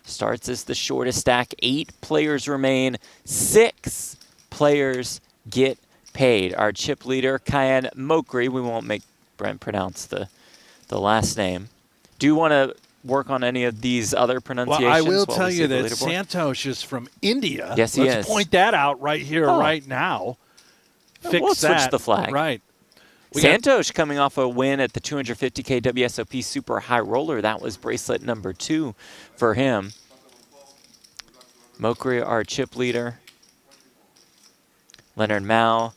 Starts as the shortest stack. 8 players remain. 6 players get paid. Our chip leader, Kyan Mokri. We won't make Brent pronounce the last name. Do you want to work on any of these other pronunciations? Well, I will tell you that Santosh is from India. Yes, he is. Let's point that out right here, right now. We'll switch the flag. Right. Santosh coming off a win at the 250K WSOP Super High Roller. That was bracelet number 2 for him. Mokri, our chip leader. Leonard Mao.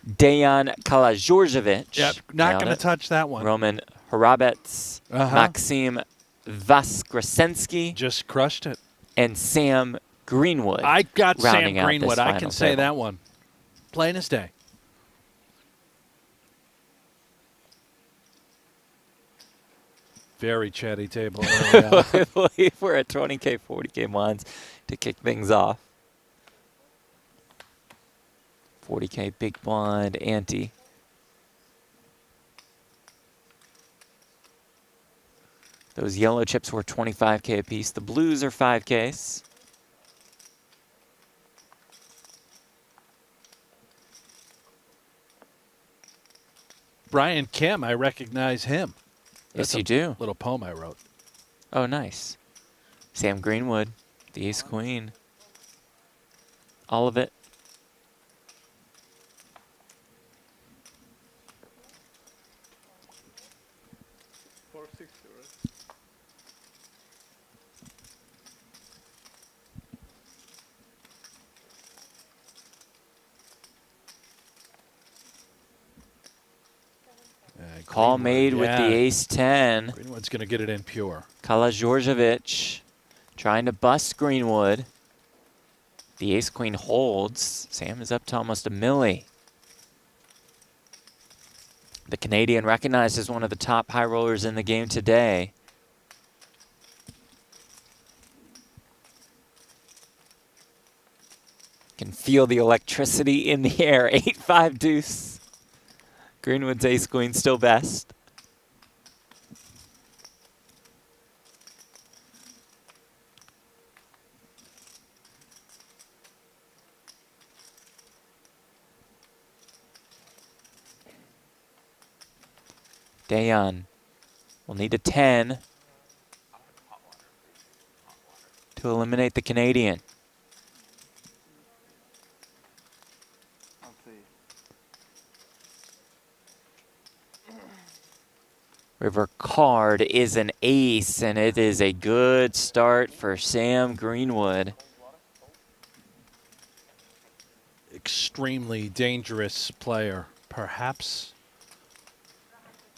Dejan Kalažorjević. Yep, not going to touch that one. Roman Hrabets. Maxim Voskresensky. Just crushed it. And Sam Greenwood. I got Sam Greenwood. I can say that one. Plain as day. Very chatty table. I believe we're at 20K, 40K lines to kick things off. 40K big blind ante. Those yellow chips were 25K a piece. The blues are 5Ks. Brian Kim, I recognize him. Yes, you do. Little poem I wrote. Oh, nice. Sam Greenwood, the ace queen. All of it. Call made with the ace-10. Greenwood's going to get it in pure. Kalažorjević trying to bust Greenwood. The ace-queen holds. Sam is up to almost a milli. The Canadian recognized as one of the top high rollers in the game today. Can feel the electricity in the air. 8-5 deuce. Greenwood's ace-queen still best. Dejan will need a 10 to eliminate the Canadian. River card is an ace, and it is a good start for Sam Greenwood. Extremely dangerous player, perhaps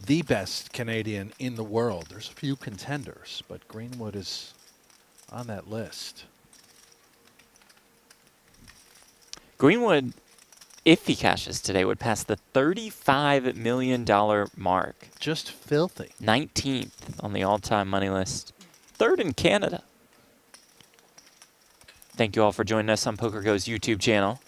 the best Canadian in the world. There's a few contenders, but Greenwood is on that list. Greenwood, if he cashes today, would pass the $35 million mark. Just filthy. 19th on the all-time money list. 3rd in Canada. Thank you all for joining us on pokergo's YouTube channel.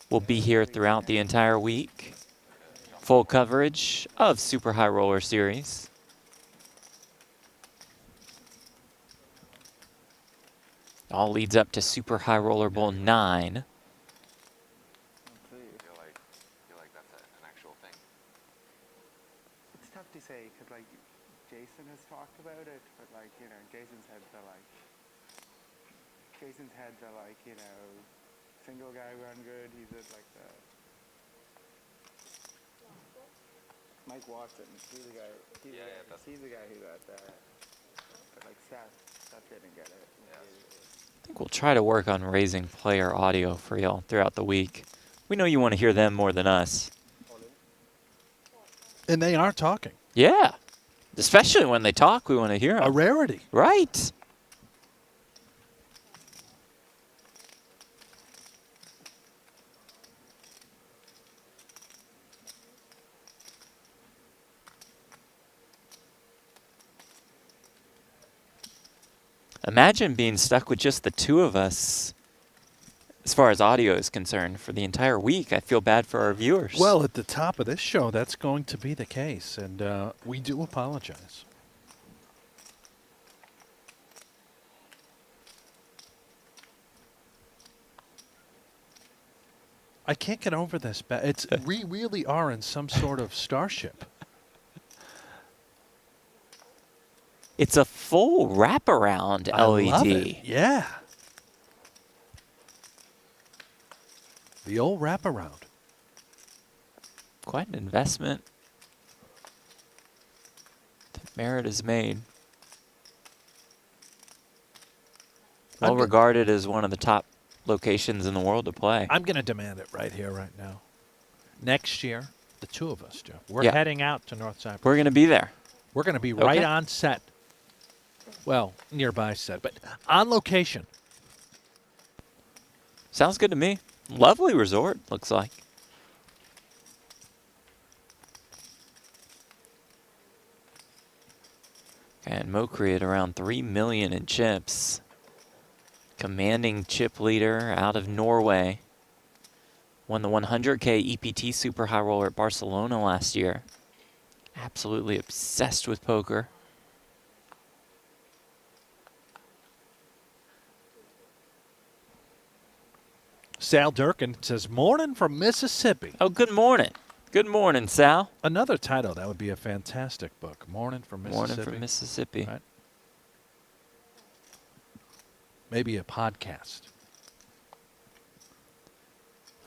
We'll be here throughout the entire week. Full coverage of Super High Roller Series. All leads up to Super High Roller Bowl 9. I feel like that's an actual thing. It's tough to say because, like, Jason has talked about it, but, like, you know, Jason's had the, you know, single guy run good. He's at, like, the Mike Watson. He's the guy. He's the guy who got that. But, like, Seth didn't get it. Yeah. I think we'll try to work on raising player audio for y'all throughout the week. We know you want to hear them more than us. And they are talking. Yeah. Especially when they talk, we want to hear them. A rarity. Right. Imagine being stuck with just the two of us as far as audio is concerned, for the entire week. I feel bad for our viewers. Well, at the top of this show, that's going to be the case, and we do apologize. I can't get over this. We really are in some sort of starship. It's a full wraparound LED. I love it. Yeah. The old wraparound. Quite an investment that Merit has made. Well regarded as one of the top locations in the world to play. I'm going to demand it right here, right now. Next year, the two of us, Jeff, we're Yeah. heading out to North Cyprus. We're going to be there. We're going to be right Okay. on set. Well, nearby set, but on location. Sounds good to me. Lovely resort, looks like. And Mokri at around 3 million in chips. Commanding chip leader out of Norway. Won the 100K EPT Super High Roller at Barcelona last year. Absolutely obsessed with poker. Sal Durkin says, morning from Mississippi. Oh, good morning. Good morning, Sal. Another title. That would be a fantastic book. Morning from Mississippi. Morning from Mississippi. Right. Maybe a podcast.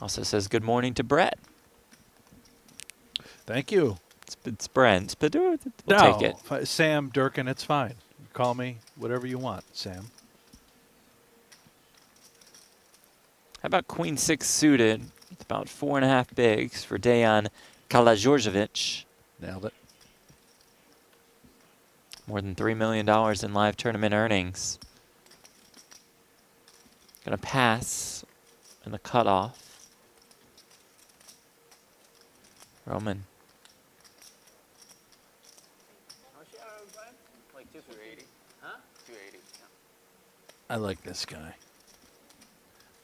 Also says good morning to Brett. Thank you. It's Brent, but we'll take it. Sam Durkin, it's fine. Call me whatever you want, Sam. How about Queen 6 suited? It's about 4.5 bigs for Dejan Karađorđević. Nailed it. More than $3 million in live tournament earnings. Gonna pass in the cutoff. Roman. Like 280. Huh? 280. I like this guy.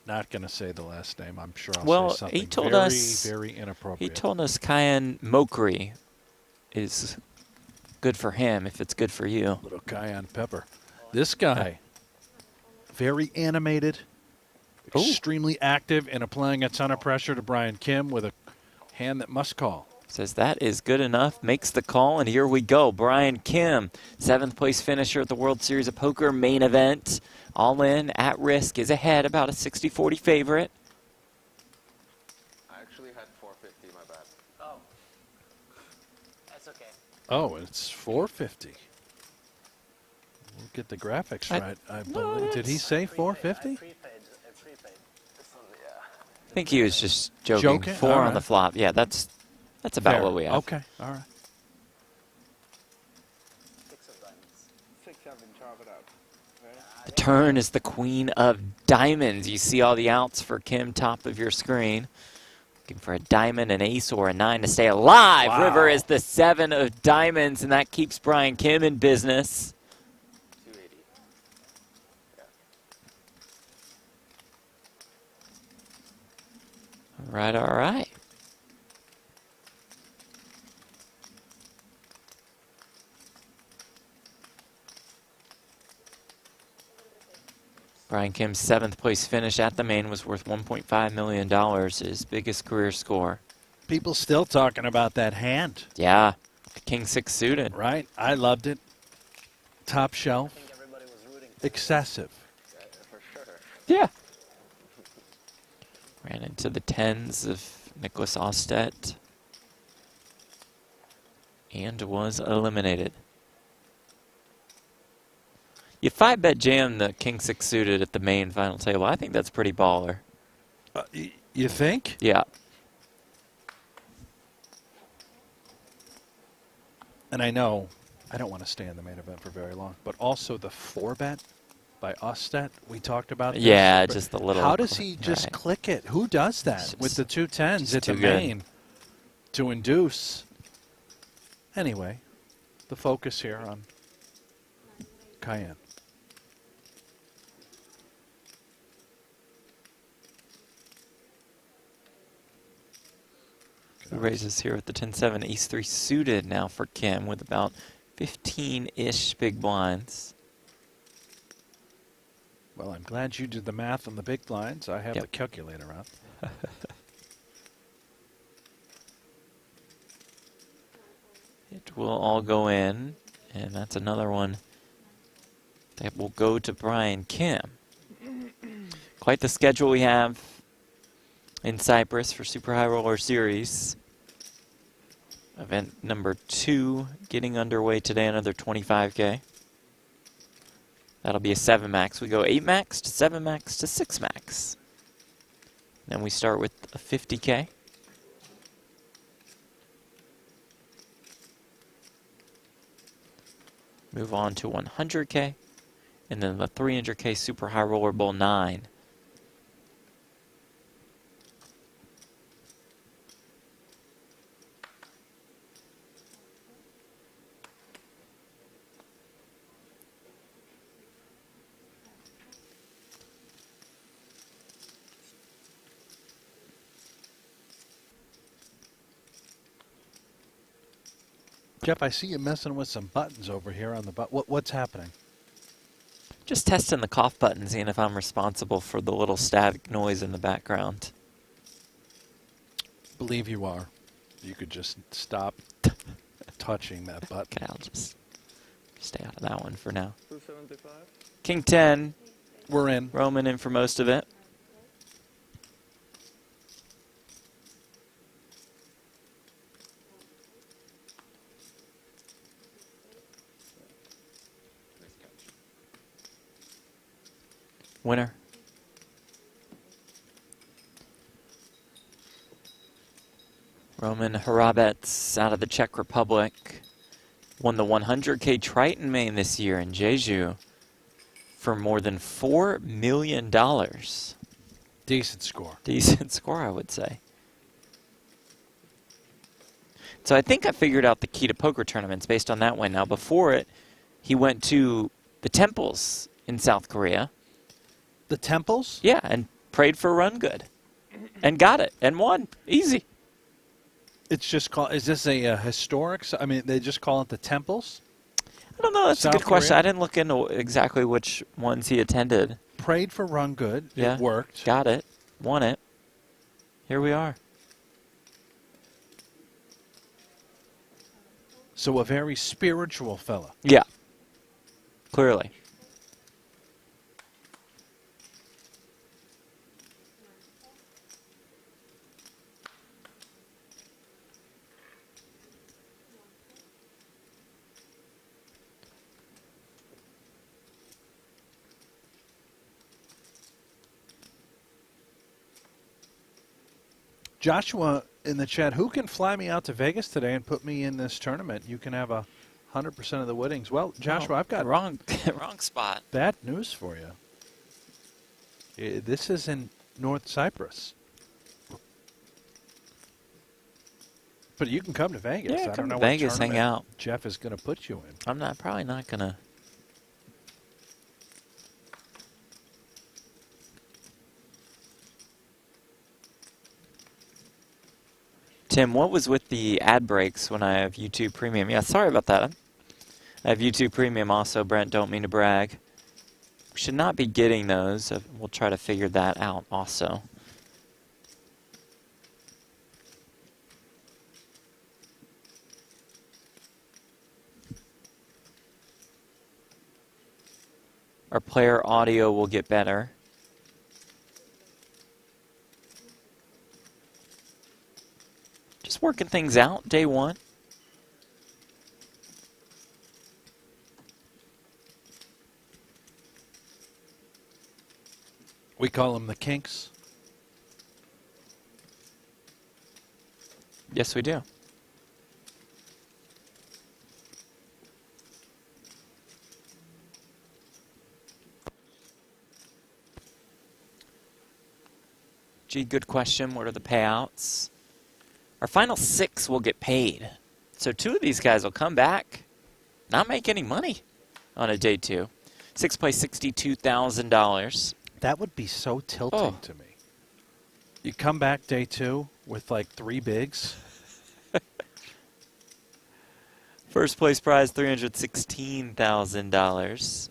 Not going to say the last name. I'm sure I'll Well, say something he told very, us very inappropriate. He told us Kayan Mokri is good for him if it's good for you. Little cayenne pepper. This guy, very animated, extremely active in applying a ton of pressure to Brian Kim with a hand that must call. Says that is good enough, makes the call, and here we go. Brian Kim, 7th place finisher at the World Series of Poker main event. All in, at risk, is ahead, about a 60-40 favorite. I actually had 450, my bad. Oh. That's okay. Oh, it's 450. We'll get the graphics right. I believe. Did he say 450? I prepaid. This one, yeah. I think he was just joking. Joking? 4 All on right. the flop. Yeah, that's about Fair. what we have. Okay, all right. 6 of diamonds. 6, 7, chop it up. Right? The turn is the queen of diamonds. You see all the outs for Kim, top of your screen. Looking for a diamond, an ace, or a 9 to stay alive. Wow. River is the 7 of diamonds, and that keeps Brian Kim in business. 280. Yeah. All right, all right. Brian Kim's 7th place finish at the main was worth $1.5 million, his biggest career score. People still talking about that hand, Yeah, King 6 suited. right? I loved it. Top shelf. I think everybody was rooting for Excessive. Yeah, for sure. Yeah. Ran into the 10s of Nicholas Ostedt and was eliminated. You 5-bet jam the King 6 suited at the main final table. I think that's pretty baller. You think? Yeah. And I know I don't want to stay in the main event for very long, but also the 4-bet by Ostedt, we talked about this. Yeah, But just a little. How does he just right. click it? Who does that It's with the 2 10s just at the too good. main to induce? Anyway, the focus here on Cayenne. Who raises here with the 10-7. Ace 3 suited now for Kim with about 15-ish big blinds. Well, I'm glad you did the math on the big blinds. I have Yep. the calculator out. It will all go in, and that's another one that will go to Brian Kim. Quite the schedule we have in Cyprus for Super High Roller Series. Event number 2 getting underway today, another 25K. That'll be a 7 max. We go 8 max to 7 max to 6 max. Then we start with a 50K. Move on to 100K. And then the 300K Super High Roller Bowl 9. Jeff, I see you messing with some buttons over here on the what's happening? Just testing the cough button, seeing if I'm responsible for the little static noise in the background. Believe you are. You could just stop touching that button. Okay, I'll just stay out of that one for now. 275. King 10, We're in. Roman in for most of it. Winner. Roman Harabets out of the Czech Republic. Won the 100K Triton main this year in Jeju for more than $4 million. Decent score. Decent score, I would say. So I think I figured out the key to poker tournaments based on that win. Now, before it, he went to the temples in South Korea. The temples? Yeah, and prayed for run good. And got it, and won. Easy. It's just called. Is this a historic? I mean, they just call it the temples. I don't know. That's South a good question. Korea? I didn't look into exactly which ones he attended. Prayed for run good. Yeah. It worked. Got it. Won it. Here we are. So a very spiritual fella. Yeah. Clearly. Joshua in the chat, who can fly me out to Vegas today and put me in this tournament? You can have 100% of the winnings. Well, Joshua, I've got wrong spot. bad news for you. This is in North Cyprus. But you can come to Vegas. Yeah, I come don't know to what Vegas, hang tournament out. Jeff is going to put you in. I'm probably not going to. Tim, what was with the ad breaks when I have YouTube Premium? Yeah, sorry about that. I have YouTube Premium also, Brent, don't mean to brag. We should not be getting those. We'll try to figure that out also. Our player audio will get better. Just working things out, day one. We call them the kinks. Yes, we do. Gee, good question. What are the payouts? Our final 6 will get paid. So 2 of these guys will come back, not make any money on a day 2. 6 plays $62,000. That would be so tilting to me. You come back day 2 with like 3 bigs. First place prize, $316,000.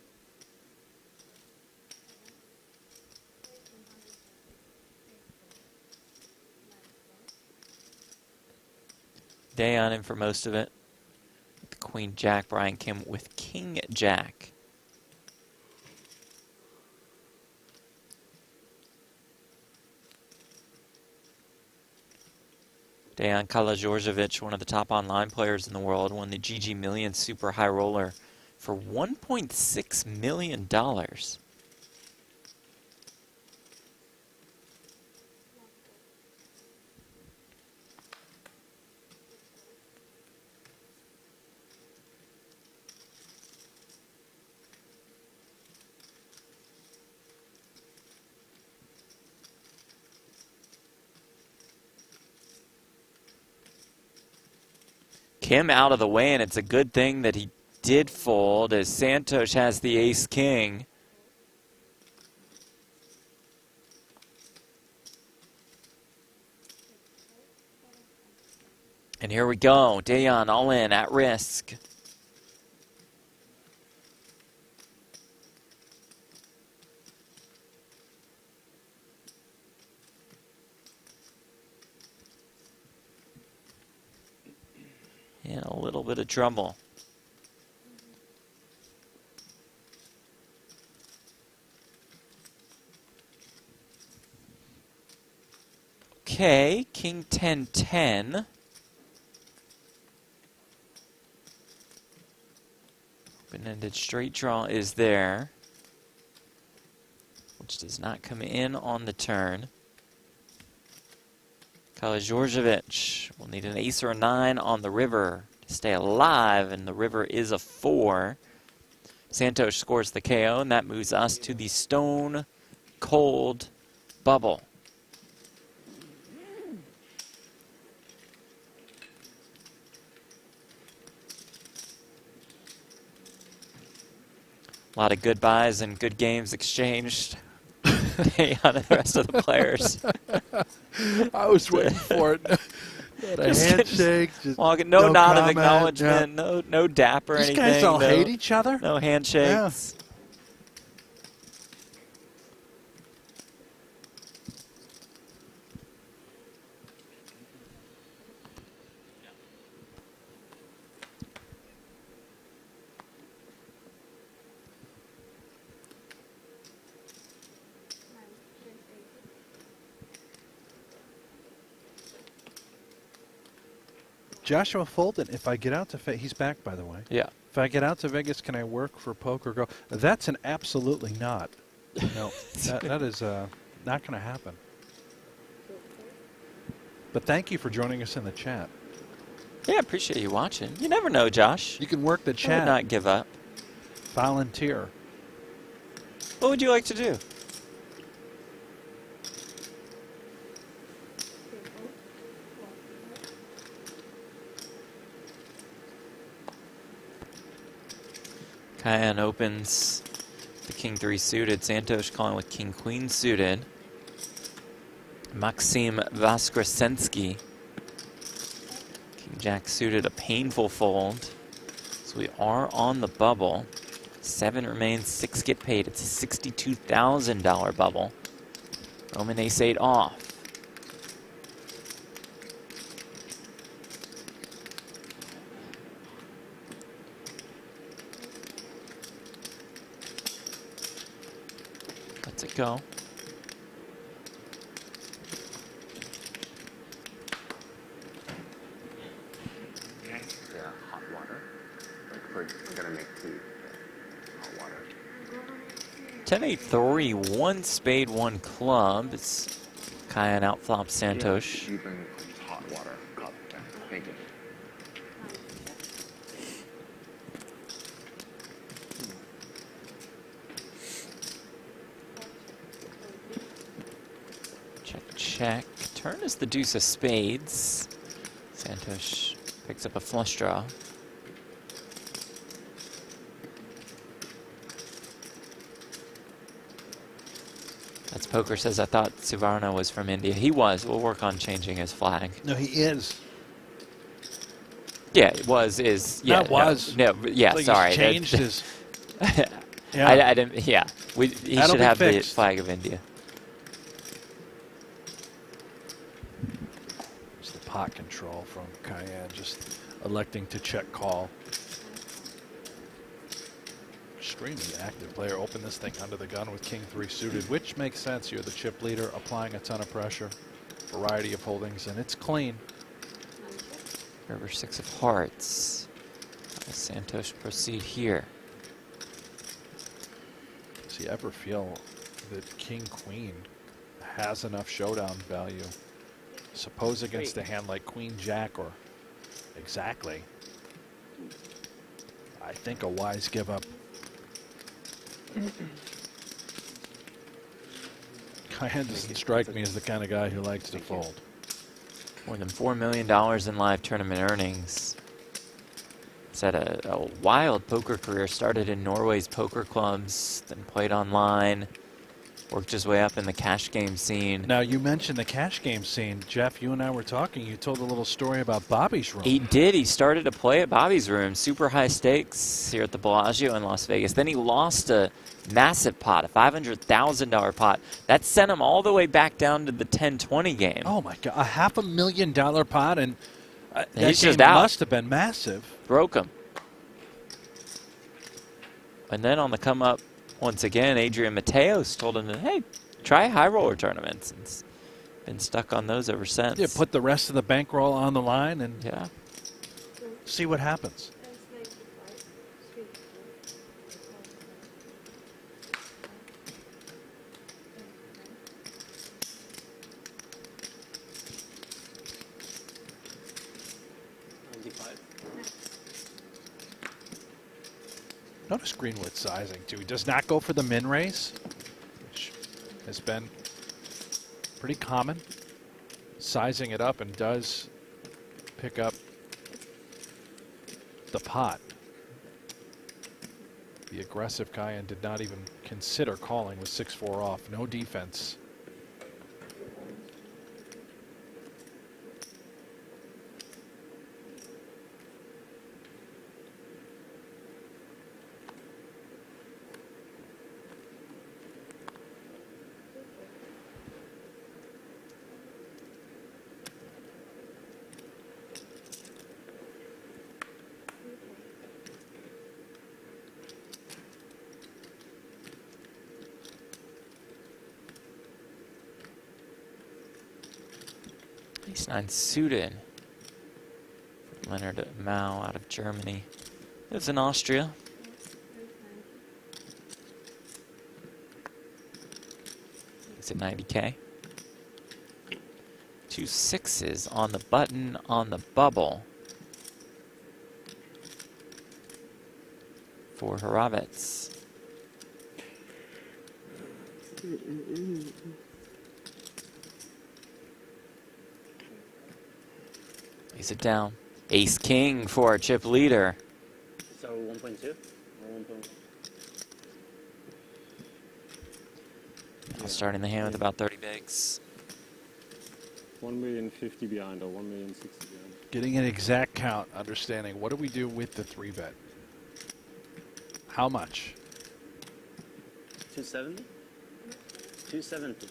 Dayon in for most of it. The Queen Jack, Brian Kim with King Jack. Dejan Karađorđević, one of the top online players in the world, won the GG Million Super High Roller for $1.6 million. Kim out of the way, and it's a good thing that he did fold, as Santos has the ace-king. And here we go. Dayon all in, at risk. In a little bit of trouble. Okay, King 10-10. Open-ended straight draw is there, which does not come in on the turn. Karađorđević will need an ace or a 9 on the river to stay alive, and the river is a 4. Santos scores the KO, and that moves us to the stone cold bubble. A lot of goodbyes and good games exchanged on the rest of the players. I was waiting for it. A handshake. Just no nod comment, of acknowledgement. yeah. No dap or These anything. guys all no, hate each other? No handshakes. Joshua Fulton, if I get out to Vegas, he's back, by the way. Yeah. If I get out to Vegas, can I work for pokergo? That's an absolutely not. No, that is not going to happen. But thank you for joining us in the chat. Yeah, appreciate you watching. You never know, Josh. You can work the I would chat. not give up. Volunteer. What would you like to do? Cayenne opens the King 3 suited. Santos calling with King Queen suited. Maxim Voskresensky. King Jack suited, a painful fold. So we are on the bubble. 7 remains, 6 get paid. It's a $62,000 bubble. Roman ace-8 off. Let's it go. Yeah, hot water. Like we're gonna make tea. Hot water. 10-8-3, 1 spade, 1 club. It's Cayenne outflops Santos. You bring hot water cup. Thank you. Check, check. Turn is the deuce of spades. Santos picks up a flush draw. That's Poker says, I thought Suvarna was from India. He was. We'll work on changing his flag. No, he is. Yeah, it was, is, yeah. That was. No, yeah, Like sorry. He's changed his. Yeah. I didn't, yeah. He That'll should be have fixed. the flag of India. It's the pot control from Cayenne, just electing to check call. Extremely active player. Open this thing under the gun with king 3 suited, which makes sense. You're the chip leader, applying a ton of pressure. Variety of holdings, and it's clean. River 6 of hearts. How does Santos proceed here? Does he ever feel that king queen has enough showdown value? Suppose against a hand like queen jack or exactly. I think a wise give up. Cayenne doesn't strike me as the kind of guy who likes to fold. More than $4 million in live tournament earnings. He's had a wild poker career. Started in Norway's poker clubs, then played online. Worked his way up in the cash game scene. Now, you mentioned the cash game scene. Jeff, you and I were talking. You told a little story about Bobby's room. He did. He started to play at Bobby's room. Super high stakes here at the Bellagio in Las Vegas. Then he lost a massive pot, a $500,000 pot. That sent him all the way back down to the 10-20 game. Oh, my God. A $500,000 pot, and that he's game just out. must have been massive. Broke him. And then on the come up, once again, Adrian Mateos told him, hey, try high roller tournaments. And he's been stuck on those ever since. Yeah, put the rest of the bankroll on the line and yeah, see what happens. Notice Greenwood's sizing, too. He does not go for the min raise, which has been pretty common. Sizing it up and does pick up the pot. The aggressive Cayenne did not even consider calling with 6-4 off. No defense. Ace 9 suited. Leonard Mao out of Germany. Lives in Austria. He's at 90K. 2 6s on the button on the bubble for Horovitz. Lays it down. Ace King for our chip leader. So 1.2 or 1.1? Starting the hand with about 30 bigs. 1,050,000 behind or 1,060,000 behind. Getting an exact count, understanding what do we do with the 3-bet? How much? 270? 270.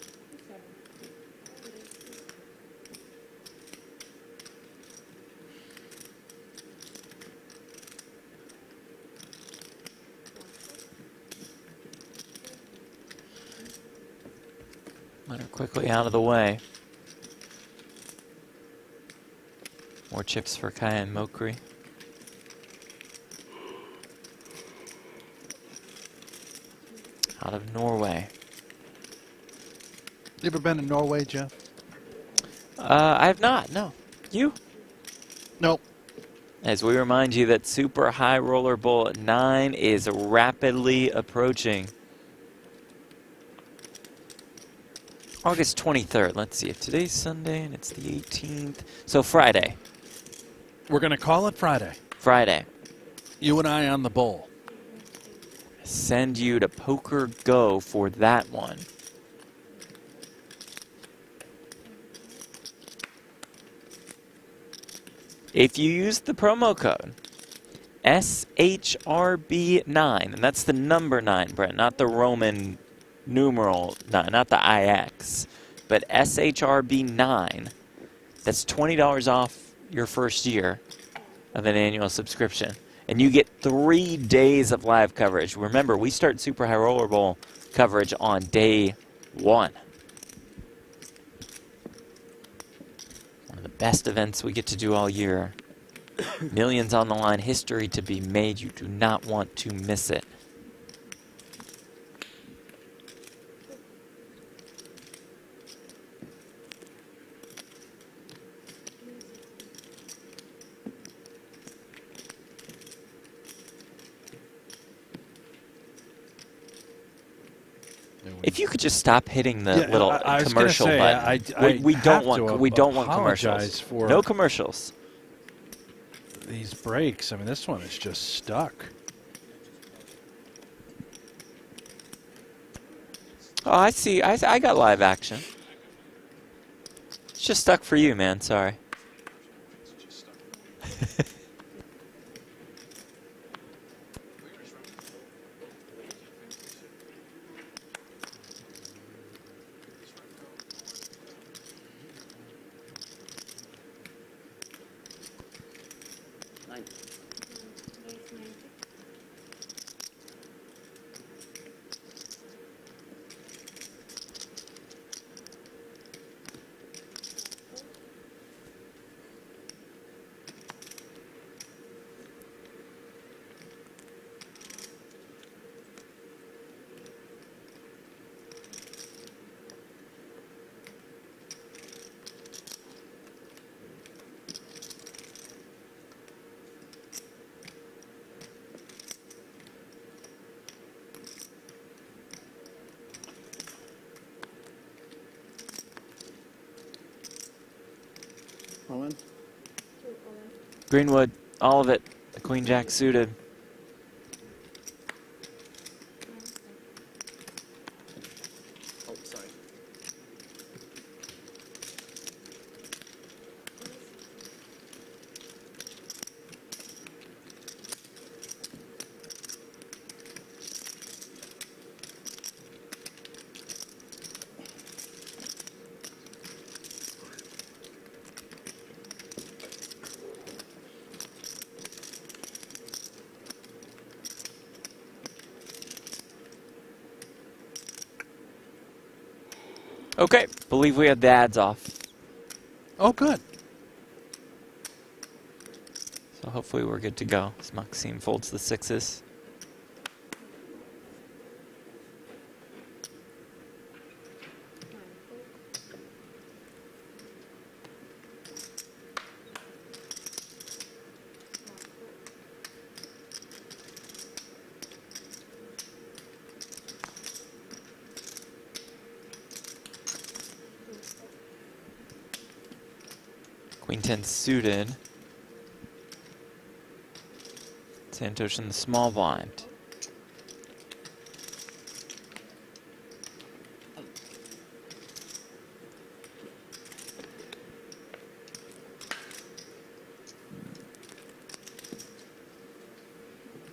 Leonard quickly out of the way. More chips for Cayenne Mokri. Out of Norway. You ever been to Norway, Jeff? I have not, no. You? Nope. As we remind you that Super High Roller Bowl 9 is rapidly approaching. August 23rd. Let's see if today's Sunday and it's the 18th. So Friday. We're going to call it Friday. Friday. You and I on the bowl. Send you to pokergo for that one. If you use the promo code SHRB9, and that's the number 9, Brent, not the Roman numeral 9, not the IX, but SHRB9, that's $20 off your first year of an annual subscription. And you get 3 days of live coverage. Remember, we start Super High Roller Bowl coverage on day 1. One of the best events we get to do all year. Millions on the line, history to be made. You do not want to miss it. If you could just stop hitting the little I was commercial say, button. We don't want commercials. For No commercials. these breaks. I mean, this one is just stuck. Oh, I see. I got live action. It's just stuck for you, man. Sorry. Owen? Greenwood, all of it. The Queen Jack suited. Oh, sorry. Okay, believe we had the ads off. Oh, good. So hopefully we're good to go as Maxime folds the 6s. Queen 10 suited. Santos in the small blind.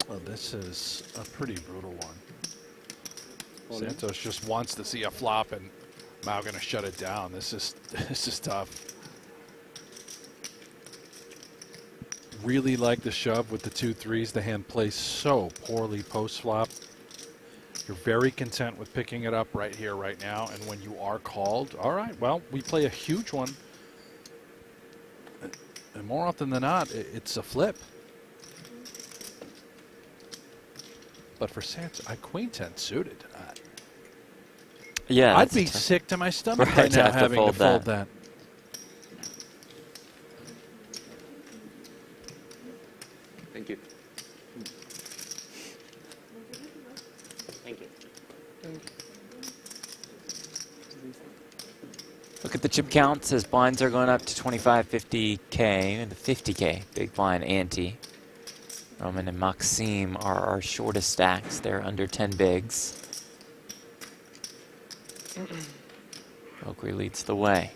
Well, this is a pretty brutal one. Santos just wants to see a flop, and Mao going to shut it down. This is tough. Really like the shove with the 2-3s. The hand plays so poorly post flop. You're very content with picking it up right here, right now. And when you are called, all right, well, we play a huge one. And more often than not, it's a flip. But for Santos, Queen 10 suited. Yeah, I'd be sick to my stomach right now having to fold that. Thank you. Thank you. Look at the chip counts as blinds are going up to 25, 50K, and the 50K big blind ante. Roman and Maxime are our shortest stacks. They're under 10 bigs. Oakley leads the way.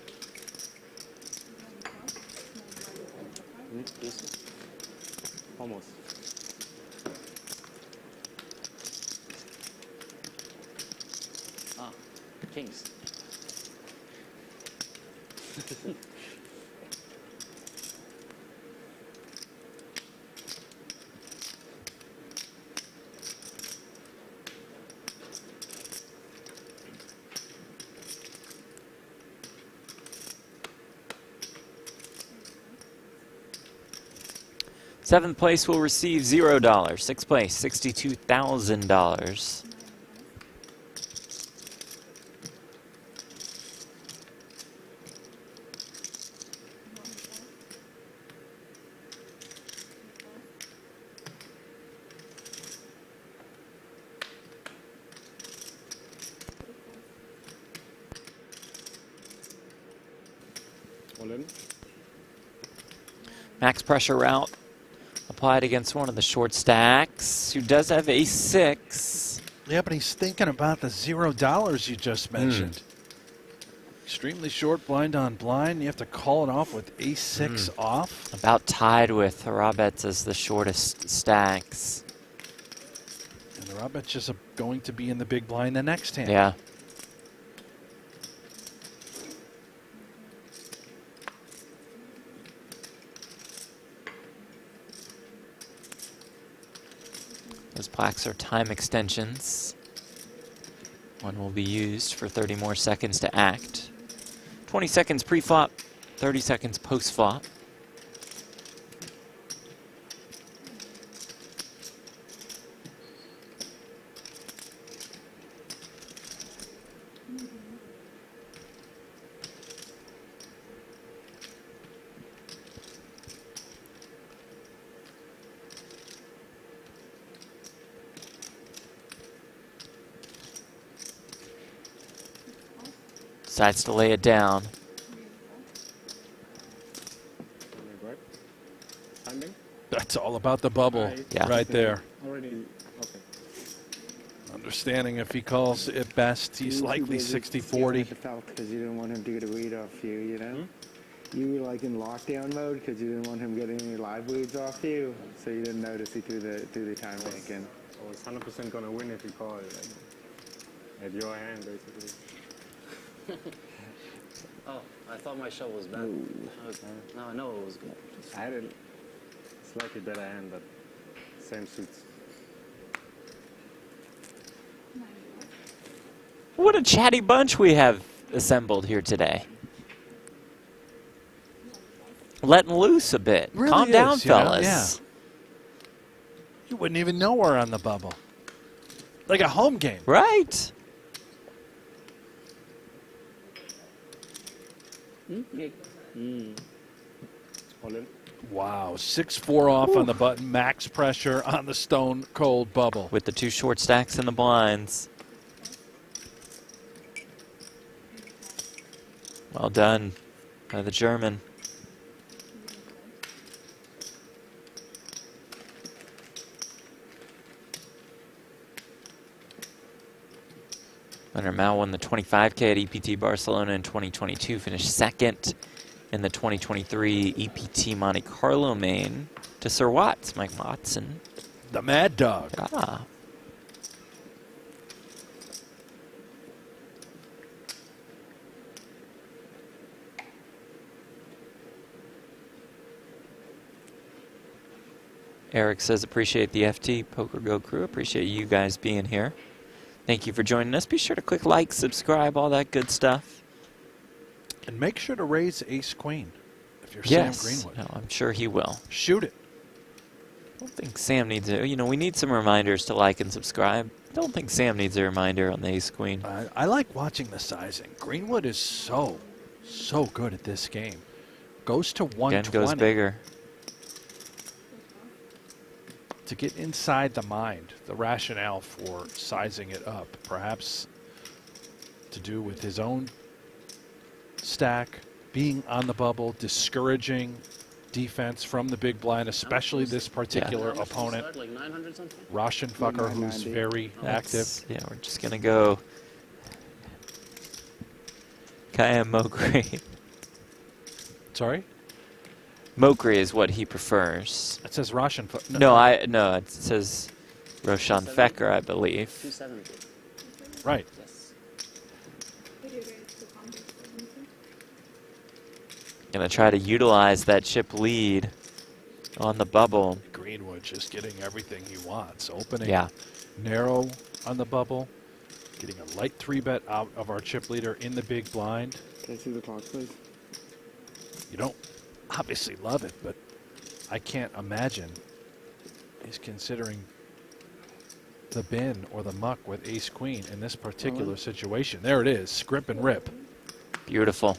Easy. Almost. Ah, kings. Seventh place will receive $0. Sixth place, $62,000. All in. Max pressure route applied against one of the short stacks, who does have ace-6. Yeah, but he's thinking about the $0 you just mentioned. Extremely short blind on blind. You have to call it off with ace-6 off. About tied with Roberts as the shortest stacks. And the Roberts just going to be in the big blind the next hand. Yeah. Those plaques are time extensions. One will be used for 30 more seconds to act. 20 seconds pre-flop, 30 seconds post-flop. Decides to lay it down. Right. Timing. That's all about the bubble Yeah. right there. Already. Okay. Understanding if he calls it best, he's likely 60-40. Because you didn't want him to get a read off you, you know? You were like in lockdown mode because you didn't want him getting any live leads off you, so you didn't notice he threw the time thinking. I was 100% gonna win if you call it. At your hand, basically. Oh, I thought my shot was bad. No, I know it was good. I had a slightly better hand, but same suits. What a chatty bunch we have assembled here today. Letting loose a bit. Really Calm down, is, you know? fellas. Yeah. You wouldn't even know we're on the bubble. Like a home game. Right. All in. Wow, 6-4 off on the button. Max pressure on the stone cold bubble. With the two short stacks in the blinds. Well done by the German. Leonard Mao won the 25K at EPT Barcelona in 2022, finished second in the 2023 EPT Monte Carlo main to Sir Watts, Mike Watson. The Mad Dog. Ah. Eric says, appreciate the FT pokergo crew. Appreciate you guys being here. Thank you for joining us. Be sure to click like, subscribe, all that good stuff. And make sure to raise ace-queen if you're Yes, Sam Greenwood. no, I'm sure he will. Shoot it. I don't think Sam needs a, we need some reminders to like and subscribe. Don't think Sam needs a reminder on the ace-queen. I like watching the sizing. Greenwood is so good at this game. Goes to 120. Again, goes bigger. To get inside the mind, the rationale for sizing it up, perhaps to do with his own stack, being on the bubble, discouraging defense from the big blind, especially this particular opponent. Like 900 something? Rauschenfucker, who's very active. Yeah, we're just going to go Kaya Mokri. Sorry? Mokri is what he prefers. It says Russian. No, it says Roshan Fecker, I believe. 270. Right. Yes. Gonna try to utilize that chip lead on the bubble. Greenwood just getting everything he wants. Opening Yeah. narrow on the bubble. Getting a light 3-bet out of our chip leader in the big blind. Can I see the clock, please? You don't obviously love it, but I can't imagine he's considering the bin or the muck with ace-queen in this particular situation. There it is, scrimp and rip. Beautiful.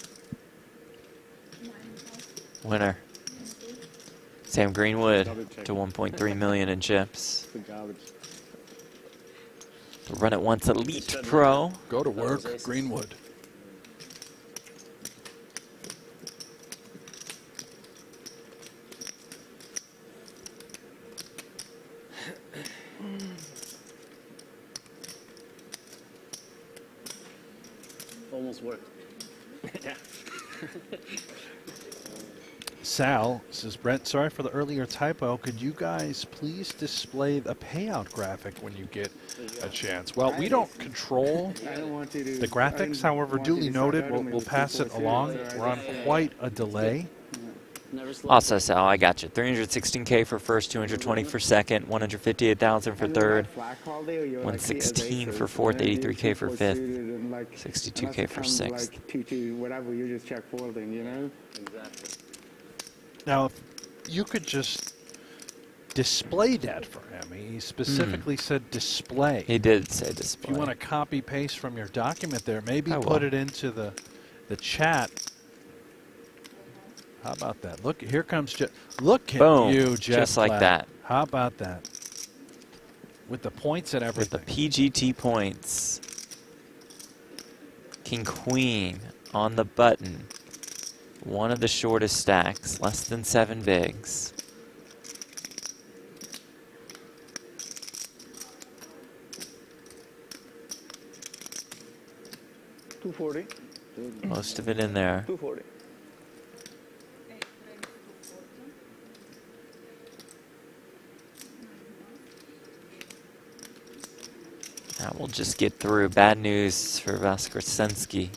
Winner. Sam Greenwood to 1.3 million in chips. Good garbage. The Run It Once Elite Pro. Go to work, Greenwood. Almost worked. Sal says, Brent, sorry for the earlier typo. Could you guys please display the payout graphic when you get a chance? Well, we don't control I don't want you to. the graphics. However, duly noted, we'll pass it along. We're on quite a delay. Never slept. Also, Sal, I got you. 316K for first, 220 for second, 158,000 for third, 116 for fourth, 83K for fifth, 62K for sixth. Like 2-2, whatever, you just check folding, you know? Exactly. Now, if you could just display that for him. He specifically said display. He did say If display. you want to copy paste from your document there, maybe I put will. it into the chat. How about that? Look, here comes Jeff. Look at Boom. you, Jeff. Just like Platt. that. How about that? With the points and With the everything. PGT points. King Queen on the button. One of the shortest stacks, less than 7 bigs. $240. Most of it in there. $240. That will just get through. Bad news for Vaskrasensky.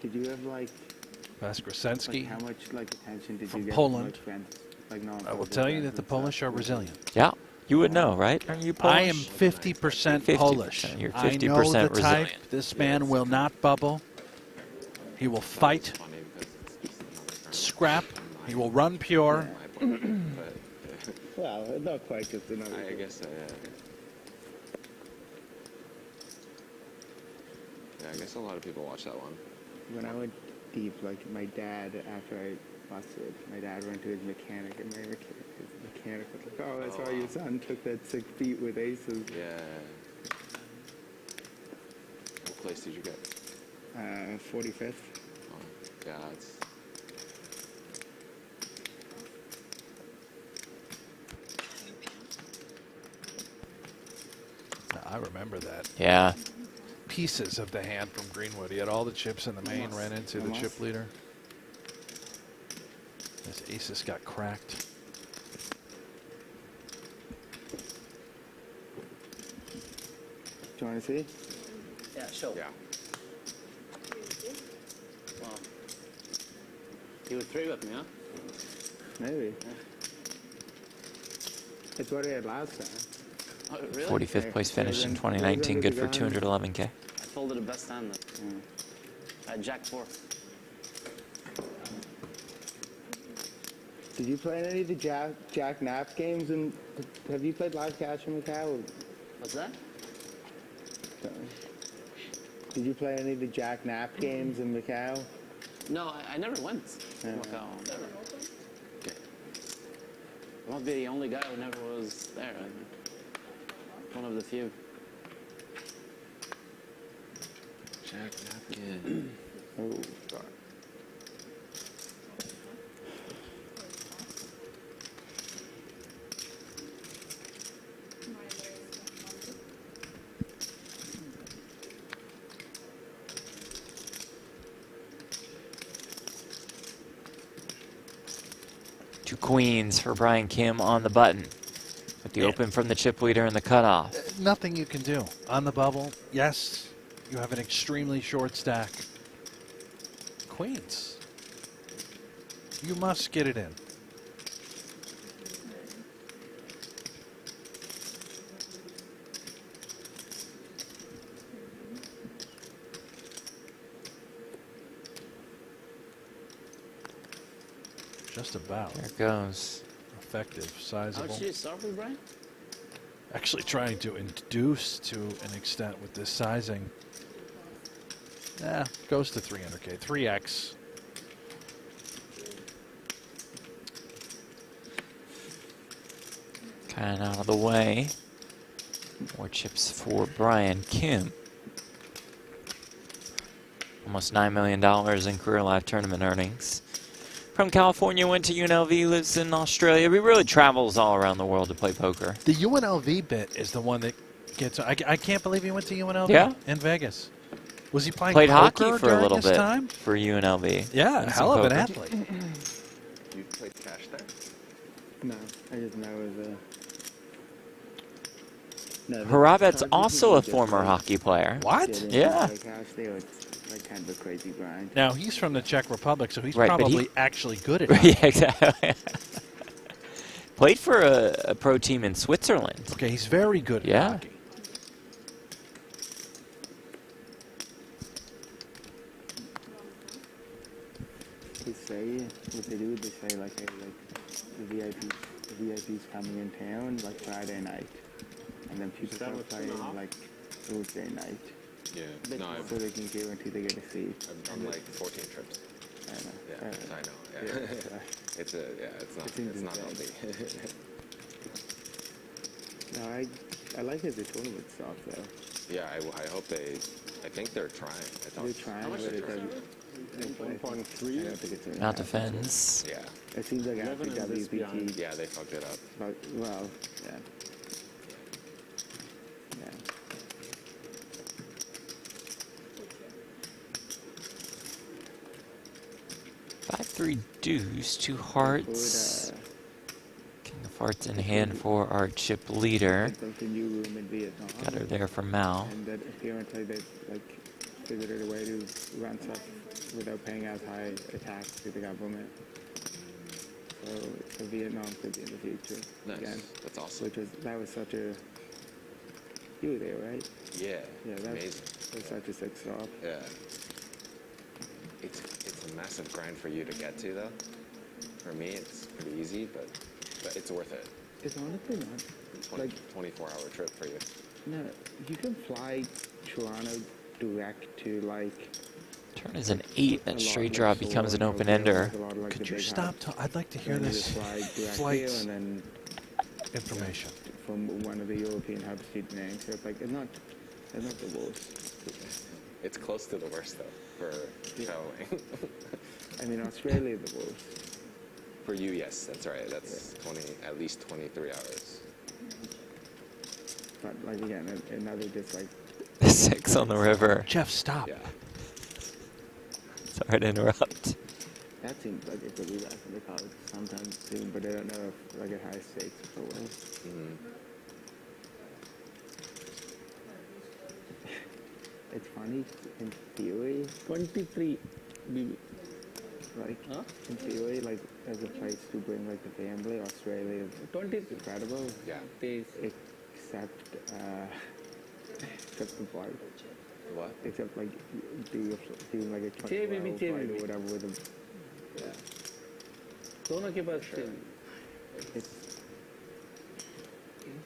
Did you have like Vaskrasensky. how much like attention did From you get Poland. from like, friends? Like I will tell you that the Polish are resilient. Yeah, you would know, right? Aren't you Polish? I am 50% 50%. Polish. You're I 50% know the type. resilient. This man will not bubble. He will fight, scrap. He will run pure. Well, not quite just another. I guess. Yeah, I guess a lot of people watch that one. When I went deep, like my dad, after I busted, my dad went to his mechanic, and his mechanic was like, "Oh, that's why your son took that 6 feet with aces." Yeah. What place did you get? 45th. Oh, yeah, it's. I remember that. Yeah. Pieces of the hand from Greenwood. He had all the chips in the main, ran into the chip leader. His aces got cracked. Do you want to see? Yeah, show. Yeah. Wow. You would 3-bet me, huh? Maybe. It's what he had last time. Oh, really? 45th place finish in 2019, good for 211K. I folded the best hand then. I had Jack 4. Did you play any of the Jack Knapp games? And have you played live cash in Macau? What's that? Did you play any of the Jack Knapp games in Macau? No, I never went to Macau. Never. Okay. I must be the only guy who never was there. I think. One of the few. Jack Napkin. Oh, Sorry. queens for Brian Kim on the button. With the open from the chip leader and the cutoff. Nothing you can do. On the bubble, yes, you have an extremely short stack. Queens. You must get it in. Just about. There it goes. Effective, How sizable. much did you start with, Brian? Actually trying to induce to an extent with this sizing. Goes to 300K. 3X. Kind of out of the way. More chips for Brian Kim. Almost $9 million in career live tournament earnings. From California, went to UNLV, lives in Australia. He really travels all around the world to play poker. The UNLV bit is the one that gets. I can't believe he went to UNLV Yeah. in Vegas. Was he playing Played poker hockey for a during little his bit time? for UNLV. Yeah, And hell some of an poker. athlete. You played cash there? No, I just know it was no, Harabet's the also a just former like hockey player. What? getting Yeah. like cash there, it's like kind of a crazy grind. Now he's from the Czech Republic, so he's Right, but probably he- actually good at it. Yeah, exactly. Played for a pro team in Switzerland. Okay, he's very good at Yeah. hockey. They say what they do. They say like, hey, like the VIP's coming in town like Friday night, and then people that start what, playing 2.5? like Thursday night, Yeah. No, so they can guarantee they get a seat. I'm like 14 trips. I don't know. Yeah, I know. Yeah. Yeah. It's not. It seems It's not insane. healthy. No, I like his tournament stuff though. Yeah, I hope they. I think they're trying. I thought. They're trying, but it doesn't. I don't think it's Now defends. Yeah. It seems like after 11 and this WPT, behind. Yeah, they fucked it up. but well, yeah. Yeah. 5-3 deuce, 2 hearts. Would, King of hearts in hand for our chip leader. like the new room in Vietnam. Got her there for Mao. And that apparently they like figured out a way to run stuff without paying as high a tax to the government. So Vietnam could be in the future Nice. again. That's awesome. That was such a. You were there, right? Yeah. Yeah, that Amazing. was such a sick stop. Yeah. It's a massive grind for you to get to though. For me, it's pretty easy, but it's worth it. It's honestly not. 24-hour trip for you. No, you can fly Toronto direct to like. Turn is an 8. That a lot straight like draw Seoul becomes an and open Tokyo, ender. there's a lot of, like, Could the you big stop? hubs. I'd like to hear And you this just fly direct here flights and then information. from one of the European hubs to Penang. So it's like it's not the worst. It's close to the worst though for traveling. I mean, Australia the worst. For you, yes, that's right. That's at least 23 hours. But like again, another just like 6 on the river. Jeff, stop. Yeah. Sorry to interrupt. that seems like it could be back in the college sometime soon. But I don't know if like at high stakes if it will. Mm-hmm. It's funny in theory. 23, like in theory, like as a place to bring like the family, Australia is incredible. Yeah. Except the flight. What? Except like doing like a 24-hour flight or whatever with them. Yeah. दोनों के पास It's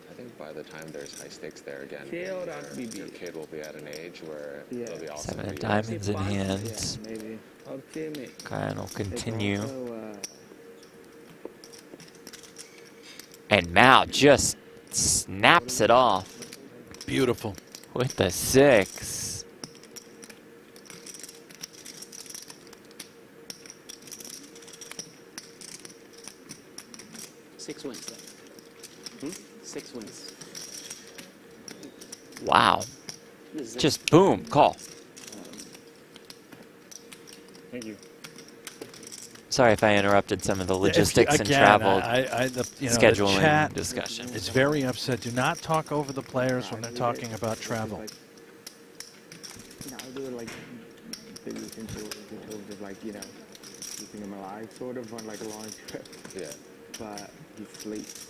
I think by the time there's high stakes there again, 6 और 8 BB. your kid will be at an age where Yeah. it'll be awesome. 7 for of you. diamonds in yeah, hand. maybe. और 6 में Kyan will It's continue. also, And Mao just snaps it off Beautiful. with the 6. six wins. 6 wins. Wow. This is Just boom, call. Thank you. Sorry if I interrupted some of the logistics and Again, travel the scheduling chat discussion. is very upset. Do not talk over the players when they're talking about travel. Now they were like they used in terms of like, you know, keeping him alive sort of on like a long trip. Yeah. But he sleeps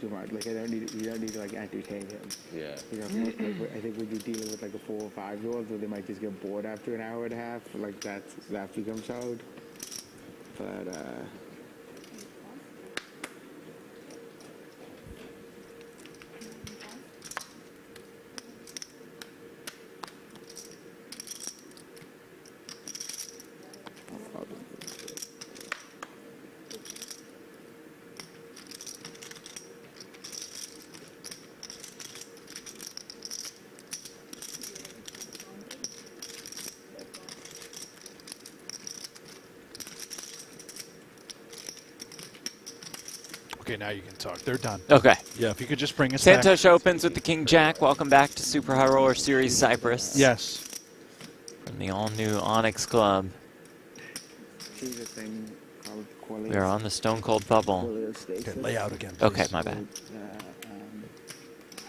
too much. Like you don't need to like entertain him. Yeah. You know, like, I think when you're dealing with like a 4 or 5-year-old, where they might just get bored after an hour and a half, like that becomes hard. But Okay, now you can talk. They're done. Okay. Yeah, if you could just bring us back. Santosh opens with the King Jack. Welcome back to Super High Roller Series Cyprus. Yes. From the all-new Onyx Club. see the thing called quality. We are on the Stone Cold Bubble. Okay, lay out again, please. Okay, my bad.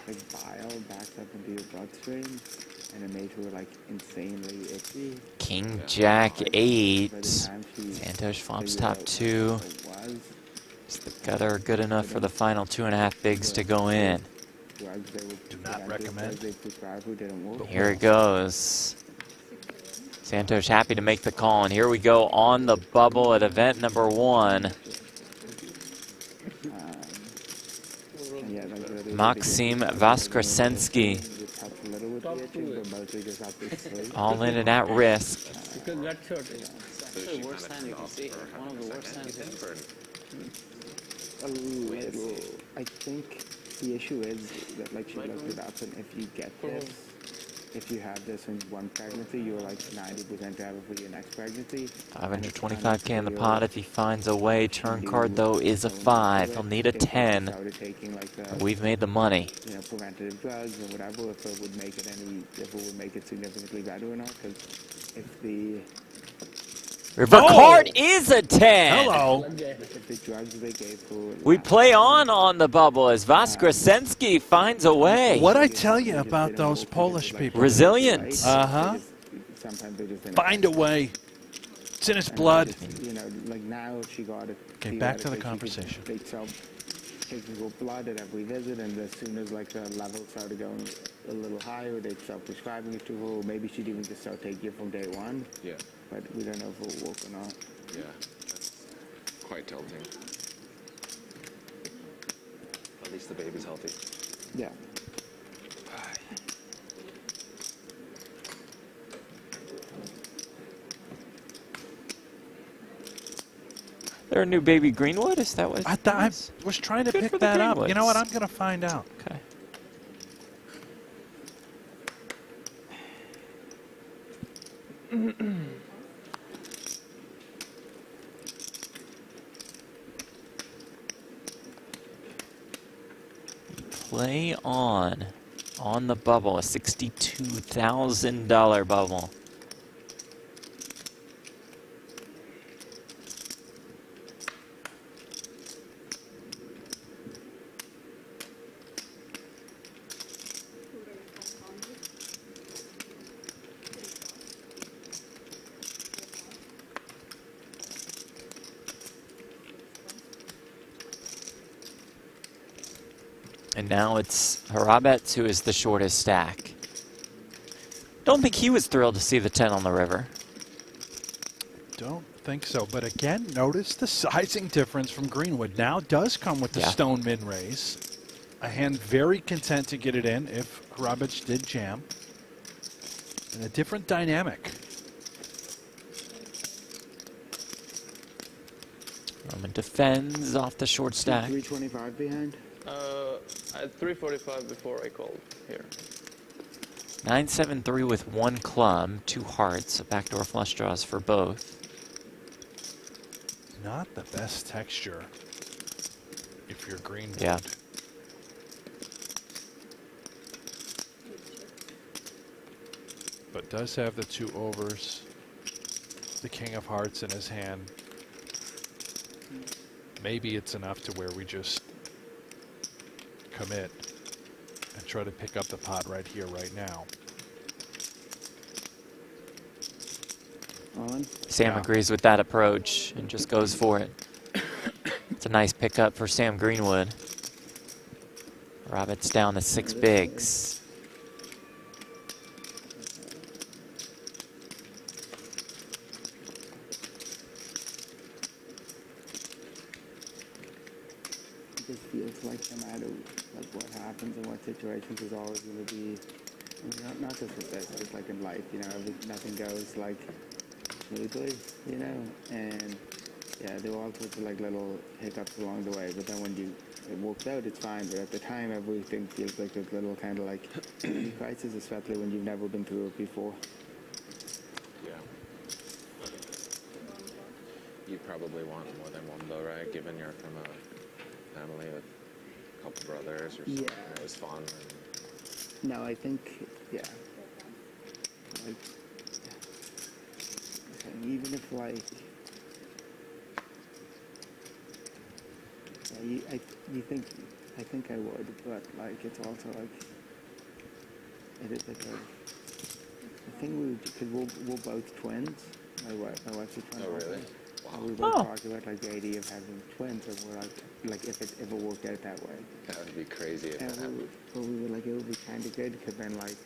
Like bile backs up into your bloodstream, and it made her like insanely itchy. King Jack 8. By the time she Santosh flops figured top out 2. what it was, Is the gutter good enough for the final 2.5 bigs to go in? drugs they would Do not recommend. they prescribed her didn't work. Here it goes. Santosh happy to make the call, and here we go on the bubble at event number 1. And yeah, like, Maxim Voskresensky. All in and at risk. Because that shot is actually the worst hand you can see. One of the worst hands. A little. I think the issue is that like she looked it up, and if you get this, if you have this in one pregnancy, you're like 90% to have it for your next pregnancy. 525k in the pot if he finds a way. Turn card, though, is a 5. He'll need a 10. Started taking like the, We've made the money. you know, preventative drugs or whatever, if it would make it significantly better or not. Because if the River card is a 10. Hello. if the drugs they gave her, We play on the bubble as Voskresensky finds a way. What I tell you about those Polish people? Resilient. Uh-huh. Sometimes they just didn't Find a way. It's in his blood. You know, like now she got it. Okay, back to the conversation. They start taking her blood at every visit, and as soon as like the levels started going a little higher, they'd start prescribing it to her. Or maybe she'd even just start taking it from day 1. Yeah. But we don't know if it will work or not. Yeah. That's quite tilting. At least the baby's healthy. Yeah. There a new baby Greenwood? Is that what? I was trying to Good pick for the that up. You know what? Greenwoods. I'm going to find out. Okay. Play on the bubble, a $62,000 bubble. And now it's Harabets who is the shortest stack. Don't think he was thrilled to see the 10 on the river. Don't think so. But again, notice the sizing difference from Greenwood. Now does come with the stone min raise. A hand very content to get it in if Harabets did jam. And a different dynamic. Roman defends off the short stack. 325 behind. At 3:45 before I called here. 973 with 1 club, 2 hearts, a backdoor flush draws for both. Not the best texture if you're Greenwood. Yeah. But does have the 2 overs, the King of Hearts in his hand. maybe it's enough to where we just commit and try to pick up the pot right here, right now. On. Sam Yeah. agrees with that approach and just goes for it. It's a nice pickup for Sam Greenwood. Roberts down to 6 bigs. It just feels like no matter like what happens and what situations, there's always going to be, I mean, not just with this, just like in life, you know, nothing goes like smoothly, you know, and yeah, there were all sorts of like little hiccups along the way, but then when it works out, it's fine, but at the time, everything feels like a little kind of like crisis, especially when you've never been through it before. Yeah. You probably want more than one though, right? Given you're from a family with a couple brothers or something. Yeah. It was fun. No, I think, yeah. Like, even if like, yeah, I think I would, but like, it's also like, it is like I think because we're both twins. My wife's a twin. Oh, really? And Wow. we both talked about like the idea of having twins, and we're like if it ever worked out that way. That would be crazy if And that happened. we were like, it would be kind of good because then like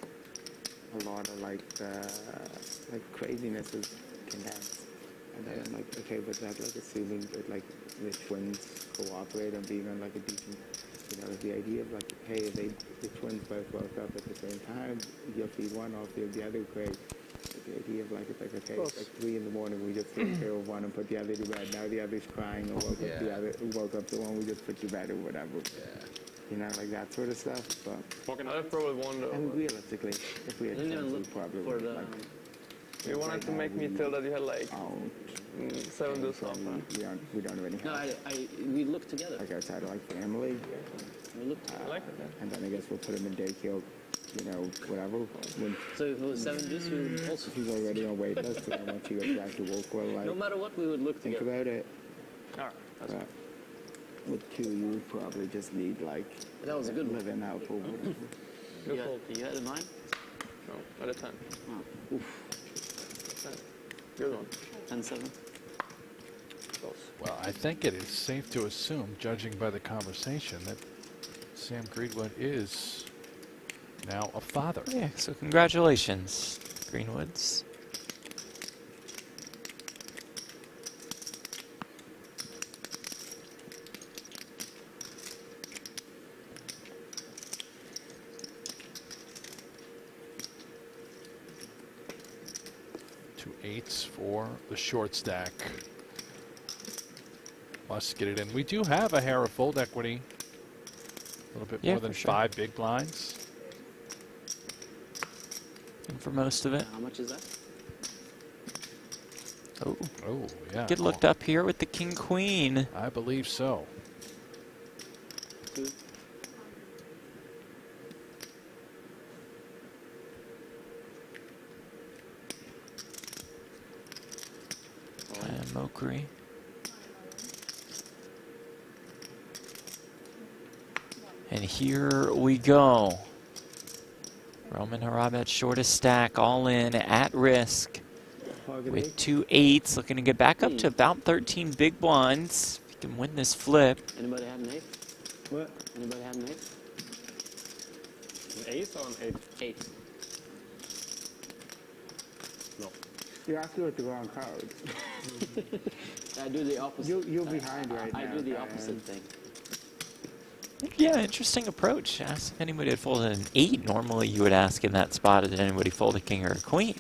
a lot of like craziness is condensed. And then I'm like, okay, but that like assuming that like the twins cooperate on being on like a decent, you know, the idea of like, hey, the twins both woke up at the same time, you'll feed one, I'll feed the other, great. But the idea of like, it's like, okay, it's like 3 in the morning, we just take care of one and put the other to bed. Now the other's crying, or woke up the other, woke up the one, we just put to bed or whatever. Yeah. You know, like that sort of stuff. But I probably wonder. I mean, realistically, if we had I didn't even twins, we look probably for would the. like. You wanted to make me feel that you had like Oh, 7 do something. we don't have any No, help. we looked together. Like outside of like family, We looked together. I like it. and then I guess we'll put him in daycare, you know, whatever. When So if it was 7 deuce, we would also. he's already on wait list, and then once he goes back to work, we'll like No matter what, we would look think together. about it. All right, that's But with 2, you would probably just need like that was a good one. live-in help or whatever. You had in mind? No, at a 10. Oh, oof. 10. Good one. 10-7. Close. Well, I think it is safe to assume, judging by the conversation, that Sam Greenwood is now a father. Yeah, so congratulations, Greenwoods. Two 8s for the short stack. Must get it in. We do have a hair of fold equity. A little bit Yeah, more than for sure. 5 big blinds. And for most of it. How much is that? Oh, Oh, yeah. get looked up here with the king queen. I believe so. 2. And Mokri. And here we go. Roman Harabet, shortest stack, all in, at risk, with 2 8s, looking to get back up to about 13 big blinds. If he can win this flip. Anybody have an 8? What? Anybody have an 8? An ace or an 8? 8. No. You're asking with the wrong card. I do the opposite. You're behind right I now. do the man. opposite thing. Yeah, interesting approach. Ask if anybody had folded an 8. Normally you would ask in that spot, did anybody fold a king or a queen?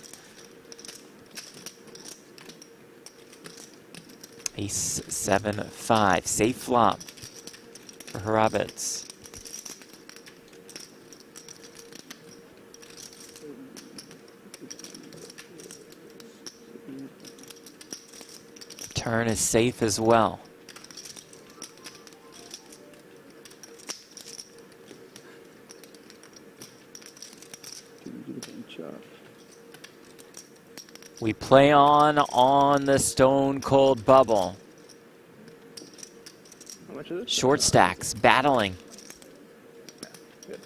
Ace 7 5. Safe flop for Harabets. Turn is safe as well. We play on the stone cold bubble. much is it? Short stacks, battling. Good.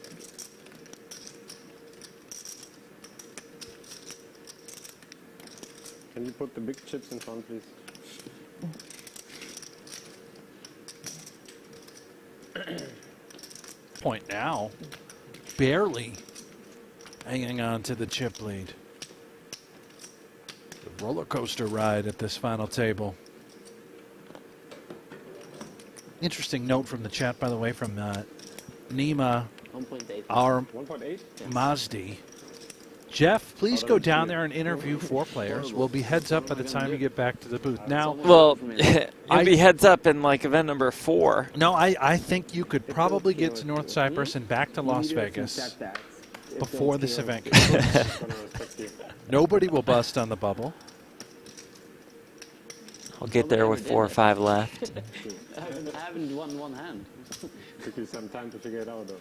Can you put the big chips in front, please? Point now, barely hanging on to the chip lead. The roller coaster ride at this final table. Interesting note from the chat, by the way, from Nima 1.8. R. 1.8? Mazdi. Jeff, please go down there and interview 4 players. We'll be heads up by the time you get back to the booth. Now, Well, it'll be heads up in like event number 4. no, I think you could probably get to North Cyprus and back to Las You need to Vegas accept that. If before those this deals- event concludes. I'm gonna respect you. Nobody will bust on the bubble. I'll get there with 4 or 5 left. I haven't won one hand. Took you some time to figure it out, though.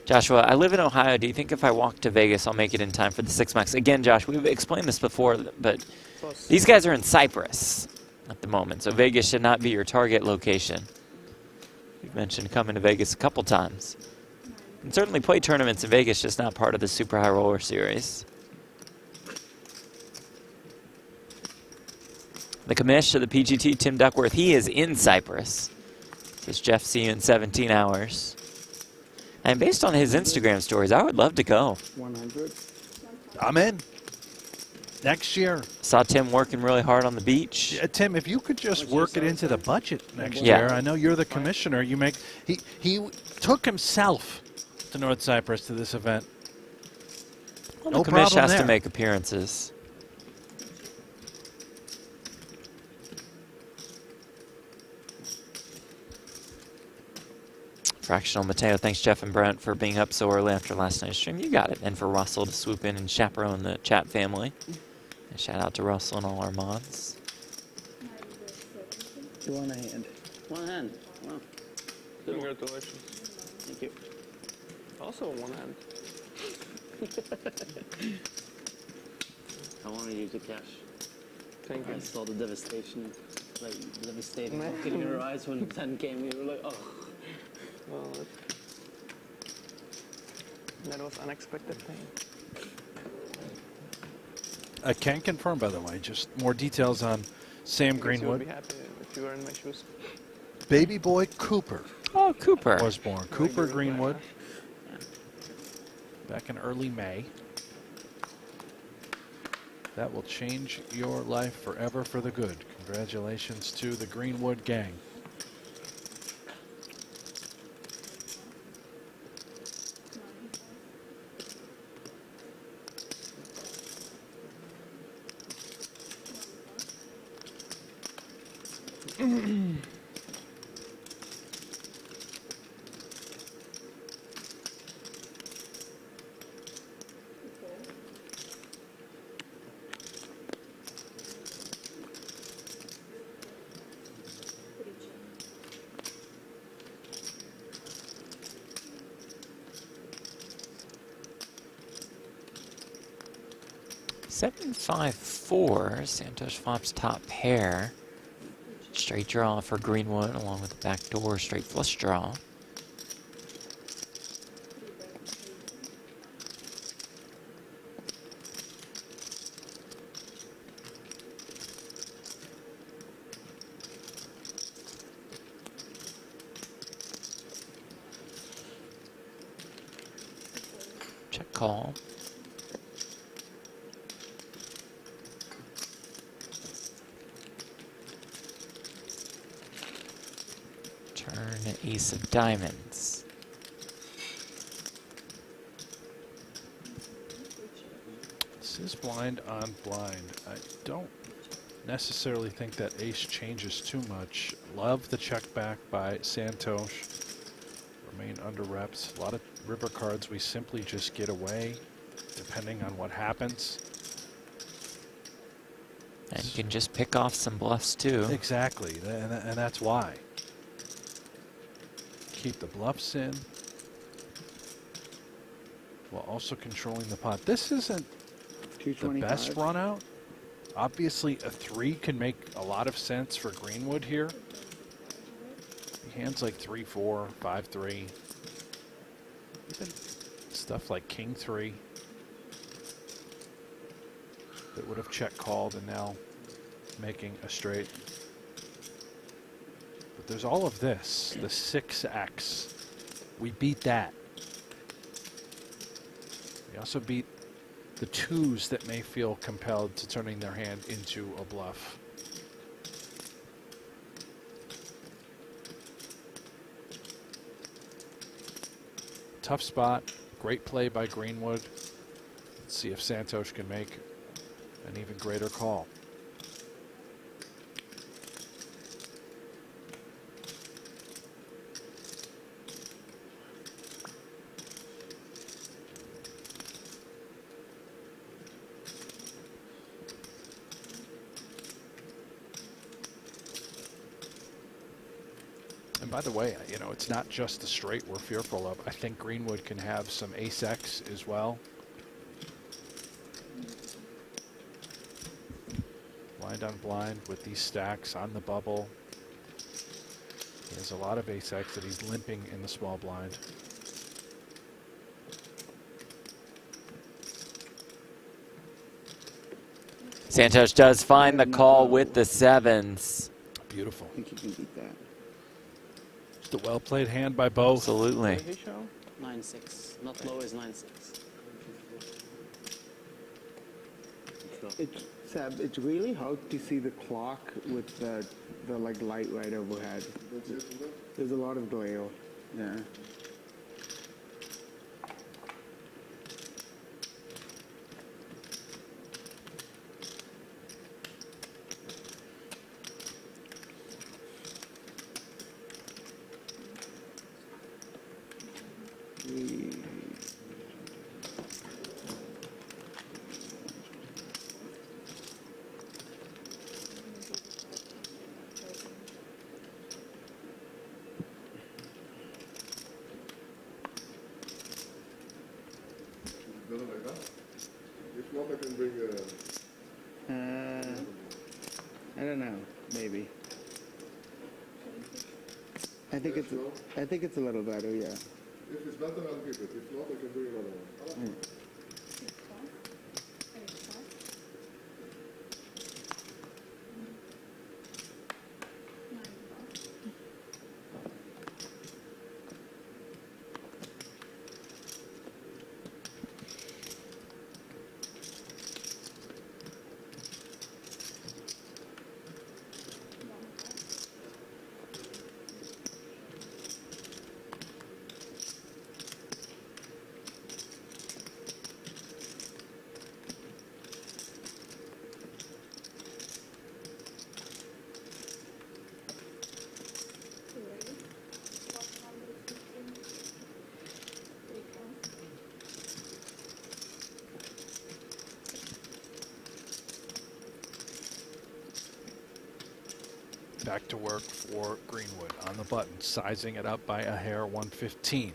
Joshua, I live in Ohio. Do you think if I walk to Vegas, I'll make it in time for the 6 max? Again, Josh, we've explained this before, but Plus, these guys are in Cyprus at the moment, so Vegas should not be your target location. We've mentioned coming to Vegas a couple times. And certainly play tournaments in Vegas, just not part of the Super High Roller Series. The commish of the PGT, Tim Duckworth, he is in Cyprus. Says Jeff, see you in 17 hours. And based on his Instagram stories, I would love to go. 100. I'm in. Next year. Saw Tim working really hard on the beach. Tim, if you could just work it into the budget next Yeah. year. I know you're the commissioner. You make he took himself to North Cyprus to this event. Well, No the commish problem has there. to make appearances. Fractional Mateo, thanks Jeff and Brent for being up so early after last night's stream. You got it. And for Russell to swoop in and chaperone the chat family. And shout out to Russell and all our mods. You want a hand? One hand. Wow. congratulations. Thank you. Also one hand. I wanted you to cash. Thank I you. saw the devastation, like devastating look in your eyes when 10 came. You were like, oh. Well, that was unexpected thing. I can confirm, by the way, just more details on Sam I guess you would Greenwood. be happy if you were in my shoes. Baby boy Cooper Oh, Cooper. was born. Really Cooper good Greenwood, player. back in early May. That will change your life forever for the good. Congratulations to the Greenwood gang. Seven, 5, 4. Santos flops top pair. Straight draw for Greenwood along with the back door straight flush draw. Check call. Turn ace of diamonds. This is blind on blind. I don't necessarily think that ace changes too much. Love the check back by Santos. Remain under reps. A lot of river cards we simply just get away depending on what happens. And you can just pick off some bluffs too. Exactly, and that's why. Keep the bluffs in while also controlling the pot. This isn't the 225. best run out, Obviously, a 3 can make a lot of sense for Greenwood here. He hands like 3-4, 5-3. Even stuff like King 3 that would have check called and now making a straight. But there's all of this, the 6x. We beat that. We also beat the 2s that may feel compelled to turning their hand into a bluff. Tough spot. Great play by Greenwood. Let's see if Santos can make an even greater call. And by the way, you know, it's not just the straight we're fearful of. I think Greenwood can have some ace-x as well. Blind on blind with these stacks on the bubble. He has a lot of ace-x that he's limping in the small blind. Santos does find the call with the 7s. Beautiful. I think you can beat that. Just a well-played hand by both. Absolutely. What did he show? 9-6. Not low is 9-6. Seb, it's really hard to see the clock with the like light right overhead. There's a lot of glare. Yeah. Like that? If not, I can bring I don't know. Maybe. I think it's a little better. Yeah. if it's better, I'll give it. If not, I can bring another one. Back to work for Greenwood on the button, sizing it up by a hair, 115.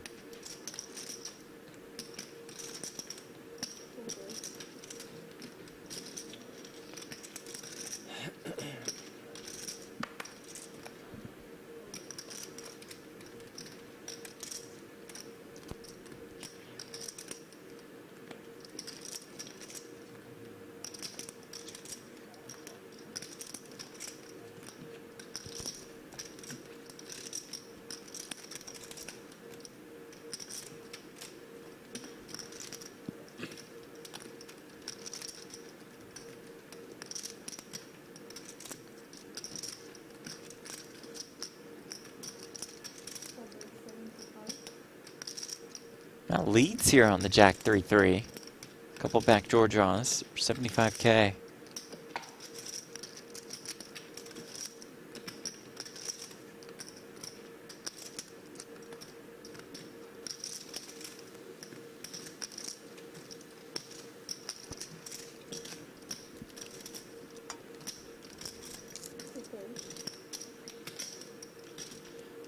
Now leads here on the Jack 3-3. Couple backdoor draws, 75K.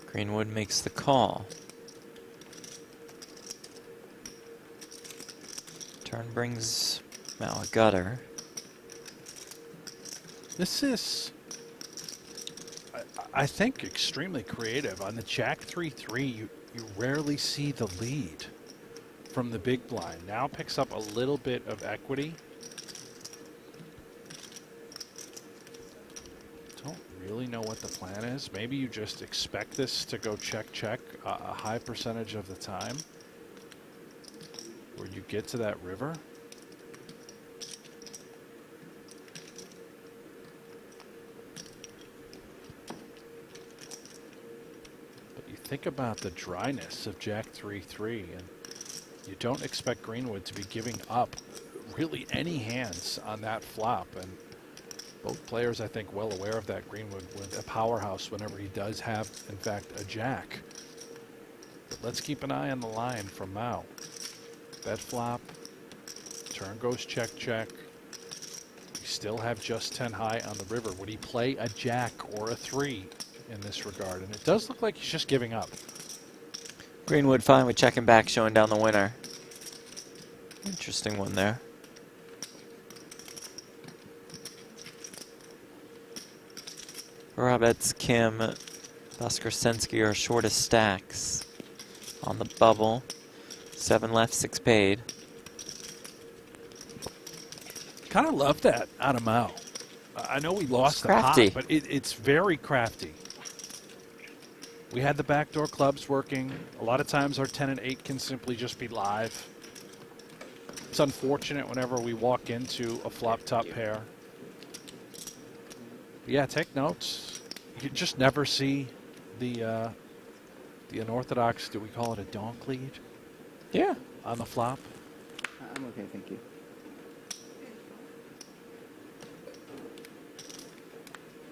Greenwood makes the call. Turn brings now a gutter. This is, I think, extremely creative. On the Jack 3-3, you rarely see the lead from the big blind. Now picks up a little bit of equity. Don't really know what the plan is. Maybe you just expect this to go check a high percentage of the time where you get to that river. Think about the dryness of Jack 3-3, and you don't expect Greenwood to be giving up really any hands on that flop. And both players, I think, well aware of that. Greenwood with a powerhouse whenever he does have, in fact, a jack. But let's keep an eye on the line from Mao. Bet flop, turn goes check. We still have just 10 high on the river. Would he play a jack or a 3? In this regard, and it does look like he's just giving up. Greenwood fine with checking back, showing down the winner. Interesting one there. Roberts, Kim, Voskresensky are shortest stacks on the bubble. 7 left, 6 paid. Kind of love that out of Mao. I know we lost the pot, but it's very crafty. We had the backdoor clubs working. A lot of times our 10 and 8 can simply just be live. It's unfortunate whenever we walk into a flop top pair. But yeah, take notes. You just never see the unorthodox, do we call it a donk lead? Yeah. On the flop. I'm okay, thank you.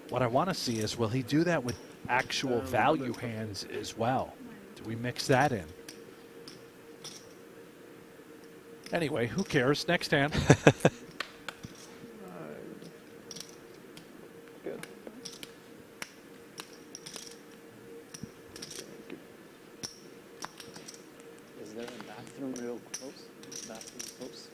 What I want to see is, will he do that with actual value hands as well? Do we mix that in? Anyway, who cares? Next hand. Good. Is there a bathroom real close? Bathroom close?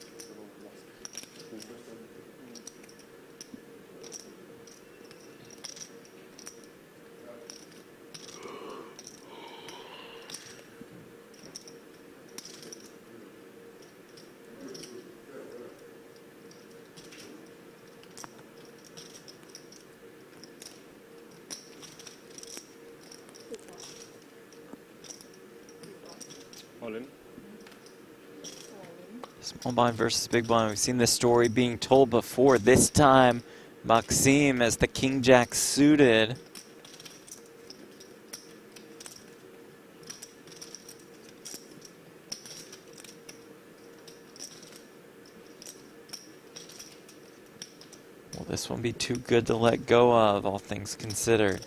All in. Small blind versus big blind. We've seen this story being told before. This time, Maxime as the king jack suited. Will this one be too good to let go of, all things considered?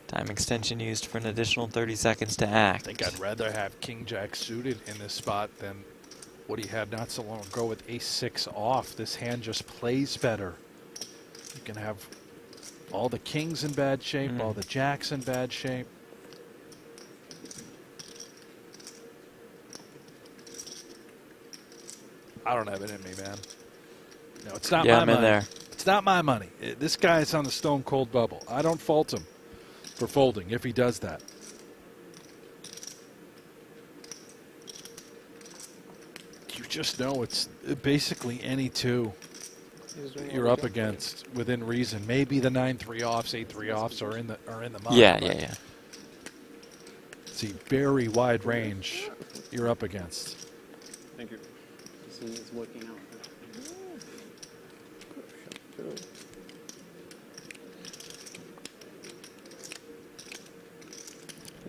Time extension used for an additional 30 seconds to act. I think I'd rather have king jack suited in this spot than what he had not so long ago with ace 6 off. This hand just plays better. You can have all the kings in bad shape, all the jacks in bad shape. I don't have it in me, man. No, it's not my money. In there. It's not my money. This guy's on the stone cold bubble. I don't fault him for folding if he does that. You just know it's basically any two you're up against within reason. Maybe the 9-3 offs, 8-3 offs are in the money. Yeah. It's a very wide range you're up against. Thank you. See, it's working out.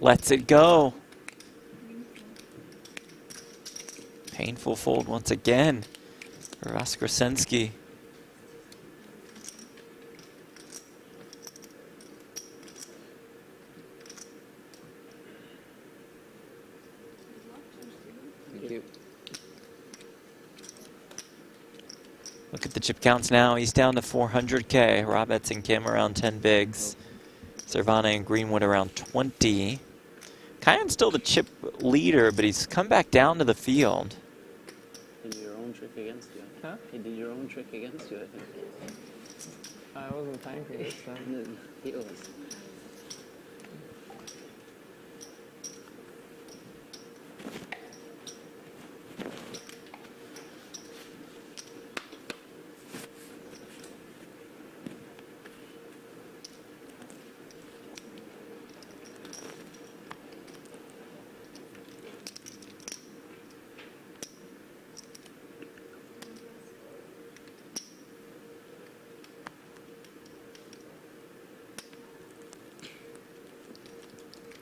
Lets it go. Painful fold once again for Voskresensky. Thank you. Look at the chip counts now. He's down to 400K. Roberts and Kim around 10 bigs. Cervana and Greenwood around 20. Kyan's still the chip leader, but he's come back down to the field. He did your own trick against you. Huh? He did your own trick against you, I think. I wasn't tanking this time. No, he was.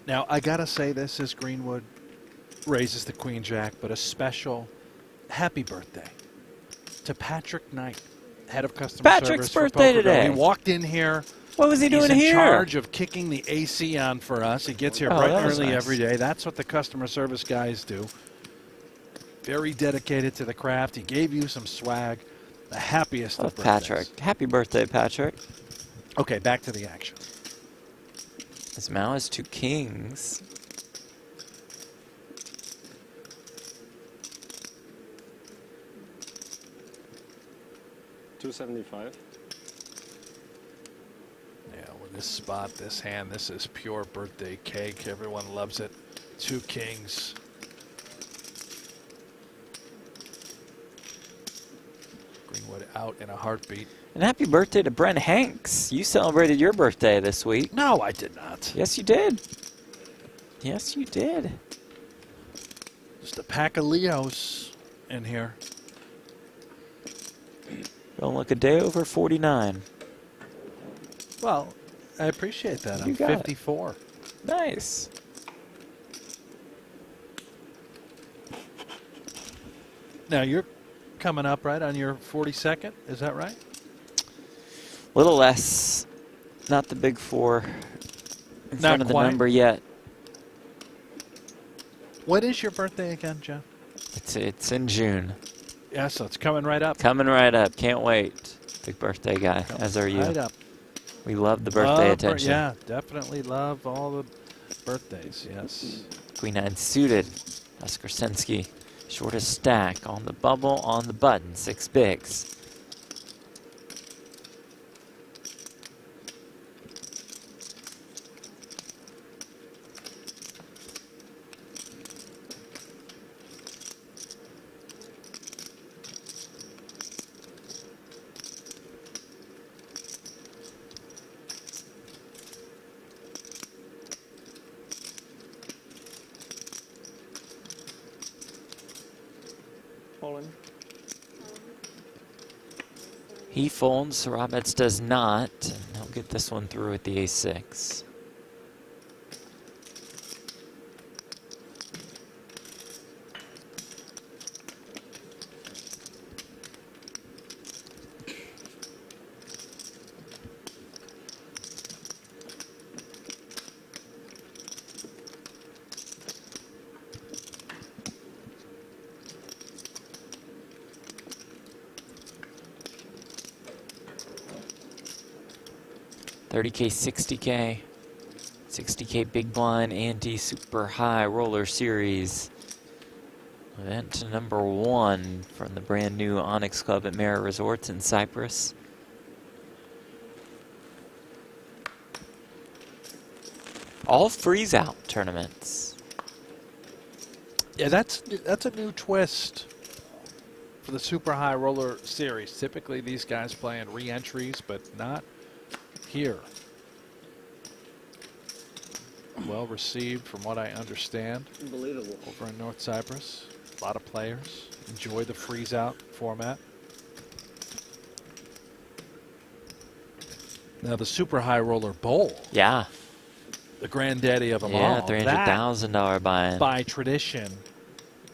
Now, I got to say this as Greenwood raises the Queen Jack, but a special happy birthday to Patrick Knight, head of customer Patrick's service for birthday pokergo. today. He walked in here. What was he doing He's in here? charge of kicking the AC on for us. He gets here Oh, bright that and was early nice. every day. That's what the customer service guys do. Very dedicated to the craft. He gave you some swag. The happiest Oh, of birthdays. Patrick. Happy birthday, Patrick. Okay, back to the action. As Mao has 2 kings. $275. Yeah, with this spot, this hand, this is pure birthday cake. Everyone loves it. 2 kings. Greenwood out in a heartbeat. And happy birthday to Brent Hanks. You celebrated your birthday this week. No, I did not. Yes, you did. Yes, you did. Just a pack of Leos in here. Don't look a day over 49. Well, I appreciate that. I'm You got it. 54. Nice. Now, you're coming up, right, on your 42nd? Is that right? Little less. Not the big 4 in front of the quite. number yet. What is your birthday again, Jeff? It's in June. Yeah, so it's coming right up. Coming right up. Can't wait. Big birthday guy, as are you. Right up. We love the birthday attention. Yeah, definitely love all the birthdays, yes. Queen 9 suited. Oskarsenski, shortest stack on the bubble, on the button. 6 bigs. Falling. He folds, Roberts does not, and he'll get this one through with the ace-6. $30K, $60K, $60K big blind, ante super high roller series. Event number 1 from the brand new Onyx Club at Marriott Resorts in Cyprus. All freeze out tournaments. Yeah, that's a new twist for the Super High Roller Series. Typically, these guys play in re-entries, but not here. Well received, from what I understand, Unbelievable. over in North Cyprus. A lot of players enjoy the freeze-out format. Now, the Super High Roller Bowl, Yeah. the granddaddy of them all, Yeah, that, $300,000 buy-in. by tradition,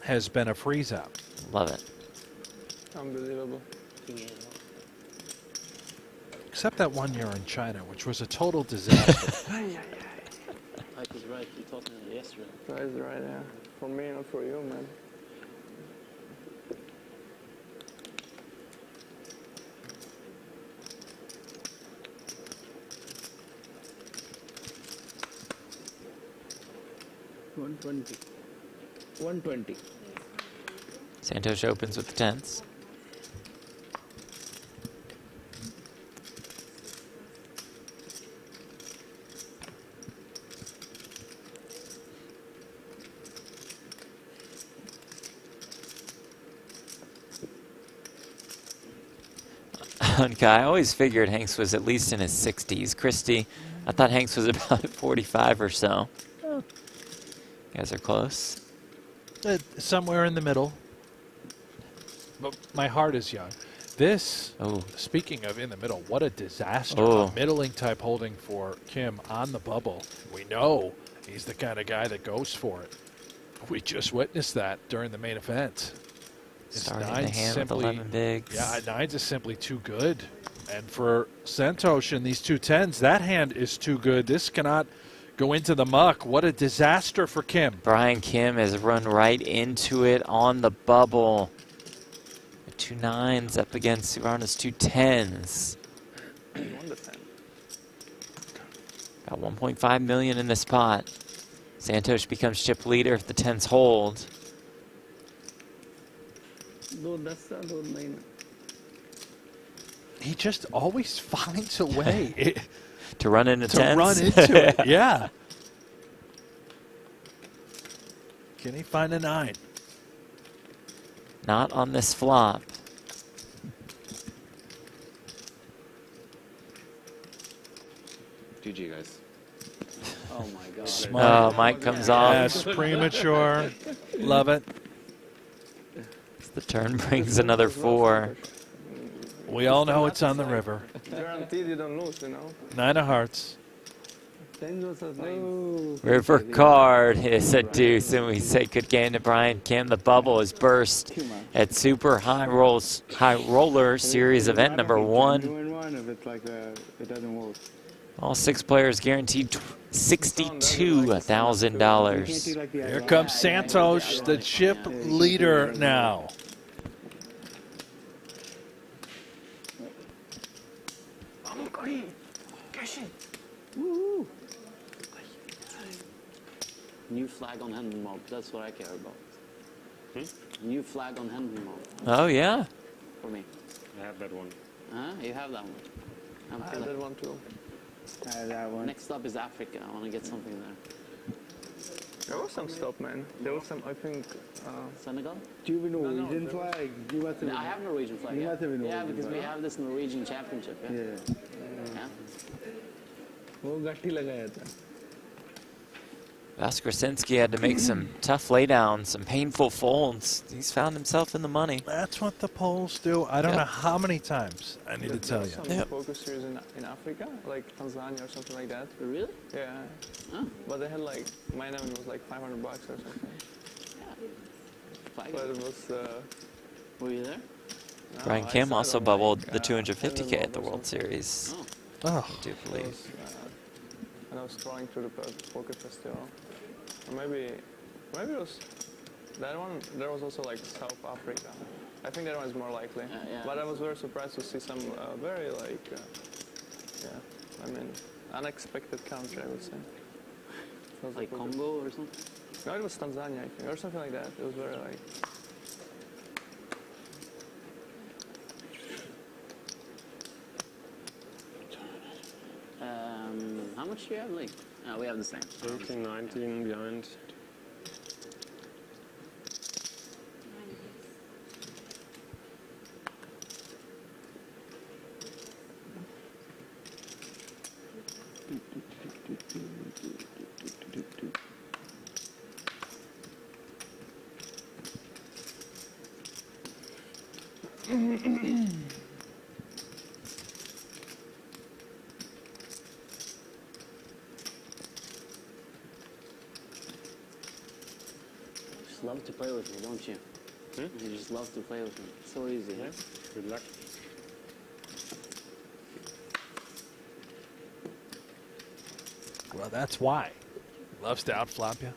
has been a freeze-out. Love it. Unbelievable. Except that one year in China, which was a total disaster. Mike is right. You told me that yesterday. That is right, yeah. For me, not for you, man. 120. 120. Santosh opens with the tens. Okay, I always figured Hanks was at least in his 60s. Christy, I thought Hanks was about 45 or so. Oh. You guys are close. Somewhere in the middle. But my heart is young. This, speaking of in the middle, what a disaster. A middling type holding for Kim on the bubble. We know he's the kind of guy that goes for it. We just witnessed that during the main event. Starting the hand with 11 bigs. Yeah, nines is simply too good. And for Santosh in these two tens, that hand is too good. This cannot go into the muck. What a disaster for Kim. Brian Kim has run right into it on the bubble. 2 nines up against Suvarna's 2 tens. Got 1.5 million in this pot. Santosh becomes chip leader if the tens hold. He just always finds a way to run into tens. To run into it, yeah. Can he find a 9? Not on this flop. GG, guys. Oh my God. Smart. Oh, Mike comes off. Yes, premature. Love it. The turn brings another 4. We all know it's on the river. Guaranteed you don't lose, you know. 9 of hearts. River card is a deuce, and we say good game to Brian Kim. The bubble is burst at Super High Roller Series event number 1. All 6 players guaranteed $62,000. Here comes Santosh, the chip leader now. New flag on hand mob. That's what I care about. New flag on hand mob. Oh, yeah. For me. I have that one. You have that one. I have that one too. I have that one. Next up is Africa. I want to get something there. There was some stuff, man. There was some, I think. Senegal? Do you have a Norwegian flag? You must have I have a Norwegian flag. You must have a Norwegian yeah, because flag. we have this Norwegian championship. Yeah. Yeah. वो गट्टी लगाया था. Vaskrasinski had to make some tough laydowns, some painful folds. He's found himself in the money. That's what the Poles do. I don't know how many times I need to tell you. Some poker series in Africa, like Tanzania or something like that. Really? Yeah. Huh? But they had like, my name was like $500 or something. Yeah. But it was... Were you there? No, Brian I Kim saw it also on, bubbled like, the 250K at the or World something. Series. Oh. I do believe. And I was trying through the poker festival. Or maybe it was that one. There was also like South Africa. I think that one is more likely. Yeah. But I was very surprised to see some very like, I mean, unexpected country, I would say. Like Congo or something? No, it was Tanzania, I think, or something like that. It was very like. How much do you have, Lee? We have the same. 18, 19 behind. Love to play with me, don't you? You just love to play with me. It's so easy. Yeah. Good luck. Well, that's why. Loves to outflop you.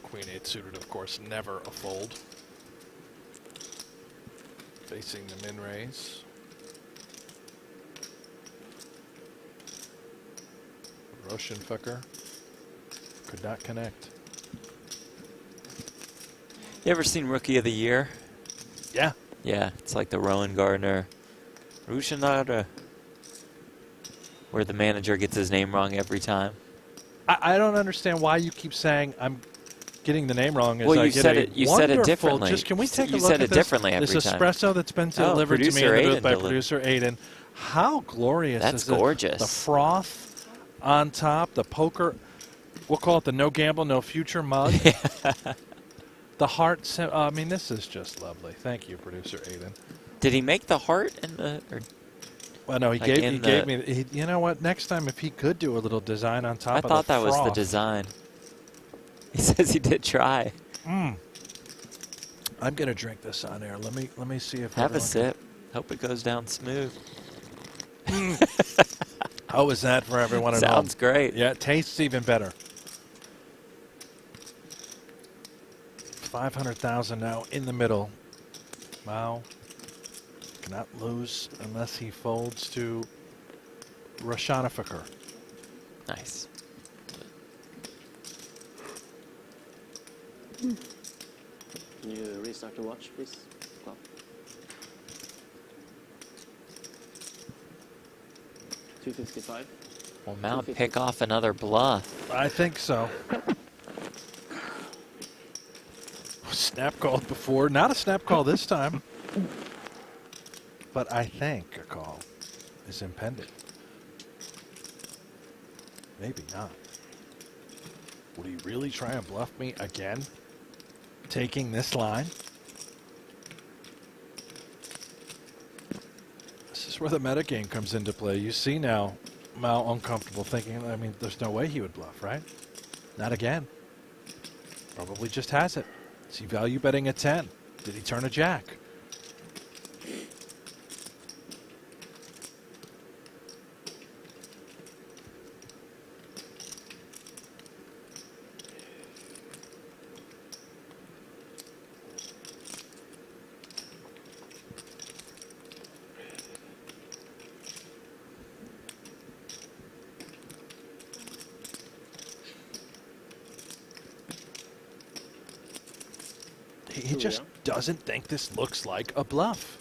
Queen 8 suited, of course, never a fold. Facing the min raise. Roshenfucker. Could not connect. You ever seen Rookie of the Year? Yeah. Yeah, it's like the Rowan Gardner, Rushanada, where the manager gets his name wrong every time. I don't understand why you keep saying I'm getting the name wrong. Well, I you get said a it. You said it wonderful- differently. Just can we take a You look said at it this? differently every This time. espresso that's been delivered to me in Producer the booth Aiden by delivered. producer Aiden. How glorious That's is this? gorgeous. The froth on top, the poker. We'll call it the no gamble, no future mug. The heart. I mean, this is just lovely. Thank you, producer Aiden. Did he make the heart in the? Or Well, no, he like gave me. You know what? Next time, if he could do a little design on top I of the thought that was the froth. design. He says he did try. I'm gonna drink this on air. Let me see if Have a everyone sip. Hope it goes down smooth. can- How is that for everyone at home? Sounds great. Yeah, it tastes even better. 500,000 now in the middle. Wow. Cannot lose unless he folds to Rashanafikar. Nice. Can you restart the watch, please? Clock. $255. Will Mount pick off another bluff? I think so. Snap called before. Not a snap call this time. But I think a call is impending. Maybe not. Would he really try and bluff me again? Taking this line? This is where the metagame comes into play. You see now Mao uncomfortable thinking, I mean, there's no way he would bluff, right? Not again. Probably just has it. Is he value betting a 10? Did he turn a jack? He just doesn't think this looks like a bluff.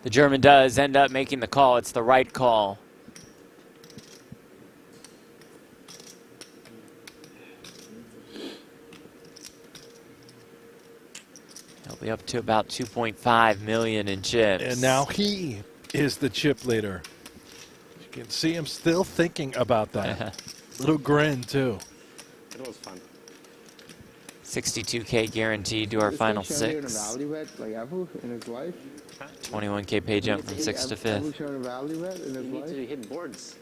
The German does end up making the call. It's the right call. He'll be up to about 2.5 million in chips. And now he is the chip leader. You can see him still thinking about that. Little grin, too. It was fun. 62K guaranteed to our final Has he shown you in a six. value bet, like ever in his life? 21K pay jump from 6th to Ever 5th. shown a value bet in his You need life? to hit boards.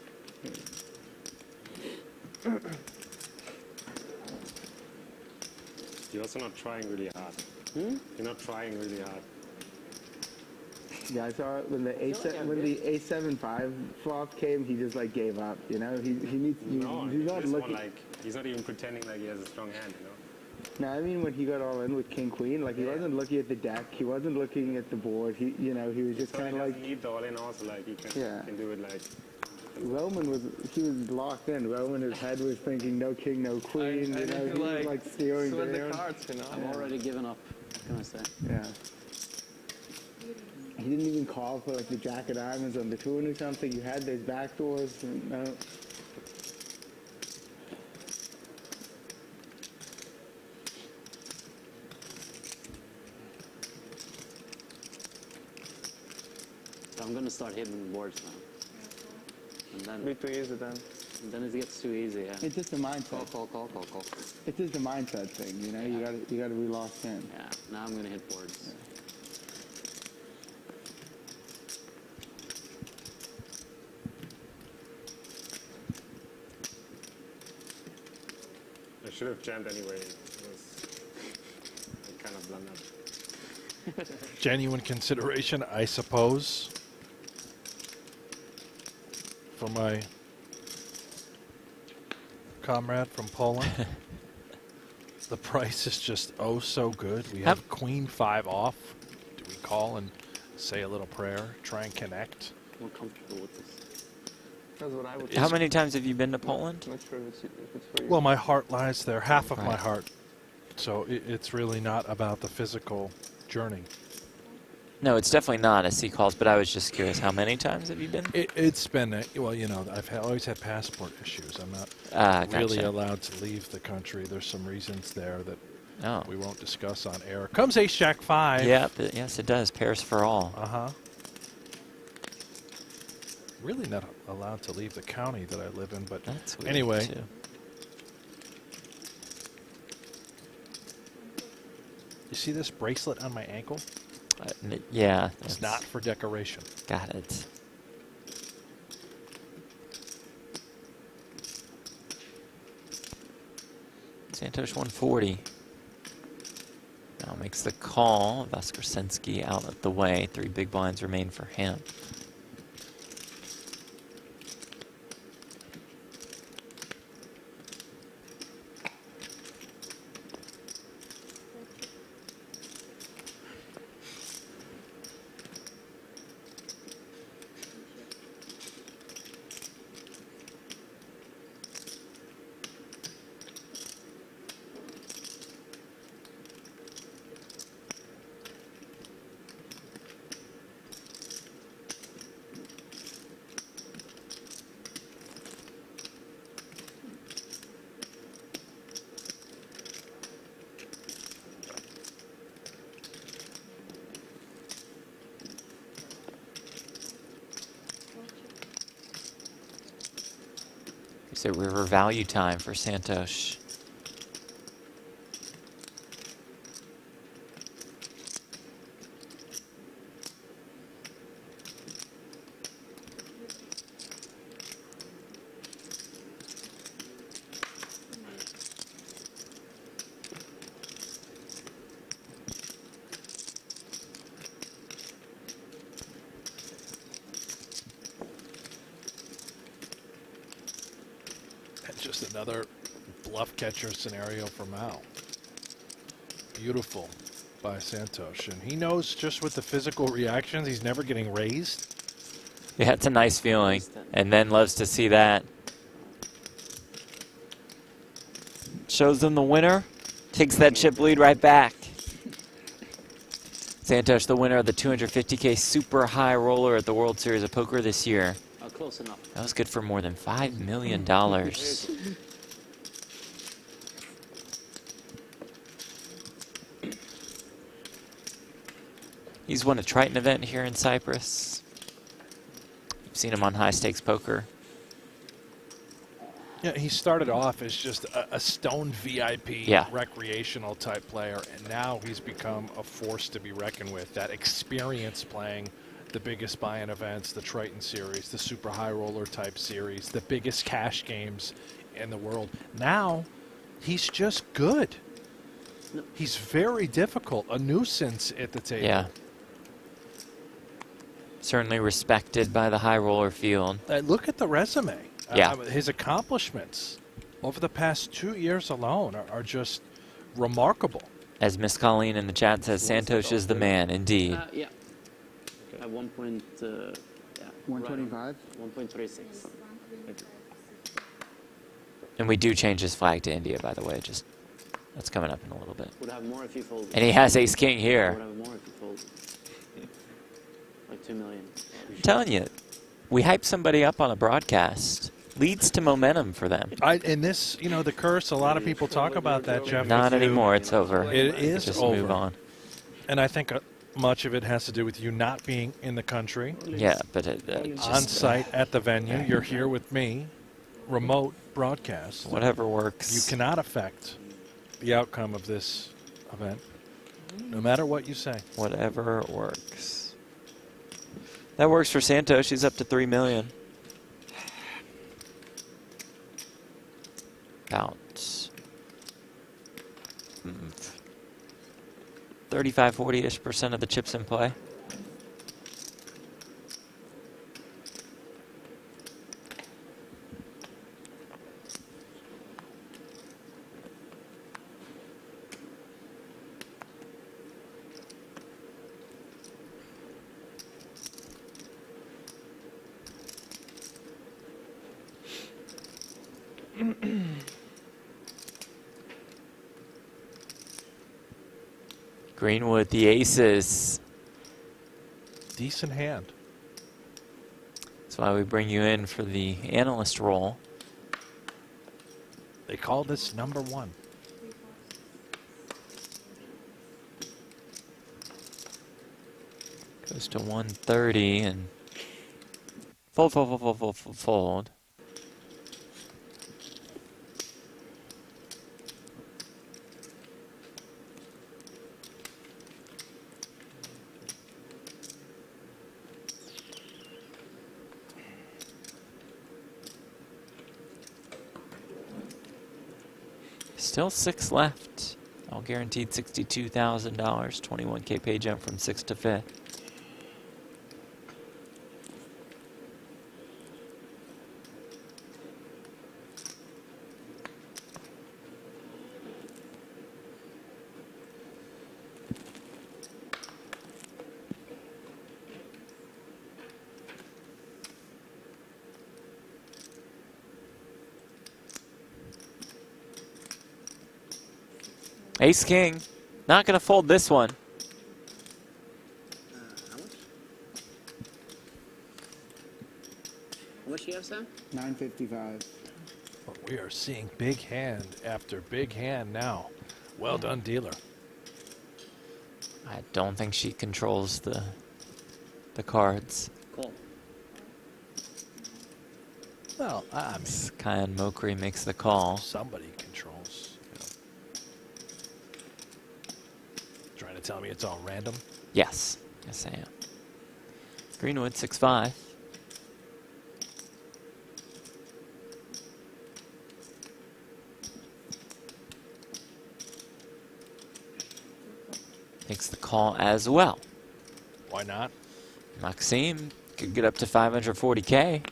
You're also not trying really hard. You're not trying really hard. Yeah, I saw it when the A75 flop came. He just like gave up. You know, he needs. No, He's not this one, looking. like, he's not even pretending like he has a strong hand, you know? No, I mean when he got all in with King Queen, like he wasn't looking at the deck. He wasn't looking at the board. He was just So kind he of doesn't like need the all-in also, like, he can, Yeah. can do it, like... Roman was. He was locked in. Roman, his head was thinking no king, no queen. I You need know, to, he was like steering sweat the down. cards, you know. I'm already given up. What can I say? Yeah. He didn't even call for like the jack of diamonds on the turn or something. You had those back doors. No. So I'm gonna start hitting boards now. Be too easy then. And then it gets too easy, yeah. It's just a mindset. Call. It's just a mindset thing, you know. You gotta be locked in. Yeah, now I'm gonna hit boards. I should have jammed anyway. It was kind of blundered. genuine consideration, I suppose, for my comrade from Poland. The price is just oh so good. We have Queen 5 off. Do we call and say a little prayer, try and connect? More comfortable with this. That's what I would. How many times have you been to Poland? Not sure if it's for you. Well, my heart lies there, half of my Right. heart. So it's really not about the physical journey. No, it's definitely not as he calls, but I was just curious. How many times have you been? It's been, well, you know, always had passport issues. I'm not really Gotcha. allowed to leave the country. There's some reasons there that Oh. we won't discuss on air. Comes Ace Jack 5. Yeah, yes, it does. Pairs for all. Uh-huh. Really not allowed to leave the county that I live in, but That's weird, anyway. too. You see this bracelet on my ankle? Yeah. It's that's- not for decoration. Got it. Santos 140. Now makes the call. Vaskorsenski out of the way. 3 big blinds remain for him. It's a river value time for Santos. Just another bluff catcher scenario for Mao. Beautiful by Santos. And he knows just with the physical reactions, he's never getting raised. Yeah, it's a nice feeling. And then loves to see that. Shows them the winner. Takes that chip lead right back. Santos, the winner of the 250K Super High Roller at the World Series of Poker this year. Close enough. That was good for more than $5 million. He's won a Triton event here in Cyprus. You've seen him on High Stakes Poker. Yeah, he started off as just a stone VIP recreational type player, and now he's become a force to be reckoned with. That experience playing the biggest buy-in events, the Triton Series, the Super High Roller type series, the biggest cash games in the world. Now, he's just good. He's very difficult, a nuisance at the table. Yeah. Certainly respected by the high roller field. Look at the resume. Yeah. His accomplishments over the past 2 years alone are just remarkable. As Miss Colleen in the chat says, Santos is the man, indeed. Yeah. At 1.25? 1.36. And we do change his flag to India, by the way. Just that's coming up in a little bit. Would have more if you fold. And he has Ace King here. Would have more if you fold. Like 2 million. I'm telling you, we hype somebody up on a broadcast. Leads to momentum for them. And this, you know, the curse, a lot of people talk about that, Jeff. Not anymore, it's over. It is Just over. move on. And I think much of it has to do with you not being in the country. Yeah, but on site at the venue. You're here with me. Remote broadcast. Whatever works. You cannot affect the outcome of this event, no matter what you say. Whatever works. That works for Santos. She's up to 3 million. About 35–40% of the chips in play. Greenwood, the aces. Decent hand. That's why we bring you in for the analyst role. They call this number one. Goes to 130 and fold, fold, fold, fold, fold, fold, fold. Still 6 left. All guaranteed $62,000. 21K pay jump from 6th to 5th. Ace King, not going to fold this one. How much? How much do you have, Sam? 955. But we are seeing big hand after big hand now. Well done, dealer. I don't think she controls the cards. Cool. Well, I mean, Kyan Mokri makes the call. somebody controls. Trying to tell me it's all random? Yes. Yes, I am. Greenwood, 6-5. Takes the call as well. Why not? Maxime could get up to 540K.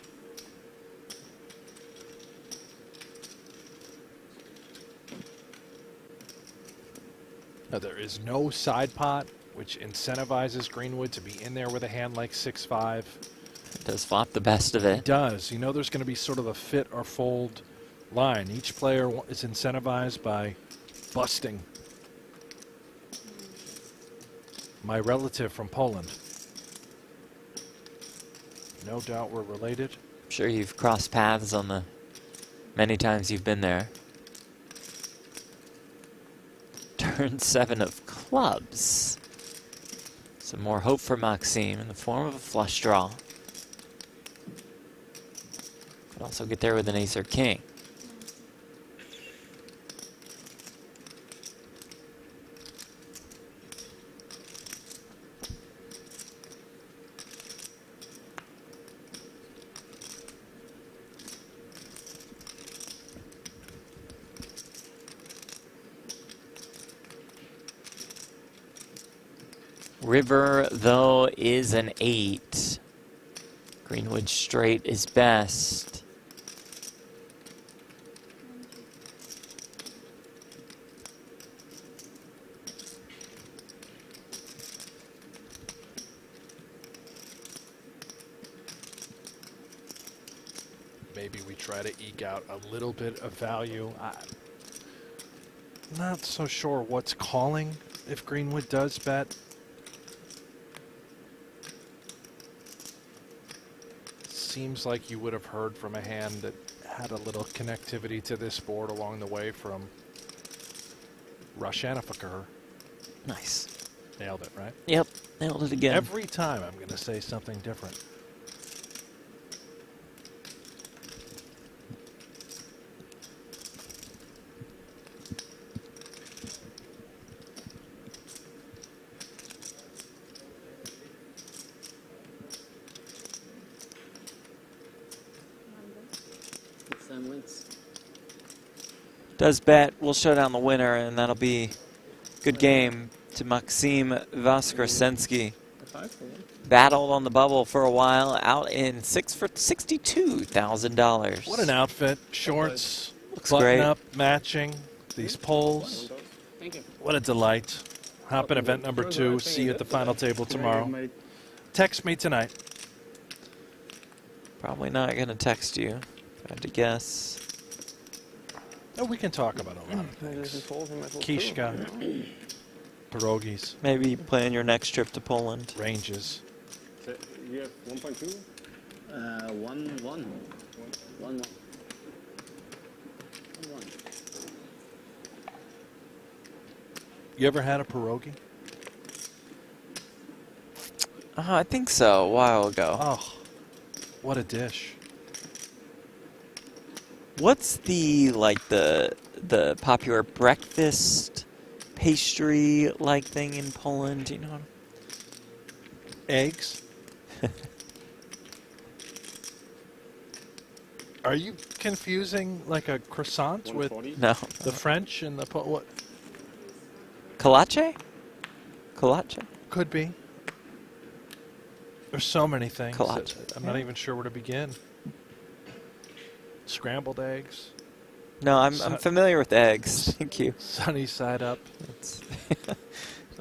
Now, there is no side pot, which incentivizes Greenwood to be in there with a hand like 6-5. It does flop the best of it. It does. You know there's going to be sort of a fit or fold line. Each player is incentivized by busting. My relative from Poland. No doubt we're related. I'm sure you've crossed paths on the many times you've been there. Turn 7 of clubs. Some more hope for Maxime in the form of a flush draw. Could also get there with an ace or king. River, though, is an 8. Greenwood straight is best. Maybe we try to eke out a little bit of value. I'm not so sure what's calling if Greenwood does bet. Seems like you would have heard from a hand that had a little connectivity to this board along the way from Rashanafaker. Nice. Nailed it, right? Yep, nailed it again. Every time I'm going to say something different. Sam wins. Does bet. We'll show down the winner, and that'll be good game to Maxim Voskresensky. A 5 for one. Battled on the bubble for a while, out in 6 for $62,000. What an outfit. Shorts, Looks button great. up, matching. These poles. Thank you. What a delight. Hop in event number 2. See you at the final table tomorrow. Text me tonight. Probably not going to text you, if I had to guess. Oh, we can talk about a lot of Maybe this things. is fold, he might fold Kishka, pierogies, Maybe plan your next trip to Poland. ranges. So you have 1.2? 1-1. 1-1. 1-1. You ever had a pierogi? I think so, a while ago. Oh, what a dish. What's the popular breakfast pastry like thing in Poland? Do you know? Eggs. Are you confusing like a croissant with 140? No. the French and the what? Kolache? Kolache? Could be. There's so many things. Kolache. That I'm not even sure where to begin. Scrambled eggs, No, I'm familiar with eggs. Thank you. sunny side up. It's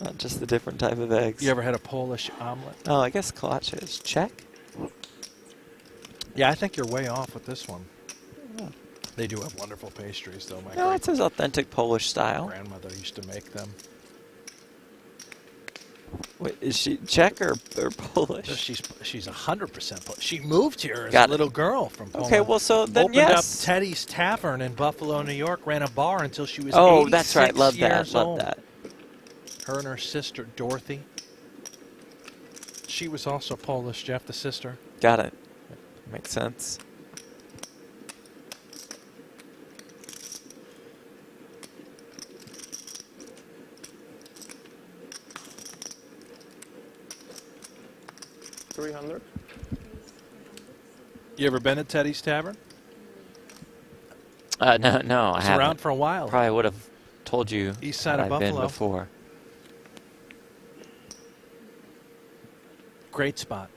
not just the different type of eggs. You ever had a Polish omelet? Oh, I guess kolache is Czech. Yeah, I think you're way off with this one. Oh. They do have wonderful pastries, though. My No, it says authentic Polish style. grandmother used to make them. Wait, is she Czech or Polish? She's 100% Polish. She moved here as Got a it. little girl from Poland. Okay, well, so then Opened yes. up Teddy's Tavern in Buffalo, New York. Ran a bar until she was Oh, 86 that's right. Love that. years Love old. that. Her and her sister, Dorothy. She was also Polish, Jeff, the sister. Got it. Makes sense. $300. You ever been at Teddy's Tavern? No, I It's haven't. around for a while. Probably would have told you East side that of I've been Buffalo. before. Great spot.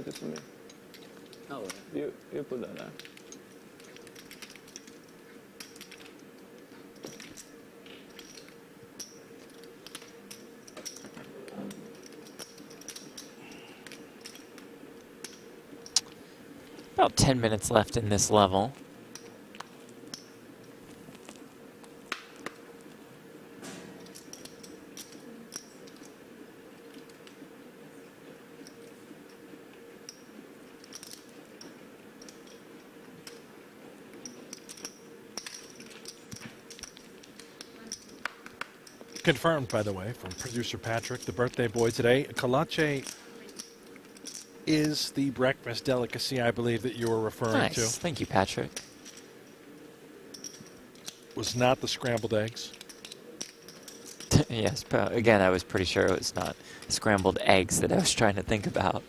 Just for me. Oh, You put that there. About 10 minutes left in this level. Confirmed, by the way, from producer Patrick, the birthday boy today. Kolache is the breakfast delicacy, I believe, that you were referring Nice. to. Thank you, Patrick. Was not the scrambled eggs. Yes, again, I was pretty sure it was not scrambled eggs that I was trying to think about.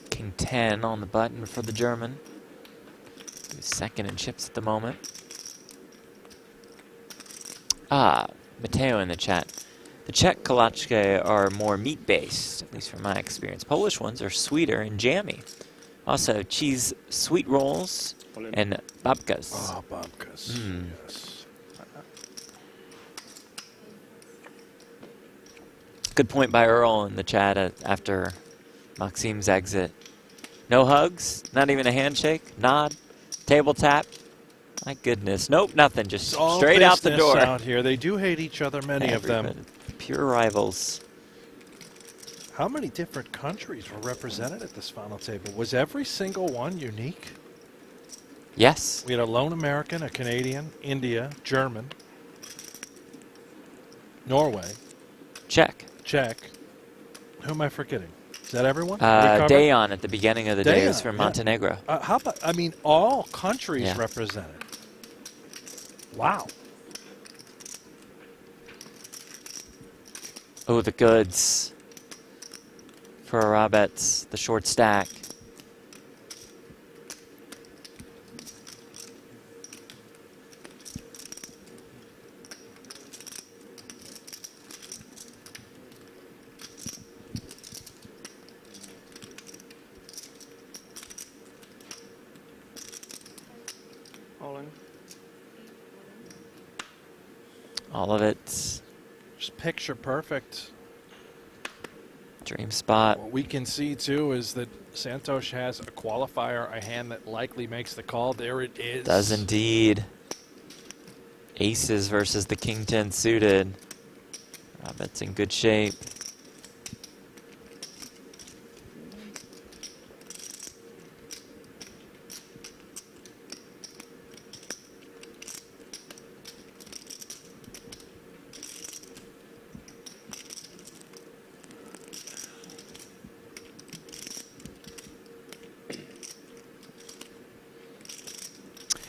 King 10 on the button for the German. He's second in chips at the moment. Ah, Mateo in the chat. The Czech kolache are more meat-based, at least from my experience. Polish ones are sweeter and jammy. Also, cheese sweet rolls and babkas. Oh, babkas. Mm. Yes. Good point by Earl in the chat after Maxim's exit. No hugs, not even a handshake, nod, table tap. My goodness, nope, nothing. Just It's all straight out the business door. out here. They do hate each other, many of them. Everybody. Pure rivals. How many different countries were represented at this final table? Was every single one unique? Yes. We had a lone American, a Canadian, India, German, Norway. Check. Check. Who am I forgetting? Is that everyone? We covered? Dayon at the beginning of the day is from yeah. Montenegro. How about, I mean, all countries Yeah. represented. Wow. Oh, the goods for Roberts, the short stack. All in. All of it. Just picture perfect. Dream spot. What we can see, too, is that Santos has a qualifier, a hand that likely makes the call. There it is. Does indeed. Aces versus the King 10 suited. Roberts in good shape.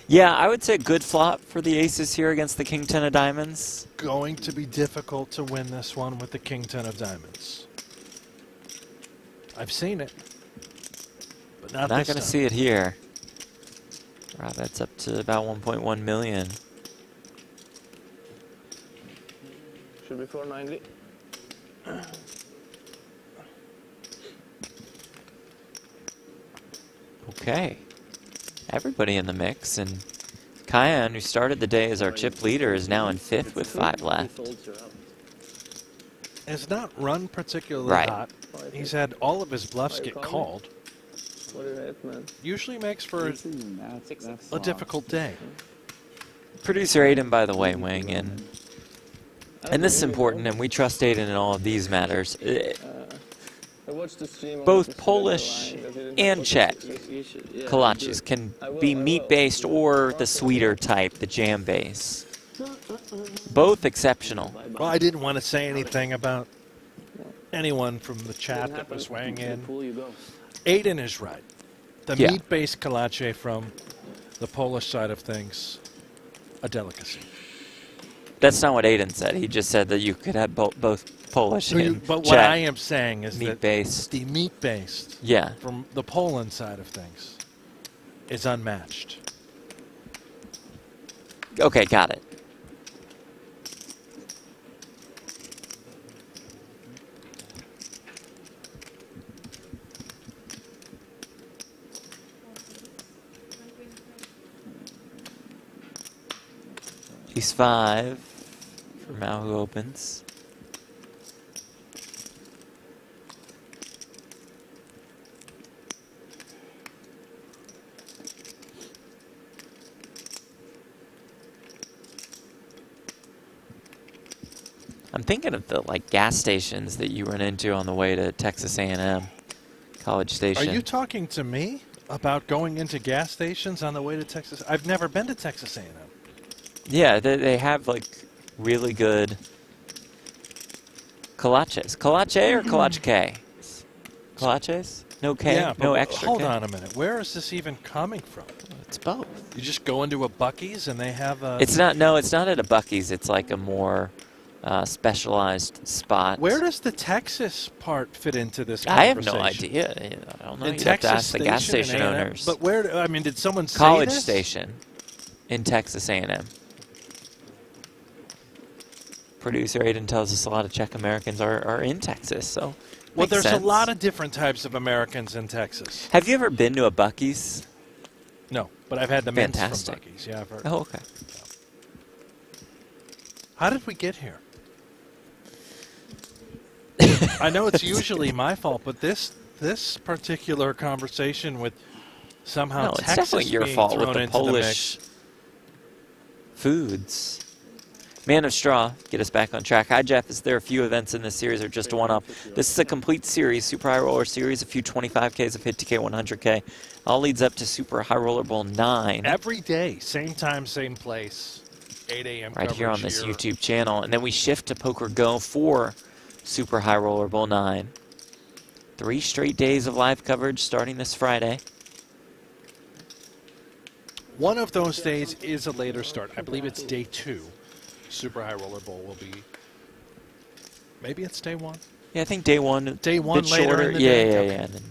Yeah, I would say good flop for the aces here against the King 10 of diamonds. Going to be difficult to win this one with the King 10 of diamonds. I've seen it, but not Not this going to time. see it here. Roberts up to about 1.1 million. Should be 490. Okay. Everybody in the mix, and Kyan, who started the day as our chip leader, is now in 5th with 5 left. It's not run particularly Right. hot. He's had all of his bluffs Are you get calling? called. What did it, man? Usually makes for a difficult day. Producer Aiden, by the way, weighing in. And this is important, and we trust Aiden in all of these matters. I watched the stream on Both Mr. Polish Line that didn't and focus Czech it. kolaches can be meat-based or the sweeter type, the jam base. Both exceptional. Well, I didn't want to say anything about anyone from the chat that was weighing in. Aiden is right. The Yeah. meat-based kolache from the Polish side of things, a delicacy. That's not what Aiden said. He just said that you could have both Polish and But what Czech I am saying is that meat-based. the meat-based Yeah. from the Poland side of things is unmatched. Okay, got it. Ace 5 for Mao, who opens. I'm thinking of the gas stations that you run into on the way to Texas A&M College Station. Are you talking to me about going into gas stations on the way to Texas? I've never been to Texas A&M. Yeah, they have really good kolaches. Kolache or kolache? Kolaches? No K? Yeah, no but extra hold K? on a minute. Where is this even coming from? It's both. You just go into a Buc-ee's and they have a... It's not at a Buc-ee's. It's like a more specialized spot. Where does the Texas part fit into this I have conversation? no idea. I don't know. In You'd have to Texas ask the gas Station station and A&M? owners. But where, I mean, did someone say College this? Station in Texas A&M. Producer Aiden tells us a lot of Czech Americans are in Texas, so Well, makes there's sense. a lot of different types of Americans in Texas. Have you ever been to a Buc-ee's? No, but I've had the mints from Fantastic. Buc-ee's. Yeah, I've heard. Oh, okay. How did we get here? I know it's usually my fault, but this particular conversation with somehow No, it's Texas definitely your being fault with thrown the into Polish foods. Man of Straw, get us back on track. Hi, Jeff. Is there a few events in this series or just one off? This is a complete series, Super High Roller Series, a few 25Ks, a 50K, 100K. All leads up to Super High Roller Bowl 9. every day, same time, same place, 8 a.m. Right here on coverage this YouTube channel. And then we shift to pokergo for Super High Roller Bowl 9. 3 straight days of live coverage starting this Friday. One of those days is a later start. I believe it's day 2. Super High Roller Bowl will be. Maybe it's day 1. Yeah, I think day 1. Day 1 bit later shorter. in the yeah, day. yeah, Okay. yeah. And then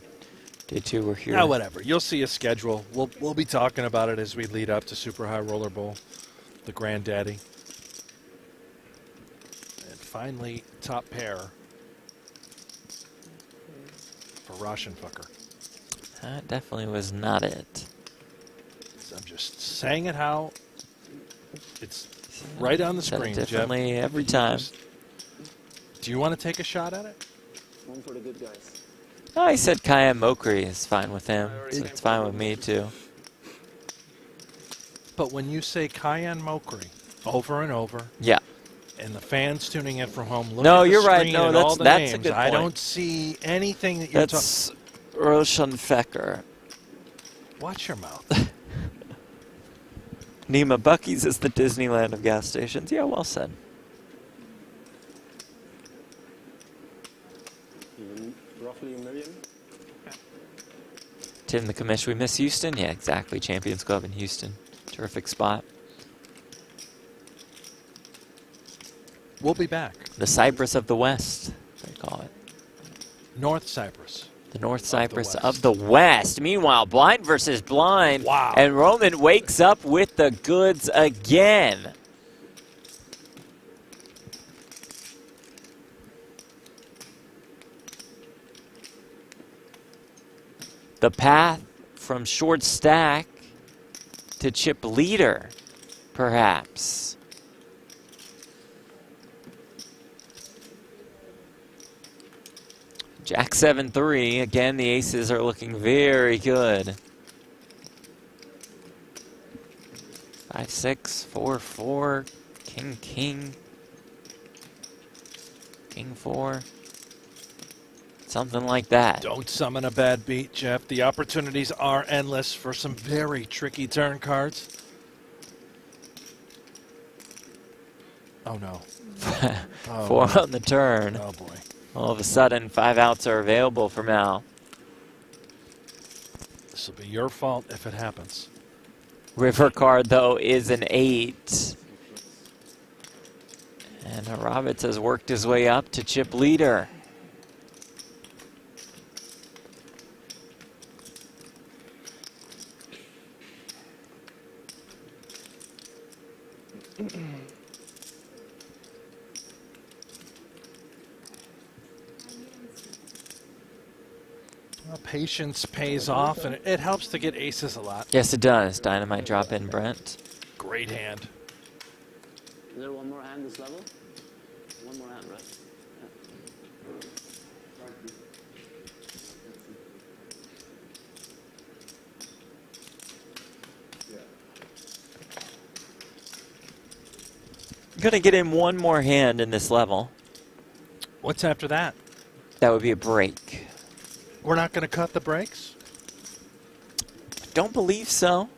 day 2 we're here. Ah, whatever. You'll see a schedule. We'll be talking about it as we lead up to Super High Roller Bowl, the granddaddy. And finally, top pair for Rauschenfucker. That definitely was not it. So I'm just saying it how it's right on the Said it screen, Jeff. differently every time. Do you want to take a shot at it? One for the good guys. Oh, he said Kaya Mokri is fine with him. So it's fine with me, too. But when you say Cayenne Mokri over and over, Yeah. and the fans tuning in from home look No, at the you're right. screen No, and that's- all the that's a names, good I point. don't see anything that you're talking. That's Rauschenfucker. Watch your mouth. Nima, Buc-ee's is the Disneyland of gas stations. Yeah, well said. Roughly $1 million. Tim the Commish, we miss Houston? Yeah, exactly. Champions Club in Houston. Terrific spot. We'll be back. The Cyprus of the West, they call it. North Cyprus. The North Cyprus West. of the West. Meanwhile, blind versus blind. Wow. And Roman wakes up with the goods again. The path from short stack to chip leader, perhaps. Jack 7-3. Again, the aces are looking very good. 5-6, 4-4, King, King, King 4. Something like that. Don't summon a bad beat, Jeff. The opportunities are endless for some very tricky turn cards. Oh, no. Oh, 4 no. on the turn. Oh, boy. All of a sudden, 5 outs are available for Mal. This will be your fault if it happens. River card, though, is an 8. And Horovitz has worked his way up to chip leader. Well, patience pays off, and it helps to get aces a lot. Yes, it does. Dynamite drop in, Brent. Great hand. Is there one more hand this level? One more hand, right? Gonna get in one more hand in this level. What's after that? That would be a break. We're not going to cut the brakes? Don't believe so.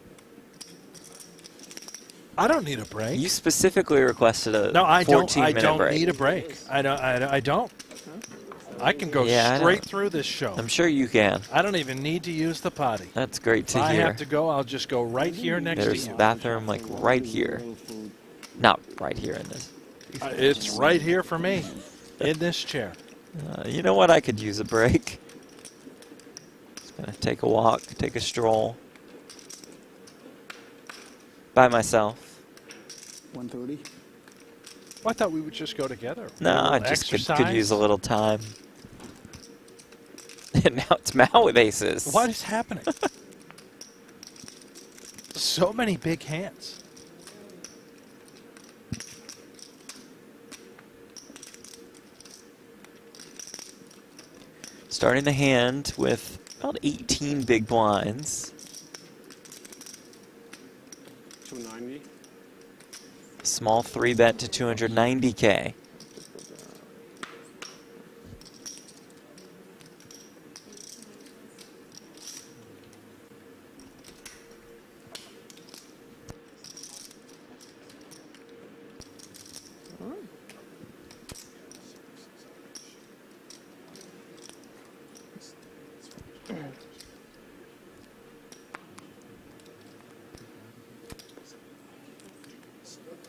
I don't need a break. You specifically requested a No, I don't. 14-minute I don't break. need a break. I don't. I can go Yeah, I straight know. through this show. I'm sure you can. I don't even need to use the potty. That's great If to I hear. have to go, I'll just go right here next There's to a you. bathroom like right here. Not right here in this. It's right here for me, in this chair. You know what? I could use a break. Just gonna take a walk, take a stroll. By myself. 130. Well, I thought we would just go together. No, A I little just could exercise. use a little time. And now it's Mal with aces. What is happening? So many big hands. Starting the hand with about 18 big blinds. 290. Small 3-bet to 290K.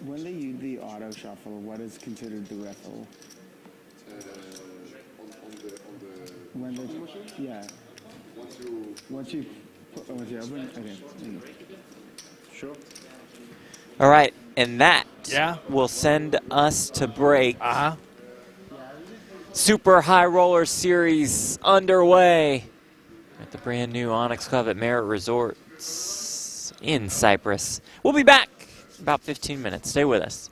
When they use the auto shuffle, what is considered the riffle? On the When they, machine? yeah. Once you open, okay. Sure. All right, and that Yeah. will send us to break. Uh-huh. Super High Roller Series underway at the brand new Onyx Club at Merritt Resorts in Cyprus. We'll be back in about 15 minutes. Stay with us.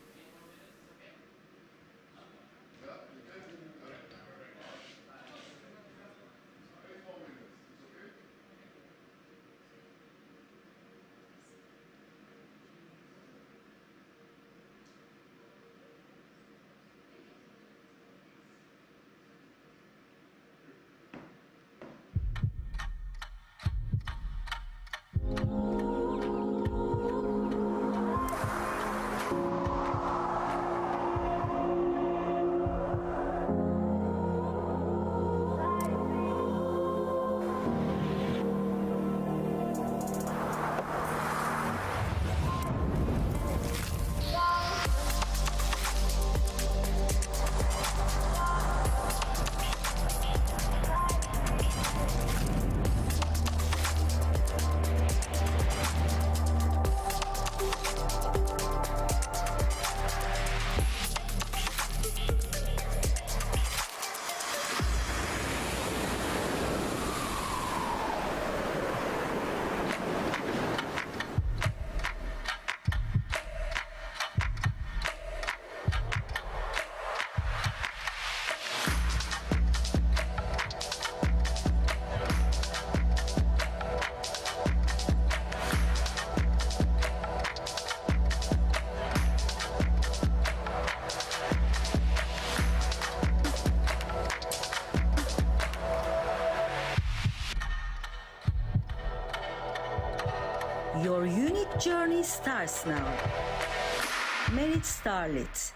Your unique journey starts now. Merit Starlit.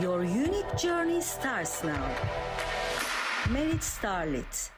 Your unique journey starts now. Merit Starlit.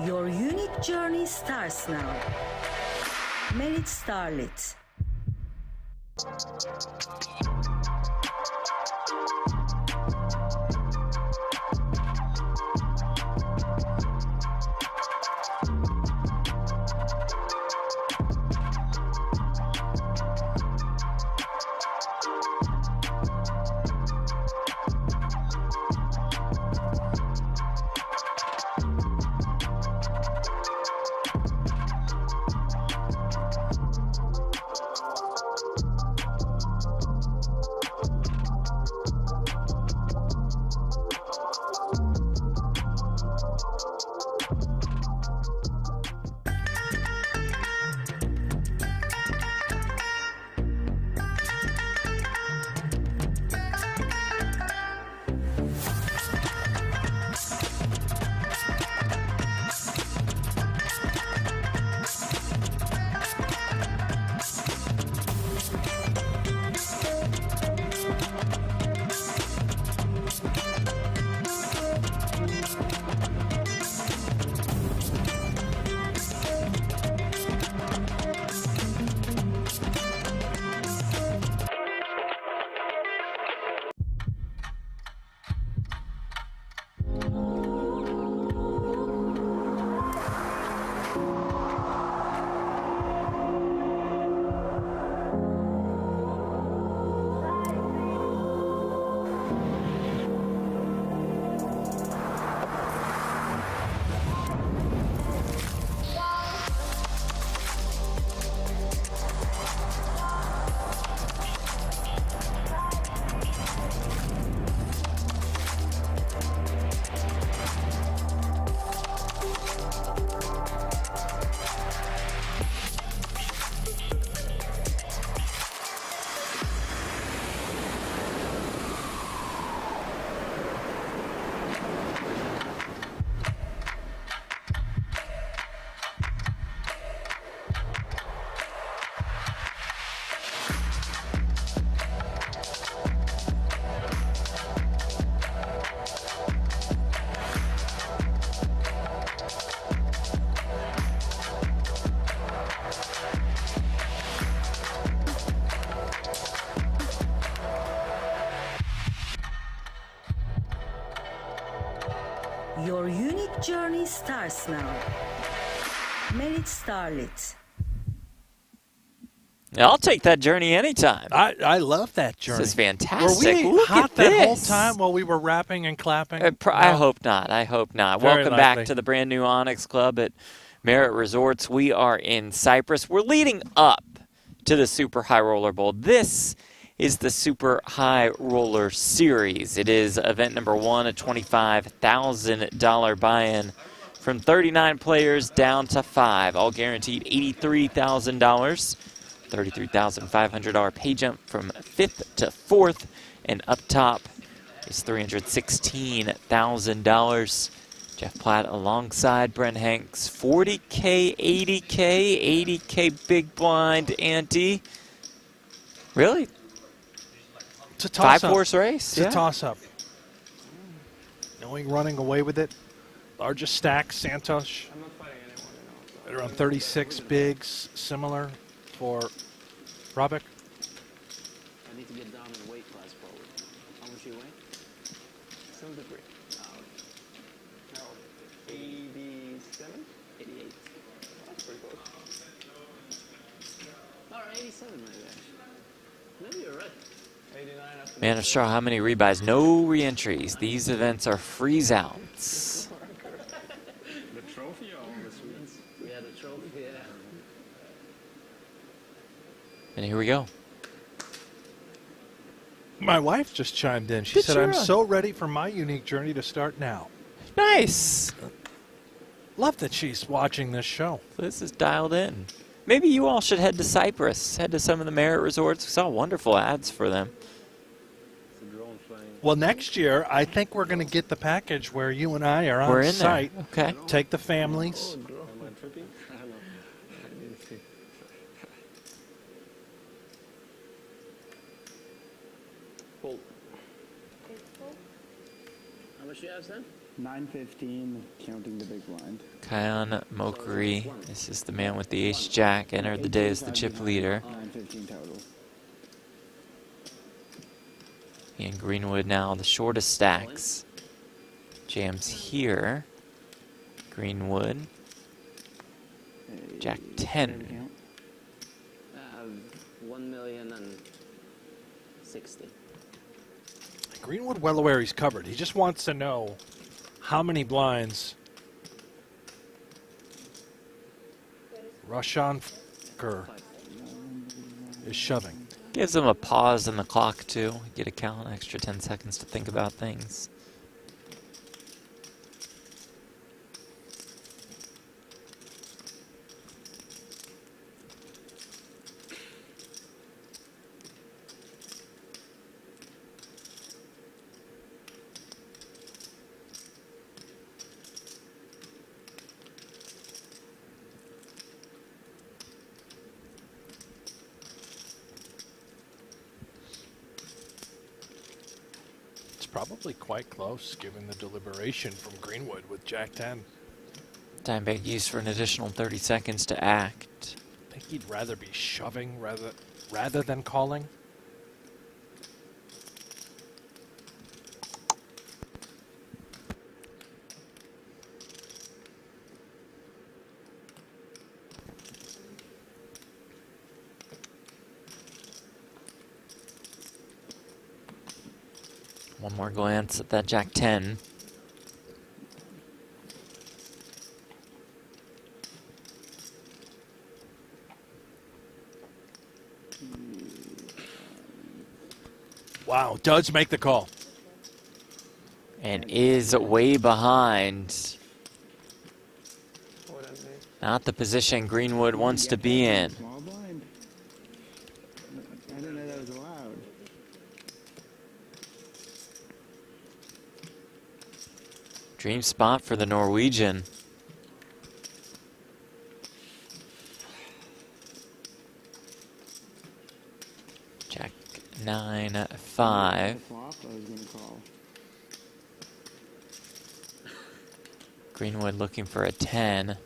Your unique journey starts now. Merit Starlet. journey starts now. Merit Starlet. Yeah, I'll take that journey anytime. I love that journey. This is fantastic. Were we Look hot at that this. whole time while we were rapping and clapping? I No? hope not. I hope not. Very Welcome likely. back to the brand new Onyx Club at Merritt Resorts. We are in Cyprus. We're leading up to the Super High Roller Bowl. This is the Super High Roller Series. It is event number 1, a $25,000 buy-in from 39 players down to 5, all guaranteed $83,000. $33,500 pay jump from 5th to 4th, and up top is $316,000. Jeff Platt alongside Brent Hanks. 40K, 80K, 80K big blind ante. Really? It's a toss-up. 5-horse race. It's a toss-up. Knowing running away with it. Largest stack, Santos. I'm not fighting anyone, Right around 36 bigs, similar for Robic. I need to get down in weight class probably. How much you weigh? 73. No, 87? 88. That's pretty close. Or 87 maybe actually. Maybe you're right. 89 after Man of Straw, how many rebuys? No re-entries. These events are freeze-outs. The trophy or the sweets? Yeah, the trophy, yeah. And here we go. My wife just chimed in. She Did said, you I'm really? so ready for my unique journey to start now. Nice. Love that she's watching this show. This is dialed in. Maybe you all should head to Cyprus. Head to some of the Merritt resorts. We saw wonderful ads for them. It's a drone flying. Well, next year, I think we're going to get the package where you and I are We're on in site. there. Okay. Take the families. Am I tripping? I don't know. I didn't see. Cool. How much do you have, Sam? 915, counting the big blind. Kion Mokri. This is the man with the ace-jack. Entered the day as the chip leader. 915 total. Ian Greenwood now the shortest stacks. Jams here. Greenwood. Jack 10. I have 1,060,000. Greenwood well aware he's covered. He just wants to know how many blinds Rashan Kerr is shoving. Gives them a pause in the clock, too. Get a count, extra 10 seconds to think about things. Probably quite close, given the deliberation from Greenwood with Jack 10. Time bank used for an additional 30 seconds to act. I think he'd rather be shoving rather than calling. One more glance at that Jack 10. Wow, does make the call. And is way behind. Not the position Greenwood wants to be in. Small blind. I didn't know that was allowed. Dream spot for the Norwegian. Jack 9-5. Flop, I was gonna call. Greenwood looking for a 10.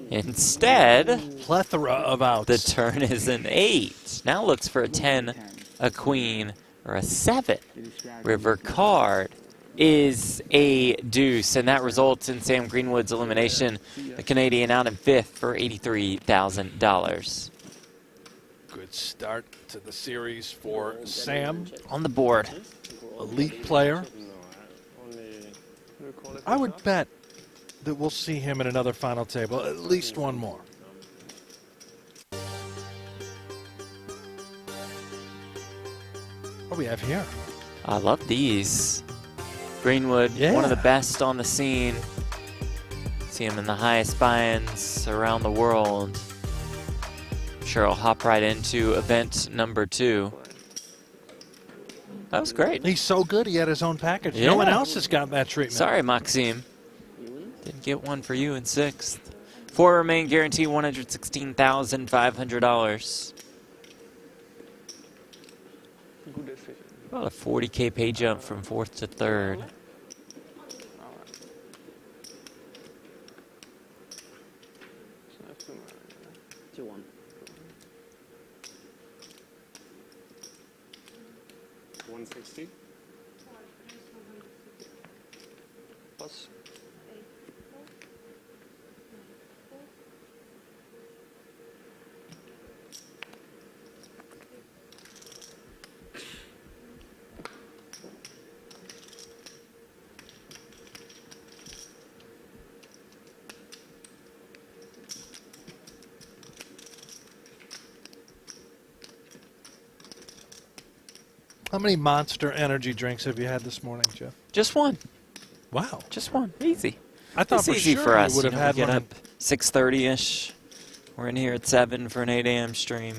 Instead, Plethora of outs. the turn is an 8. Now looks for a 10, a queen, or a 7. River card. is a deuce, and that results in Sam Greenwood's elimination. The Canadian out in fifth for $83,000. Good start to the series for Sam. On the board. Elite player. I would bet that we'll see him at another final table, at least one more. What do we have here? I love these. Greenwood, Yeah. one of the best on the scene. See him in the highest buy-ins around the world. I'm sure I'll hop right into event number 2. That was great. He's so good, he had his own package. Yeah. No one else has got that treatment. Sorry, Maxime. Didn't get one for you in 6th. 4 remain, guarantee $116,500. Good decision. About a 40K pay jump from 4th to 3rd. Alright. So I have to, 2-1. $160. plus. How many Monster energy drinks have you had this morning, Jeff? Just one. Wow. Just one. Easy. I thought It's for easy sure for us. you would have we had get one. up 6:30ish. We're in here at 7 for an 8 a.m. stream.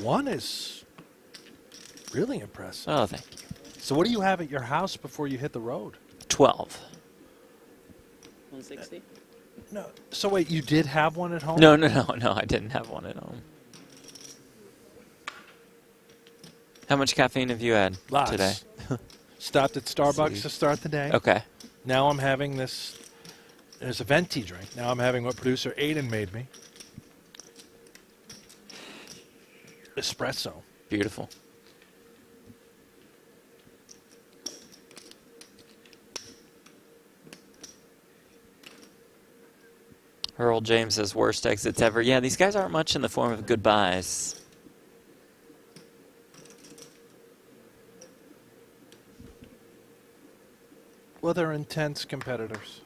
One is really impressive. Oh, thank you. So what do you have at your house before you hit the road? 12. 160? No. So wait, you did have one at home? No, I didn't have one at home. How much caffeine have you had Lots. today? Stopped at Starbucks See. to start the day. Okay. Now I'm having this. There's a venti drink. Now I'm having what producer Aiden made me. Espresso. Beautiful. Earl James says worst exits ever. Yeah, these guys aren't much in the form of goodbyes. Well, they're intense competitors.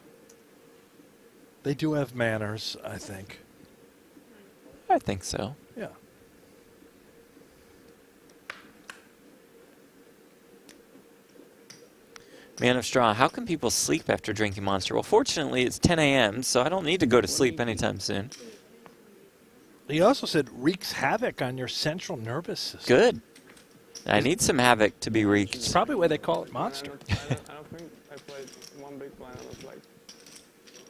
They do have manners, I think. I think so. Yeah. Man of Straw, how can people sleep after drinking Monster? Well, fortunately, it's 10 a.m., so I don't need to go to sleep anytime soon. He also said wreaks havoc on your central nervous system. Good. I need some havoc to be It's wreaked. probably why they call it Monster. I don't think I played one big blind out of like,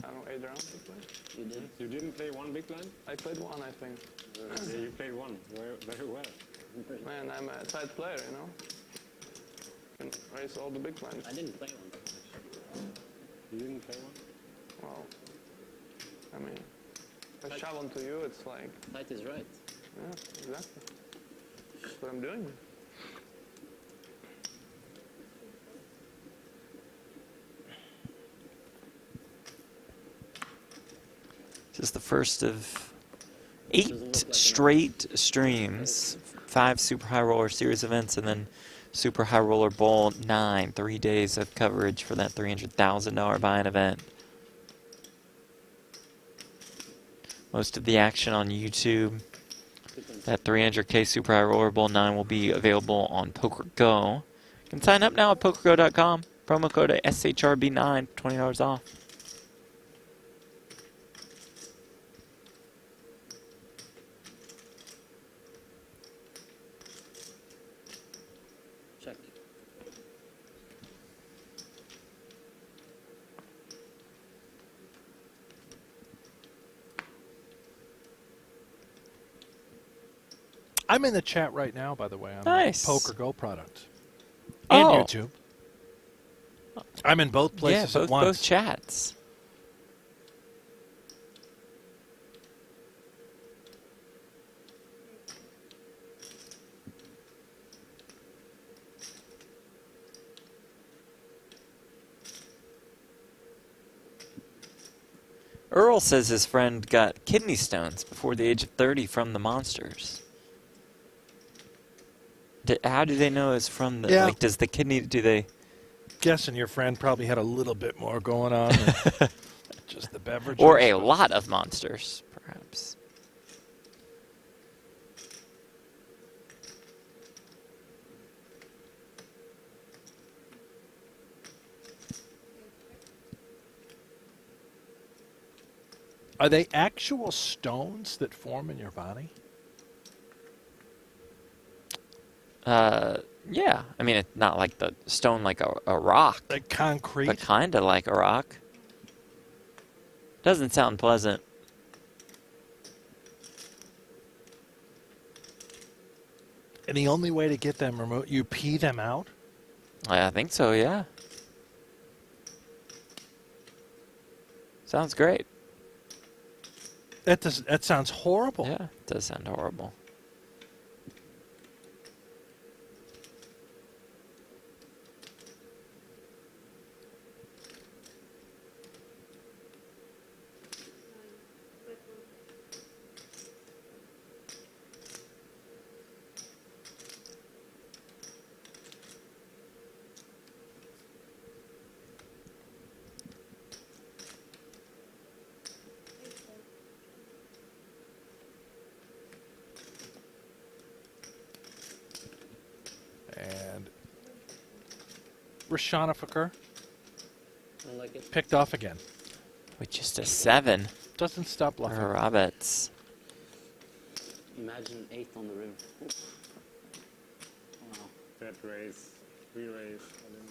I don't know, 8 rounds I played. You did? You didn't play one big blind? I played one, I think. Yeah, you played one very well. Man, I'm a tight player, you know? Can raise all the big blinds. I didn't play one. You didn't play one? Well, I mean, if I shove one to you, it's like, Tight is right. yeah, exactly. That's what I'm doing. This is the first of 8 straight streams. 5 Super High Roller Series events, and then Super High Roller Bowl 9. 3 days of coverage for that $300,000 buy-in event. Most of the action on YouTube. That 300K Super High Roller Bowl 9 will be available on pokergo. You can sign up now at pokergo.com. Promo code SHRB9, $20 off. Check. I'm in the chat right now, by the way. I'm Nice. a PokerGo product. And Oh. YouTube. I'm in both places Yeah, at once. both chats. Earl says his friend got kidney stones before the age of 30 from the monsters. How do they know it's from the... Yeah. Like, does the kidney... Do they... Guessing your friend probably had a little bit more going on than just the beverages. Or a lot of monsters, perhaps. Are they actual stones that form in your body? Yeah. I mean, it's not like the stone like a rock. Like concrete? But kind of like a rock. Doesn't sound pleasant. And the only way to get them removed, you pee them out? I think so, yeah. Sounds great. That sounds horrible. Yeah, it does sound horrible. And Rashanifiker I like it. picked off again. With just a 7 Doesn't stop for bluffing. Roberts. Imagine 8 on the river. Wow. That raise, re-raise.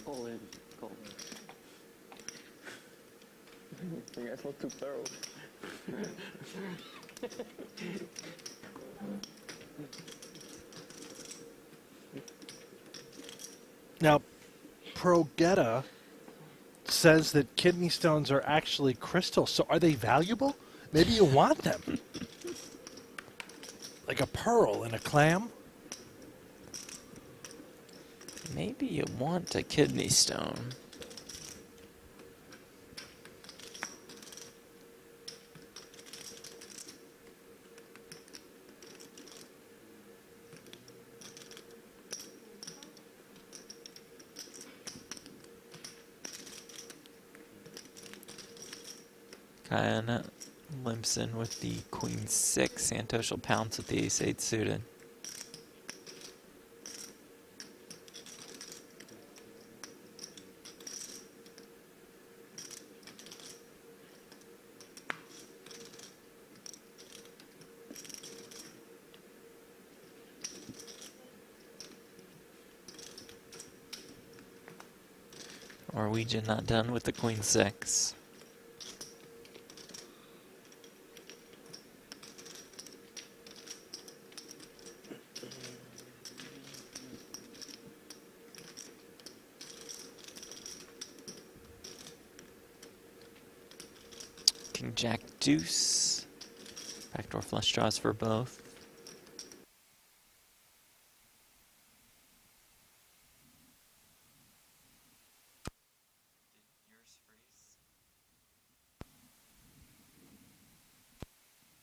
All in. Call. You guys look too thorough. Now, Progetta says that kidney stones are actually crystals. So are they valuable? Maybe you want them. Like a pearl in a clam? Maybe you want a kidney stone. Kyan limps in with the queen 6. Santosh will pounce with the ace 8 suited. Norwegian not done with the queen 6. King Jack Deuce. Backdoor flush draws for both.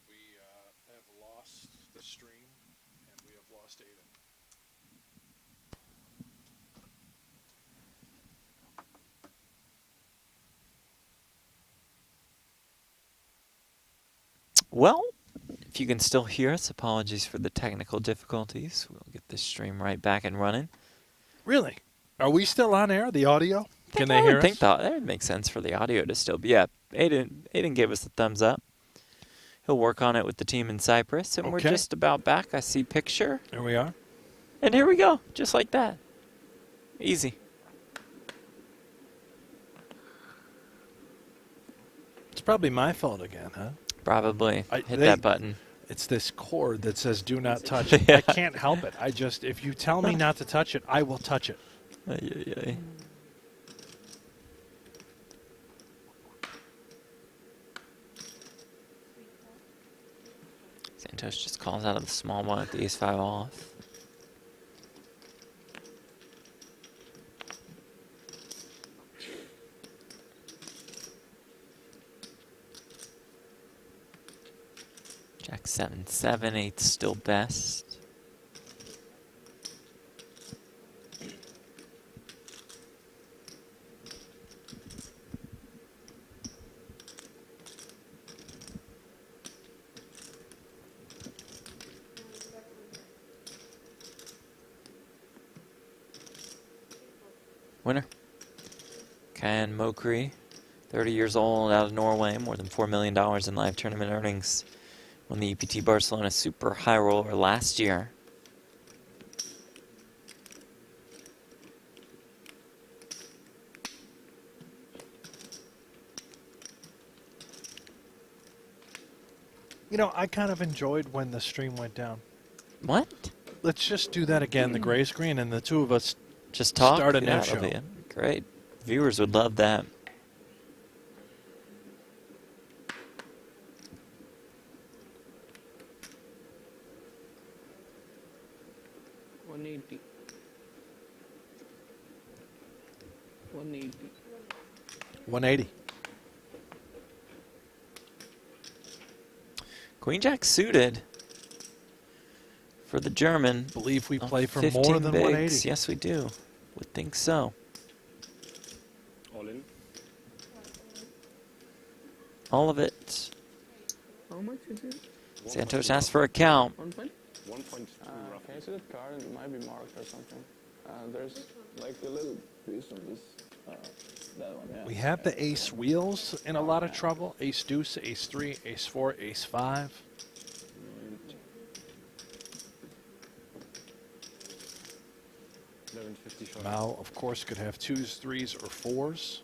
We have lost the stream, and we have lost Aiden. Well, if you can still hear us, apologies for the technical difficulties. We'll get this stream right back and running. Really? Are we still on air, the audio? Can they I hear would think us? that would make sense for the audio to still be. Yeah, Aiden gave us the thumbs up. He'll work on it with the team in Cyprus, and we're Okay. just about back. I see picture. Here we are. And here we go, just like that. Easy. It's probably my fault again, huh? Probably. Hit they- that button. It's this cord that says do not touch. Yeah. I can't help it. If you tell me not to touch it, I will touch it. Ay, ay, ay. Santosh just calls out of the small one at the ace-5 off. Jack 7-7, 8 still best. Winner. Ken Mokri, 30 years old, out of Norway, more than $4 million in live tournament earnings. Won the EPT Barcelona Super High Roller last year. You know, I kind of enjoyed when the stream went down. What? Let's just do that again, the gray screen, and the two of us Just talk? start a Yeah, new show. that'll be great. Viewers would love that. $180. $180. 180. Queen Jack suited for the German. Believe we play for 15 more than bigs. 180. Yes, we do. Would think so. All in. All of it. How much is it? Santos asked for a count. 1 point? 1.2 Can roughly. you see that card? It might be marked or something. There's like a little piece of this. That one, yeah. We have the ace wheels in a lot of trouble. Ace deuce, ace 3, ace 4, ace 5. Mao, of course, could have 2s, 3s, or 4s.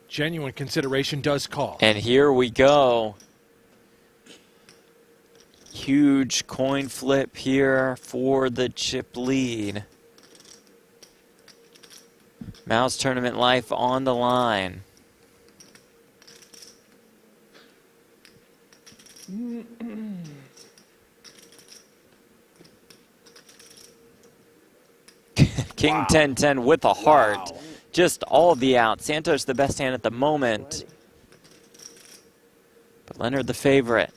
Genuine consideration does call. And here we go. Huge coin flip here for the chip lead. Mao's tournament life on the line. King 10-10 with a heart. Just all the outs. Santos the best hand at the moment. But Leonard the favorite.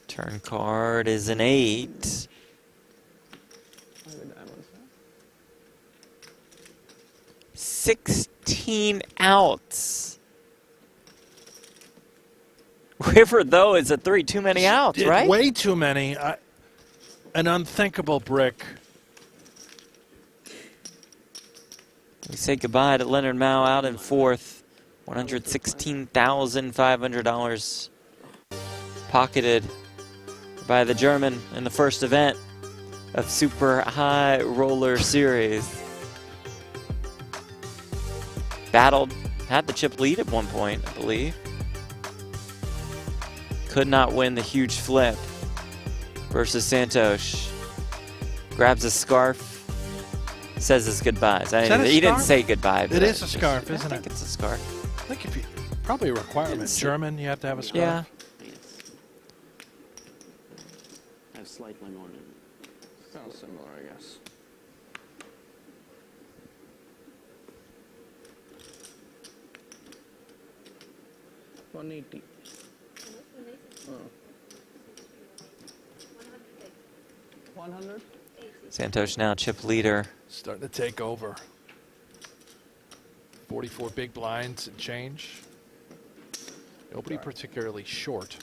Turn card is an 8. 16 outs. River, though, is a 3. Too many outs, Did right? way too many. An unthinkable brick. We say goodbye to Leonard Mao out in fourth. $116,500 pocketed by the German in the first event of Super High Roller Series. Battled, had the chip lead at one point, I believe. Could not win the huge flip versus Santos. Grabs a scarf. Says his goodbyes. He didn't say goodbye. But It is a scarf, isn't I think it? it's a scarf. I think if you, probably a requirement. German, you have to have a scarf. Yeah. Yes. I have slightly more than. Sounds similar, I guess. $180. Oh. 100? Santos now chip leader. Starting to take over. 44 big blinds and change. Nobody particularly short.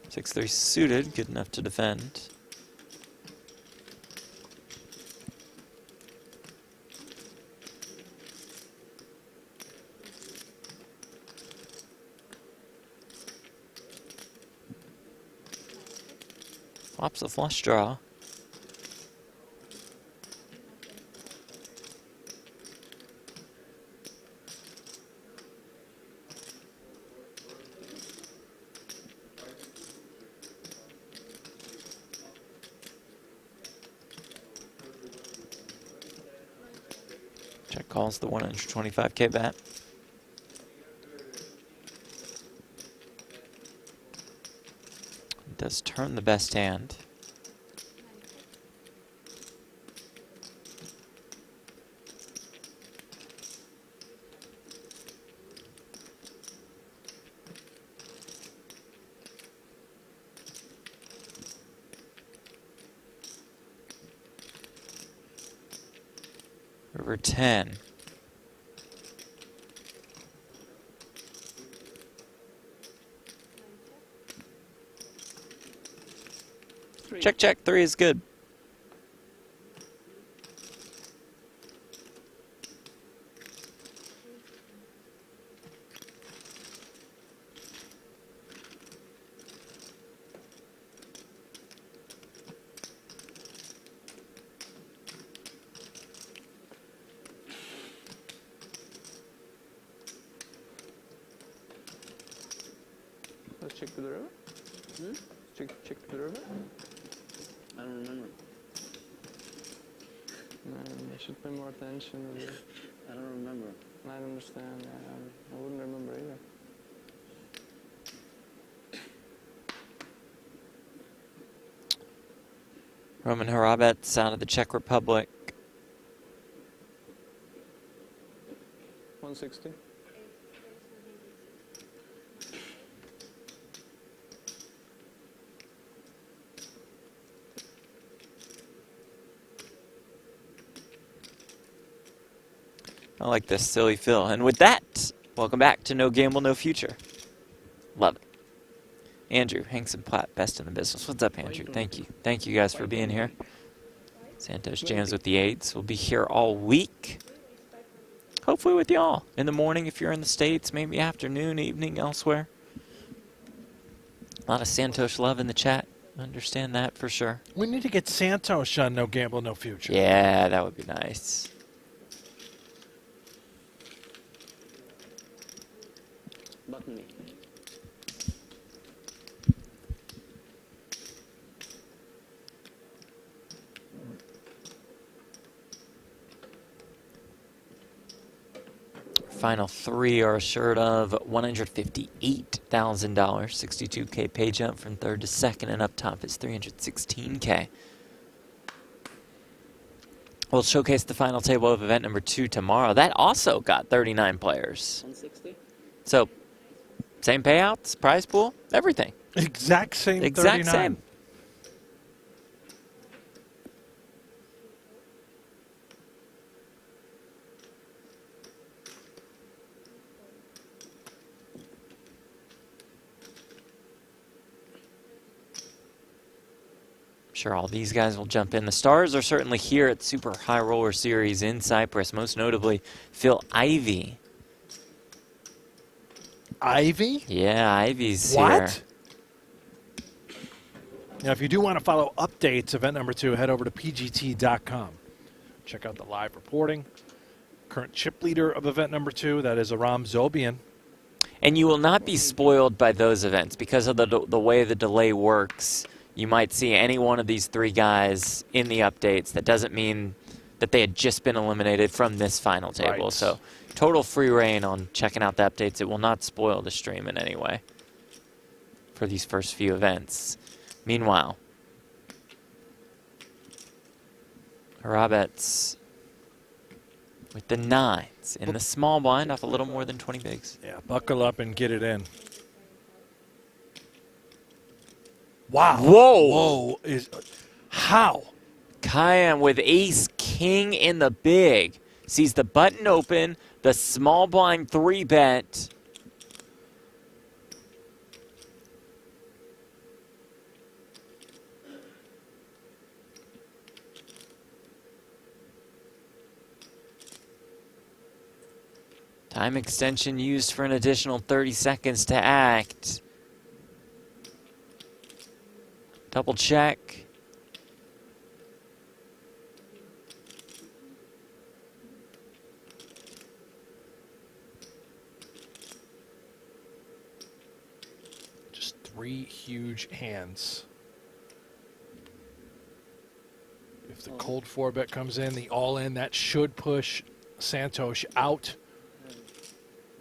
Six 6-3 suited, good enough to defend. Flops a flush draw. Check calls the 125K bet. It does turn the best hand. River 10. Check, check. 3 is good. Let's check to the river. Check to the river. I don't remember. Man, I should pay more attention. I don't remember. I don't understand. I wouldn't remember either. Roman Harabets out of the Czech Republic. 160. I like this silly fill. And with that, welcome back to No Gamble, No Future. Love it. Andrew, Hanks and Platt, best in the business. What's up, Andrew? Thank you. Thank you guys for being here. Santos Jams with the 8s. We'll be here all week. Hopefully with y'all. In the morning if you're in the States, maybe afternoon, evening, elsewhere. A lot of Santos love in the chat. Understand that for sure. We need to get Santos on No Gamble, No Future. Yeah, that would be nice. Button me. Final 3 are assured of $158,000, 62K pay jump from 3rd to 2nd, and up top is $316K. We'll showcase the final table of event number 2 tomorrow. That also got 39 players. 160. So, same payouts, prize pool, everything. Exact same. Exact 39. same. Sure, all these guys will jump in. The stars are certainly here at Super High Roller Series in Cyprus, most notably Phil Ivey. Ivy? Yeah, Ivy's here. What? Now, if you do want to follow updates, event number 2, head over to pgt.com. Check out the live reporting. Current chip leader of event number 2, that is Aram Zobian. And you will not be spoiled by those events because of the way the delay works. You might see any one of these 3 guys in the updates. That doesn't mean that they had just been eliminated from this final table. Right. So total free reign on checking out the updates. It will not spoil the stream in any way for these first few events. Meanwhile, Harabets with the 9s in the small blind off a little more than 20 bigs. Yeah, buckle up and get it in. Wow. Whoa. Whoa. How? Kyan with ace king in the big. Sees the button open, the small blind 3-bet. Time extension used for an additional 30 seconds to act. Double check. Just 3 huge hands. If the cold 4-bet comes in, the all-in, that should push Santos out.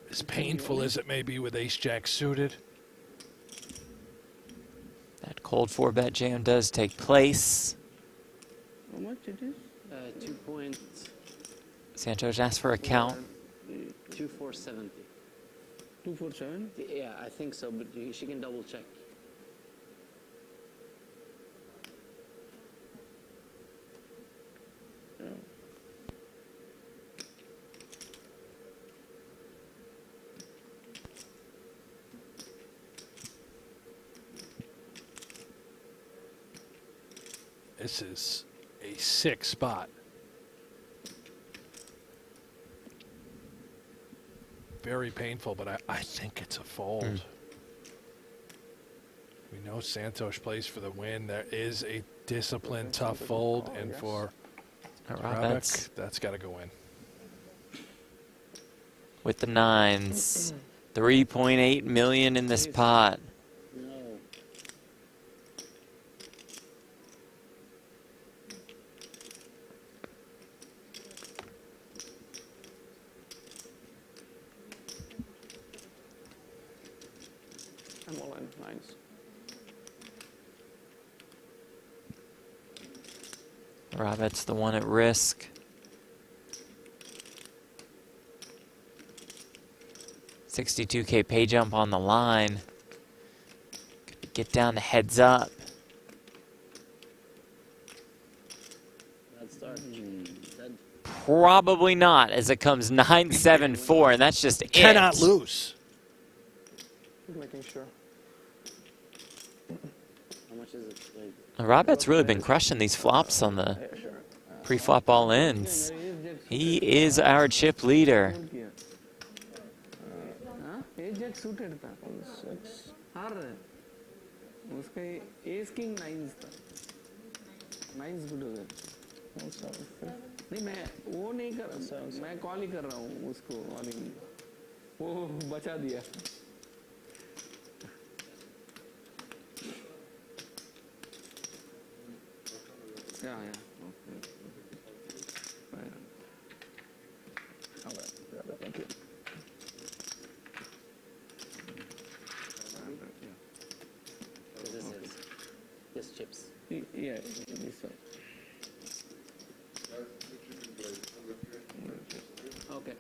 As painful as it may be with ace-jack suited. That cold 4-bet jam does take place. How much it is? 2 point. Santos asks for a count. 2470. 247? Yeah, I think so, but she can double check. This is a 6 spot. Very painful, but I think it's a fold. We know Santos plays for the win. There is a disciplined, tough fold, and for Rabec, that's got to go in. With the 9s. 3.8 million in this pot. No. I'm all in. Nines. Robet's the one at risk. 62K pay jump on the line. Get down to heads up. Bad start. Dead. Probably not, as it comes 9-7-4, and that's just it. Cannot lose. Just making sure. How much is it? Robet's really been crushing these flops on the pre-flop all-ins. He is our chip leader. एजेक suited था 6 हार रहे उसका S king 9s था 9s good हो गए नहीं मैं वो नहीं कर मैं कॉल ही कर रहा हूँ उसको वो बचा दिया yeah okay thank you Just chips. Yeah, this one. Okay.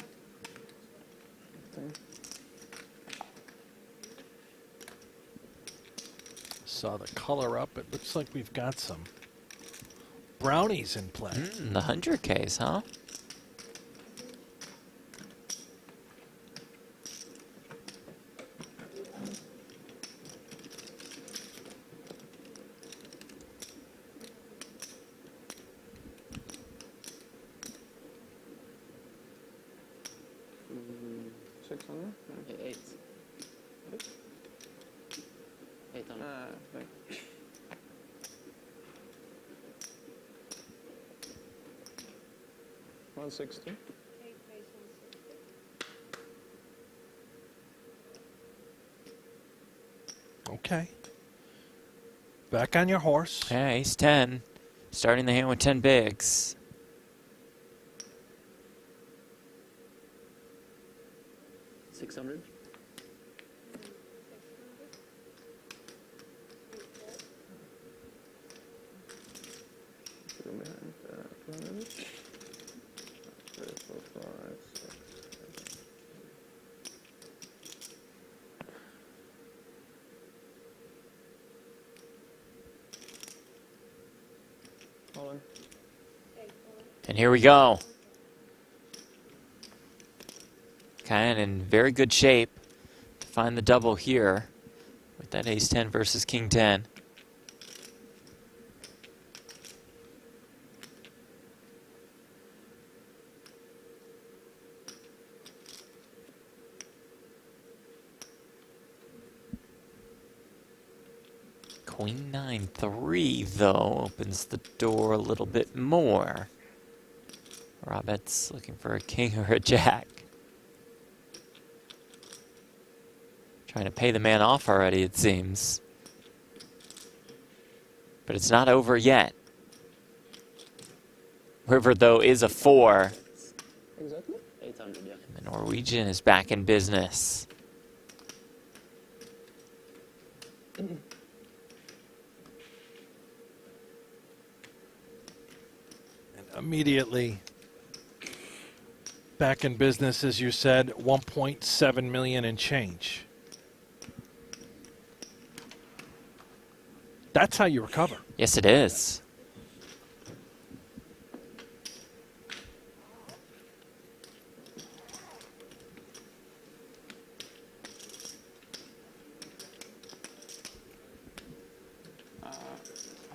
Saw the color up. It looks like we've got some brownies in play. The 100Ks, huh? Eight. 160. Okay. Back on your horse. Yeah, ace 10. Starting the hand with 10 bigs. $600. And here we go. Kind of in very good shape to find the double here with that ace 10 versus king 10. Queen 9-3, though, opens the door a little bit more. Robet's looking for a king or a jack. Trying to pay the man off already, it seems. But it's not over yet. River, though, is a 4. Exactly. 800, yeah. The Norwegian is back in business. And immediately back in business, as you said, 1.7 million and change. That's how you recover. Yes, it is.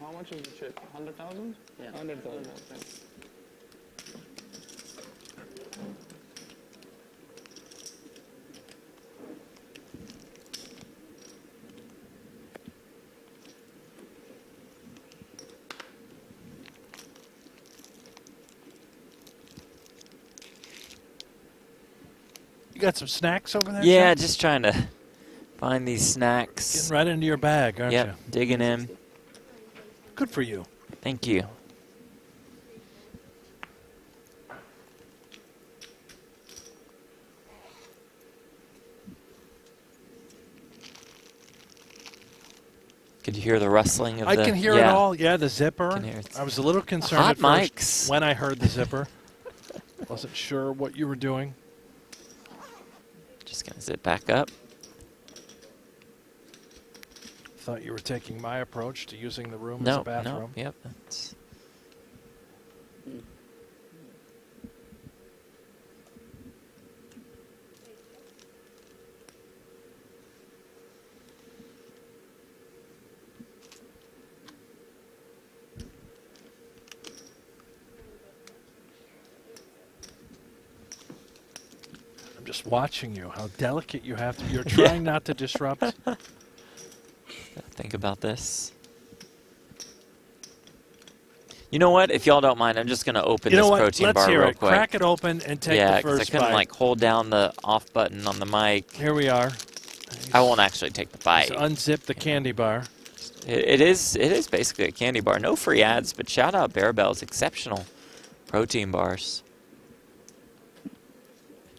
How much is the chip? 100,000? Yeah. 100,000. You got some snacks over there? Yeah, Chuck? just trying to find these snacks. Getting right into your bag, aren't Yep, you? digging in. Good for you. Thank you. Could you hear the rustling of I the... can hear it all. Yeah, the zipper. Can hear it. I was a little concerned Hot at first mics. when I heard the zipper. Wasn't sure what you were doing. Just going to zip back up. Thought you were taking my approach to using the room as No, a bathroom. no, yep. That's... I'm just watching you, how delicate you have to be. You're trying not to disrupt. Think about this. You know what? If y'all don't mind, I'm just going to open You know this what? protein Let's bar hear real it. quick. Crack it open and take Yeah, the because I first couldn't bite. like hold down the off button on the mic. Here we are. I won't actually take the bite. Let's unzip the candy bar. It is basically a candy bar. No free ads, but shout out Bear Bell's exceptional protein bars.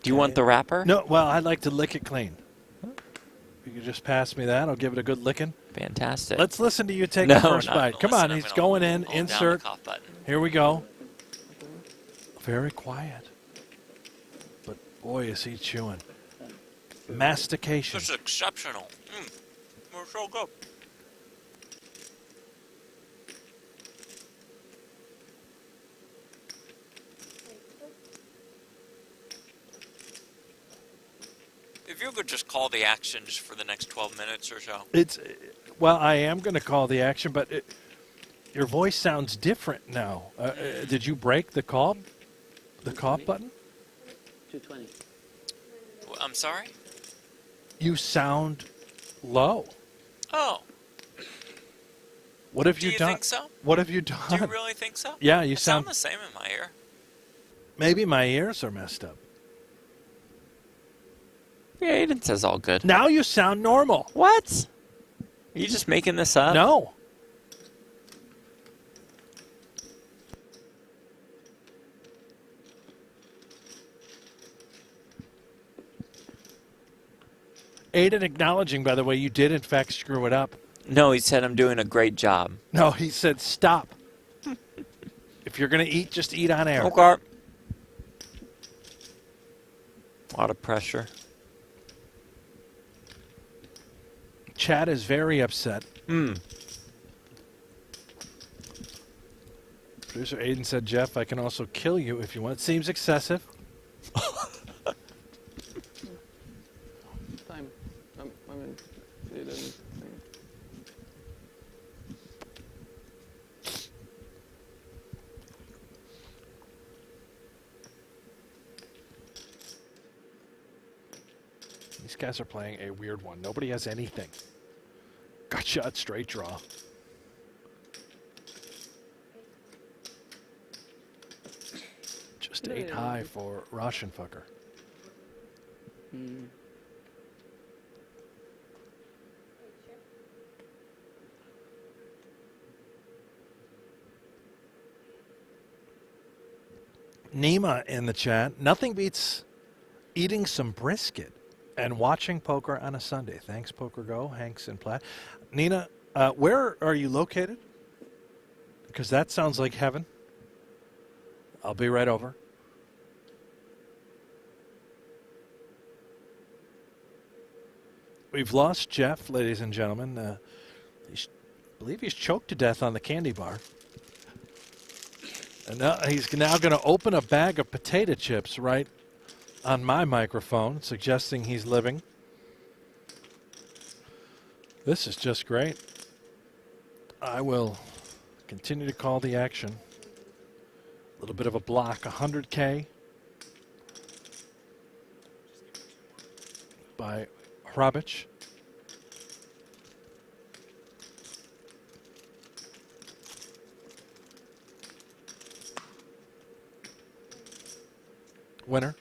Do you want the wrapper? No, well, I'd like to lick it clean. If you could just pass me that, I'll give it a good licking. Fantastic. Let's listen to you take No, the first not bite. gonna Come listen. on, I'm he's gonna going in. hold down the Insert. cough button. Here we go. Very quiet. But boy, is he chewing. Mastication. This is exceptional. We're so good. If you could just call the action just for the next 12 minutes or so. Well, I am going to call the action, but your voice sounds different now. Did you break the cough button? 220. I'm sorry? You sound low. Oh. What have Do you you done? think so? What have you done? Do you really think so? Yeah, you I sound the same in my ear. Maybe my ears are messed up. Yeah, Aiden says all good. Now you sound normal. What? Are you just making this up? No. Aiden acknowledging, by the way, you did in fact screw it up. No, he said I'm doing a great job. No, he said stop. If you're going to eat, just eat on air. Okay. A lot of pressure. Chad is very upset. Producer Aiden said, Jeff, I can also kill you if you want. It seems excessive. Time. I mean, he didn't think. These guys are playing a weird one. Nobody has anything. Got shot, straight draw. Just 8 high for Rauschenfucker. Nima in the chat. Nothing beats eating some brisket and watching poker on a Sunday. Thanks, pokergo, Hanks and Platt. Nina, where are you located? Because that sounds like heaven. I'll be right over. We've lost Jeff, ladies and gentlemen. I believe he's choked to death on the candy bar. And now he's now going to open a bag of potato chips right on my microphone, suggesting he's living. This is just great. I will continue to call the action. A little bit of a block, 100K by Hrabich. Winner.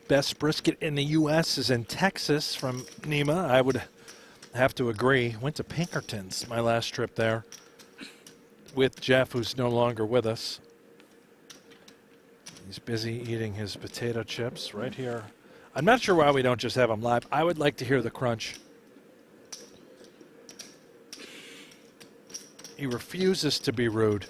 Best brisket in the U.S. is in Texas from Nima. I would have to agree. Went to Pinkerton's my last trip there with Jeff, who's no longer with us. He's busy eating his potato chips right here. I'm not sure why we don't just have them live. I would like to hear the crunch. He refuses to be rude.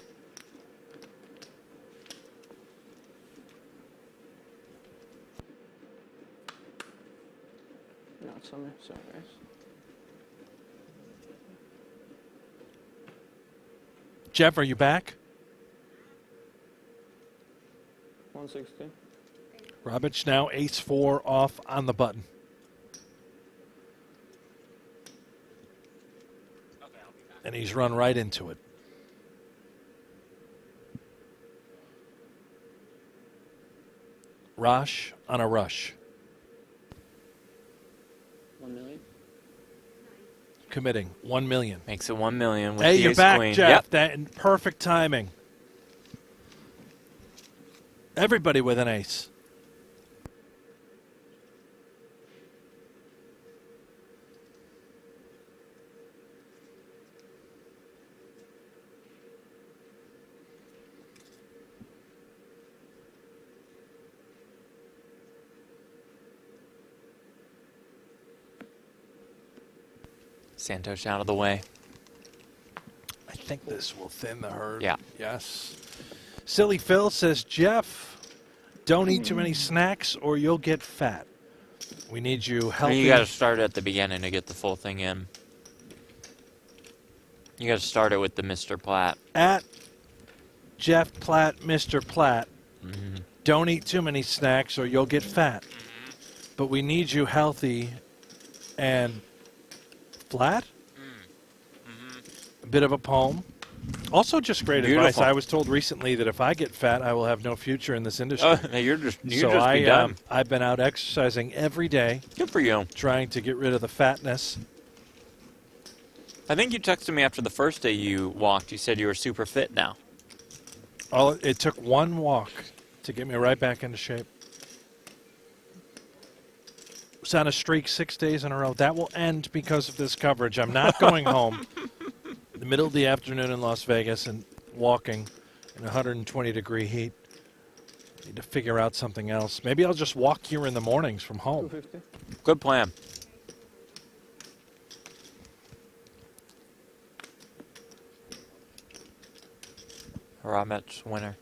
No, it's on me. Sorry, guys. Jeff, are you back? 160. Hrabich now ace-4 off on the button. And he's run right into it. Rosh on a rush. 1 million. Committing 1 million. Makes it 1 million with Hey, the you're ace back, queen. Jeff. Yep. That in perfect timing. Everybody with an ace. Santosh out of the way. I think this will thin the herd. Yeah. Yes. Silly Phil says, Jeff, don't eat too many snacks or you'll get fat. We need you healthy. You got to start at the beginning to get the full thing in. You got to start it with the Mr. Platt. At Jeff Platt, Mr. Platt, Mm-hmm. don't eat too many snacks or you'll get fat. But we need you healthy and flat. A bit of a poem. Also just great advice. Beautiful. I was told recently that if I get fat, I will have no future in this industry. Oh, you're just be I, done. I've been out exercising every day. Good for you. Trying to get rid of the fatness. I think you texted me after the first day you walked. You said you were super fit now. It took one walk to get me right back into shape. Was on a streak 6 days in a row. That will end because of this coverage. I'm not going home in the middle of the afternoon in Las Vegas and walking in 120-degree heat. Need to figure out something else. Maybe I'll just walk here in the mornings from home. 250. Good plan. Hrabich winner.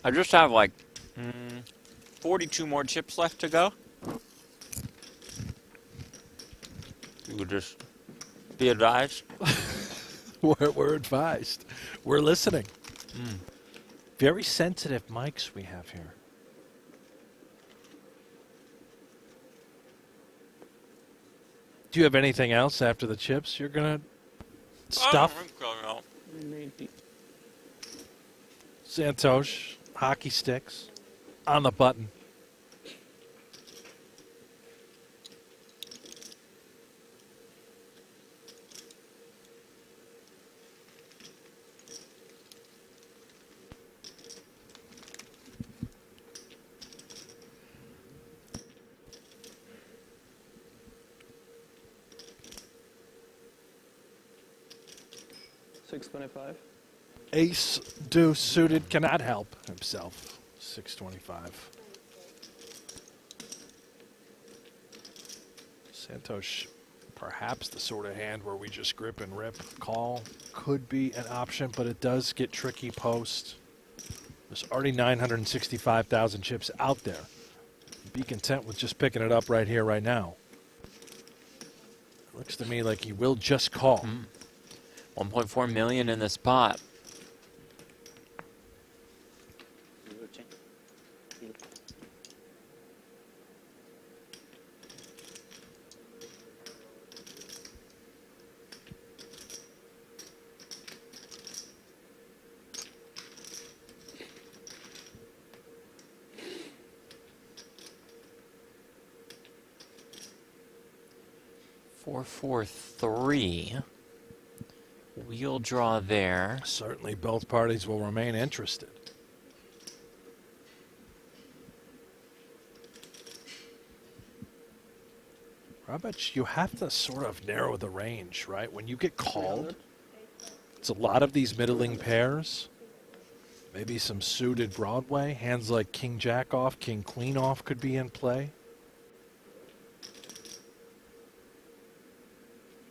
I just have like 42 more chips left to go. You would just be advised. We're advised. We're listening. Very sensitive mics we have here. Do you have anything else after the chips you're going to stuff? Maybe. Santosh, hockey sticks, on the button. 625. Ace deuce suited cannot help himself. 625. Santos, perhaps the sort of hand where we just grip and rip. Call could be an option, but it does get tricky post. There's already 965,000 chips out there. Be content with just picking it up right here, right now. Looks to me like he will just call. 1.4 million in this pot. Four, 4, 3. Wheel draw there. Certainly both parties will remain interested. Robert, you have to sort of narrow the range, right? When you get called, it's a lot of these middling pairs. Maybe some suited Broadway. Hands like King Jack off, King Queen off could be in play.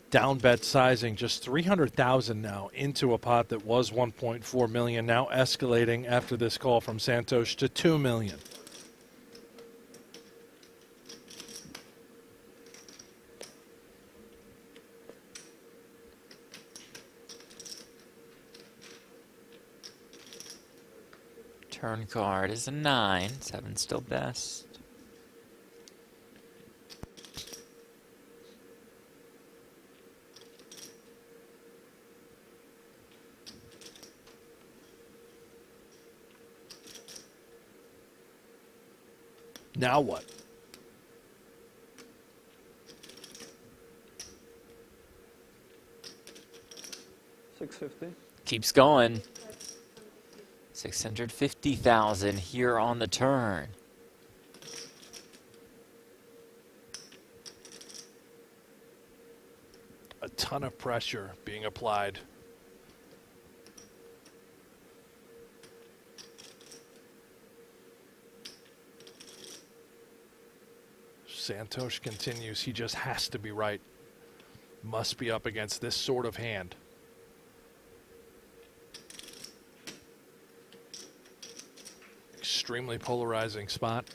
Down bet sizing just 300,000 now into a pot that was 1.4 million, now escalating after this call from Santos to 2 million. Turn card is a 9. 7 still best. Now what? $650. Keeps going. 650,000 here on the turn. A ton of pressure being applied. Santos continues. He just has to be right. Must be up against this sort of hand. Extremely polarizing spot.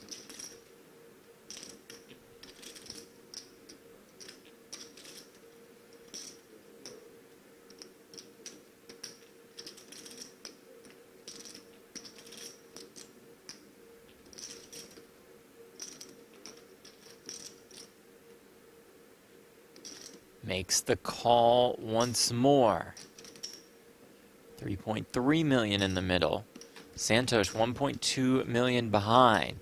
Makes the call once more. 3.3 million in the middle. Santos 1.2 million behind.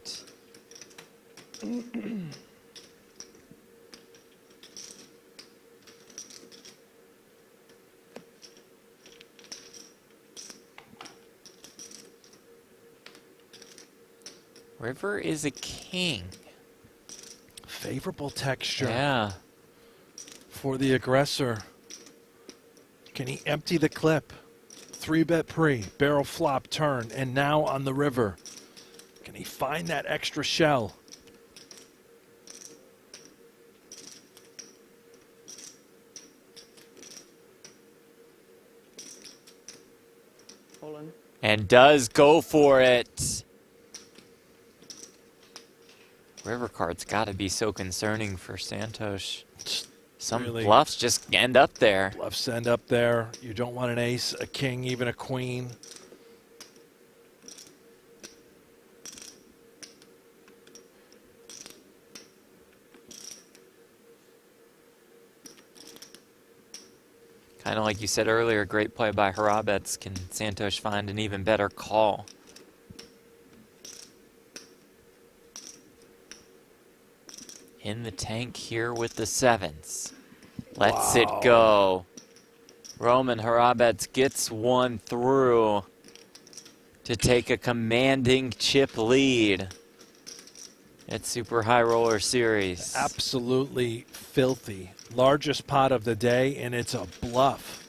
River is a king. Favorable texture. Yeah. For the aggressor. Can he empty the clip? 3-bet pre, barrel flop, turn, and now on the river. Can he find that extra shell? All in. And does go for it. River card's got to be so concerning for Santos. Some Really, bluffs just end up there. bluffs end up there. You don't want an ace, a king, even a queen. Kind of like you said earlier, great play by Harabets. Can Santos find an even better call? In the tank here with the 7s. Lets it go. Roman Harabets gets one through to take a commanding chip lead at Super High Roller Series. Absolutely filthy. Largest pot of the day, and it's a bluff.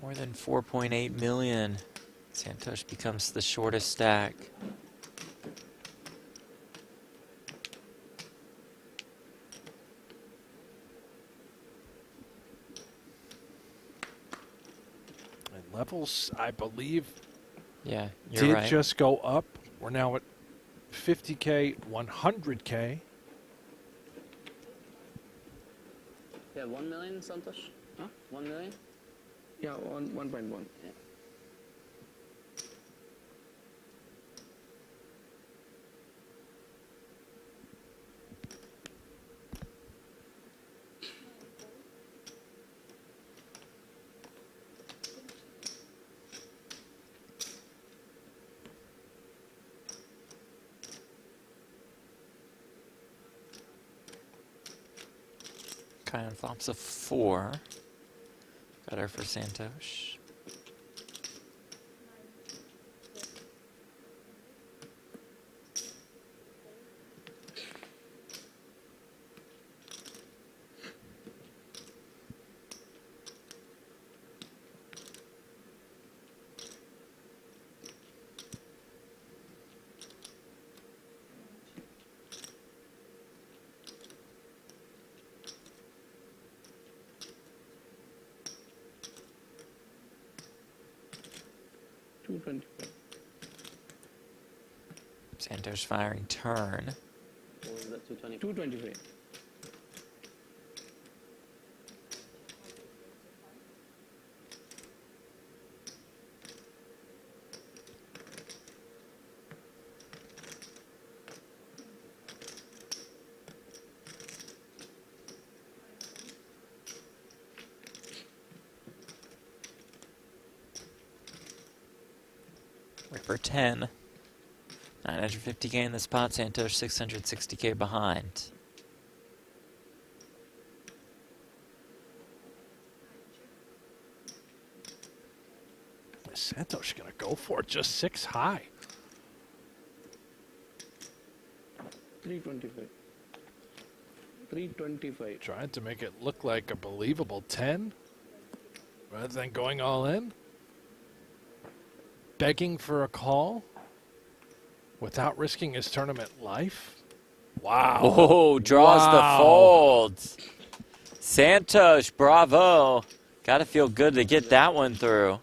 More than 4.8 million. Santosh becomes the shortest stack. And levels, I believe, Yeah, you're did right. just go up. We're now at 50K, 100K. Yeah, 1 million, Santosh? Huh? 1 million? Yeah, 1.1. Yeah. Kion flops a 4. Got her for Santosh. Santosh firing turn. What was that, 220? 225. For 10. 950K in the spot. Santosh 660K behind. Is Santosh going to go for it? Just 6 high. 325. 325. Trying to make it look like a believable 10 rather than going all in. Begging for a call without risking his tournament life. Wow. Oh, draws the Wow. fold. Santosh, bravo. Got to feel good to get that one through.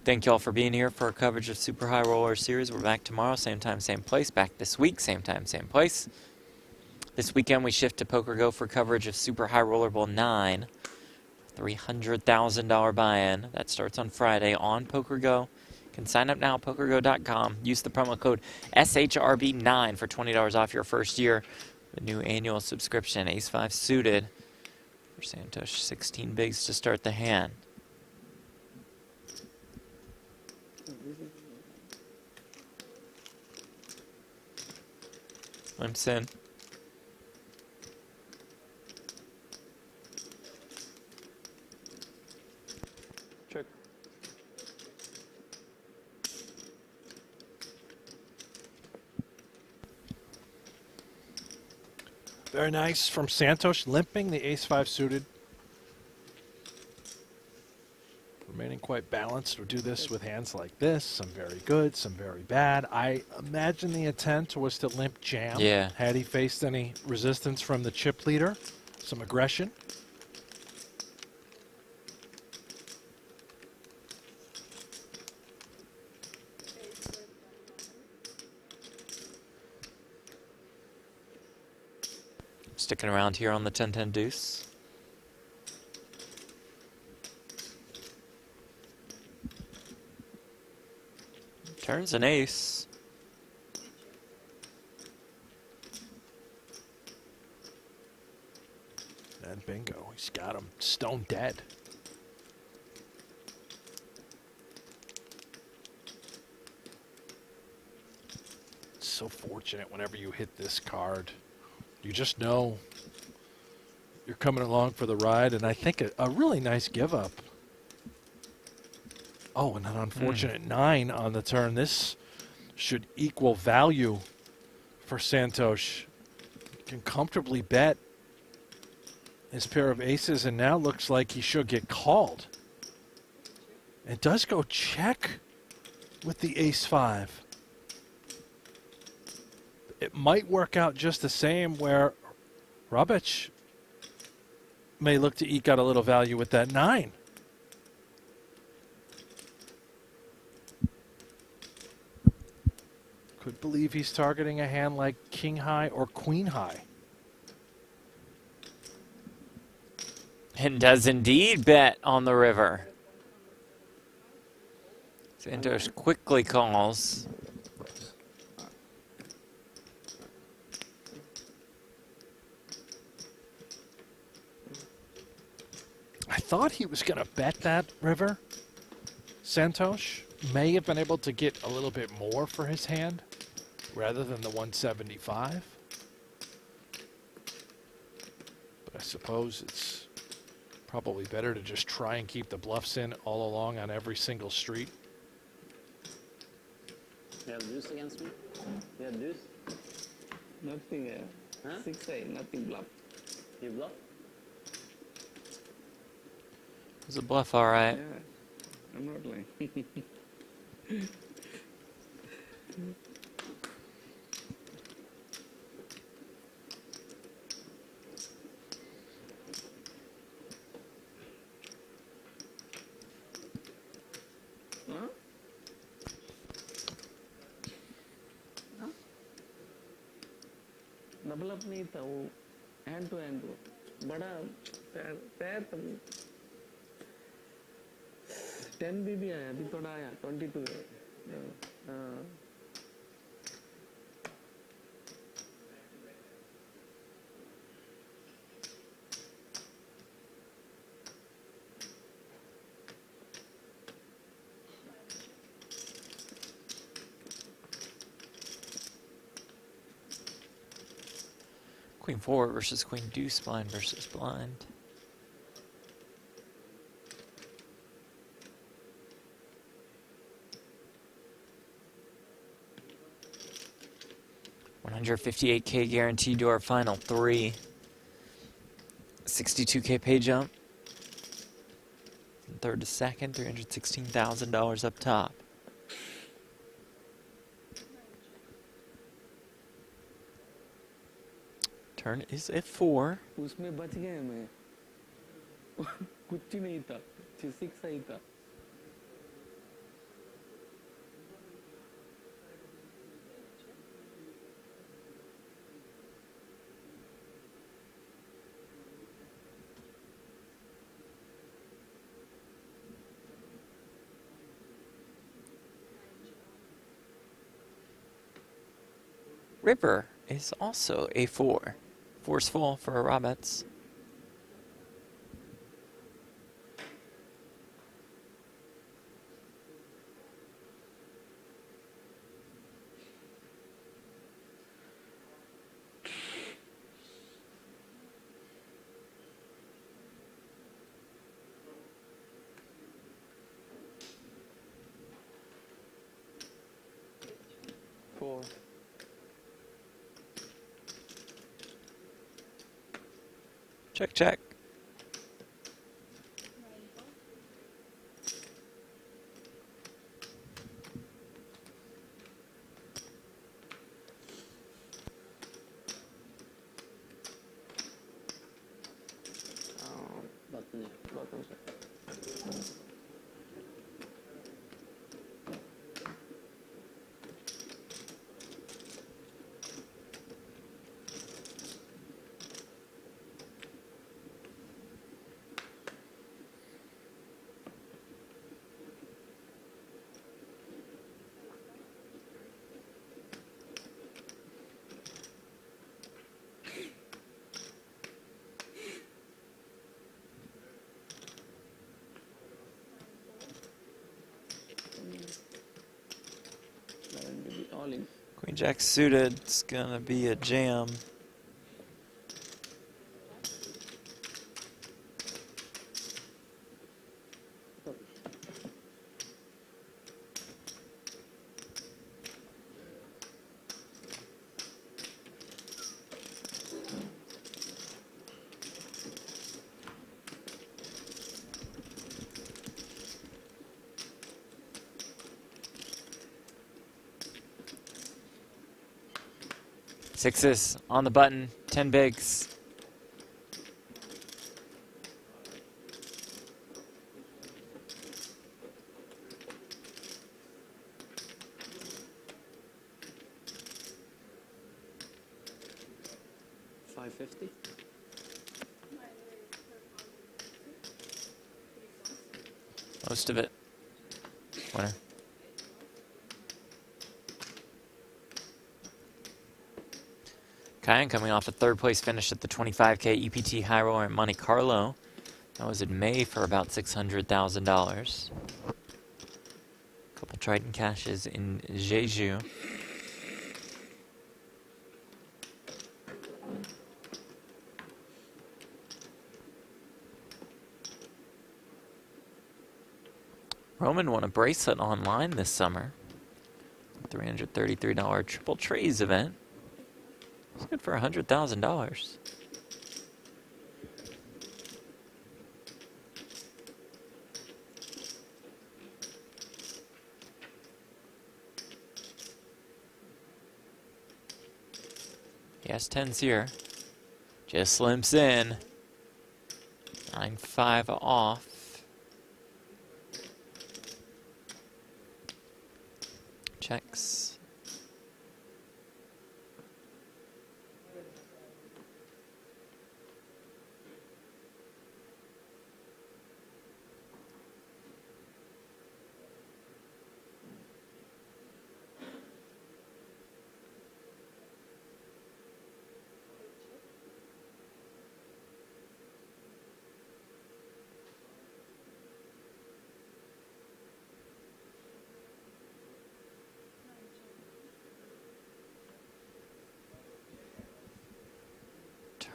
Thank you all for being here for our coverage of Super High Roller Series. We're back tomorrow, same time, same place. Back this week, same time, same place. This weekend, we shift to pokergo for coverage of Super High Roller Bowl 9. $300,000 buy-in. That starts on Friday on pokergo. You can sign up now at pokergo.com. Use the promo code SHRB9 for $20 off your first year. The new annual subscription, Ace-5 suited. For Santosh, 16 bigs to start the hand. Limps in. Check. Very nice from Santosh, limping the ace-5 suited. Remaining quite balanced. We'll do this with hands like this. Some very good, some very bad. I imagine the intent was to limp jam. Yeah. Had he faced any resistance from the chip leader, some aggression. Sticking around here on the 10-10 deuce. Turns an ace. And bingo, he's got him stone dead. It's so fortunate whenever you hit this card. You just know you're coming along for the ride, and I think a really nice give up Oh, and an unfortunate 9 on the turn. This should equal value for Santosh. Can comfortably bet his pair of aces, and now looks like he should get called. It does go check with the ace-5. It might work out just the same, where Robic may look to eke out a little value with that 9. Could believe he's targeting a hand like king high or queen high. And does indeed bet on the river. Santos quickly calls. I thought he was going to bet that river. Santosh may have been able to get a little bit more for his hand rather than the 175. But I suppose it's probably better to just try and keep the bluffs in all along on every single street. You have deuce against me? You have deuce? Nothing. Huh? 6-8, nothing bluff. You bluff? It was a bluff, all right. Yeah, I'm not lying. Huh? Huh? Double up नहीं था वो hand to hand वो बड़ा पैर था वो 10 भी आया अभी थोड़ा आया 22 है हाँ Queen 4 versus Queen Deuce, blind versus blind. $158K guaranteed to our final 3. 62K pay jump. From third to second, $316,000 up top. Turn is at 4. उसमें बच गए मैं कुछ ही नहीं था 6 ही था River is also a 4. Forceful for Roberts. Four. Check, check. Button, yeah. Button check. all in Queen Jack suited. It's gonna be a jam. Sixes on the button, 10 bigs. $550. Most of it. Winner. Kyan coming off a third place finish at the 25K EPT High Roller in Monte Carlo. That was in May for about $600,000. Couple Triton cashes in Jeju. Roman won a bracelet online this summer. $333 triple trays event. It's good for $100,000. Yes, 10's here. Just limps in. 9-5 off. Checks.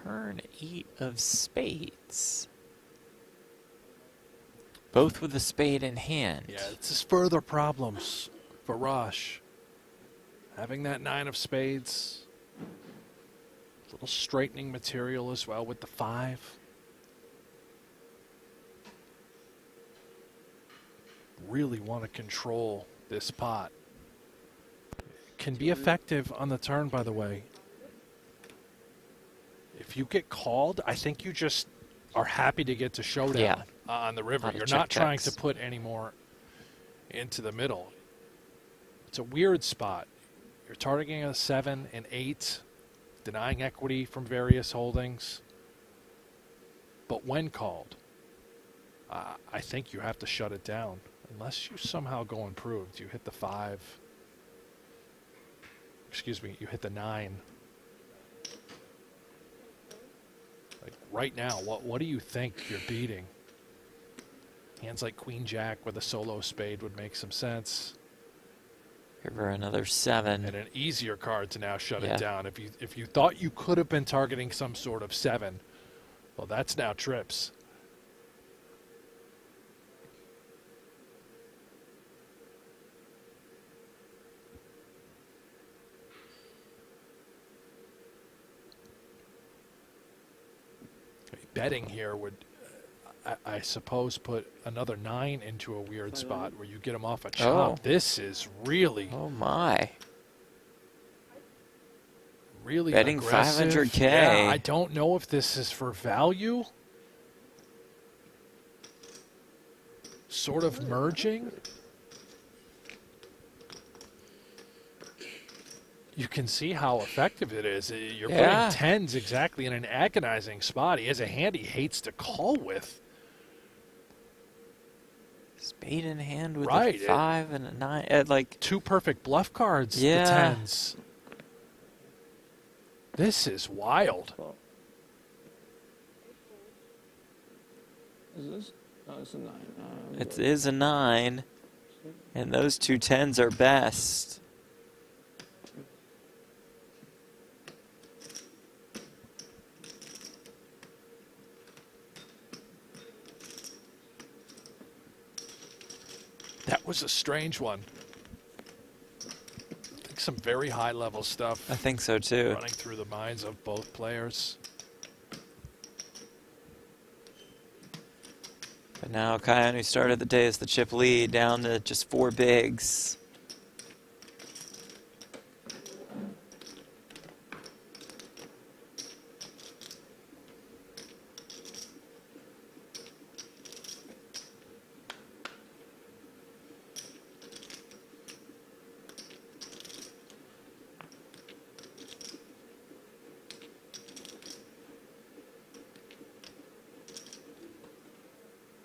Turn 8 of spades. Both with a spade in hand. Yeah, it's just further problems for Rush. Having that 9 of spades. A little straightening material as well with the 5. Really want to control this pot. Can be effective on the turn, by the way. If you get called, I think you just are happy to get to showdown on the river. You're not trying to put any more into the middle. It's a weird spot. You're targeting a 7 and 8, denying equity from various holdings. But when called, I think you have to shut it down. Unless you somehow go improved. You hit the 5. Excuse me, you hit the 9. Like right now, what do you think you're beating? Hands like Queen Jack with a solo spade would make some sense. River another 7. And an easier card to now shut it down. If you thought you could have been targeting some sort of 7, well, that's now trips. Betting here would, I suppose, put another 9 into a weird spot where you get him off a chop. Oh. This is really, Oh my. really Betting aggressive. 500K. Yeah, I don't know if this is for value. Sort of merging. You can see how effective it is. You're putting 10s exactly in an agonizing spot. He has a hand he hates to call with. Spade in hand with a 5 and a 9. Like 2 perfect bluff cards, the 10s. This is wild. Is this? No, it's a 9. It is a 9. And those 2 10s are best. That was a strange one. I think some very high-level stuff. I think so too. Running through the minds of both players. But now Kyan, who started the day as the chip lead, down to just 4 bigs.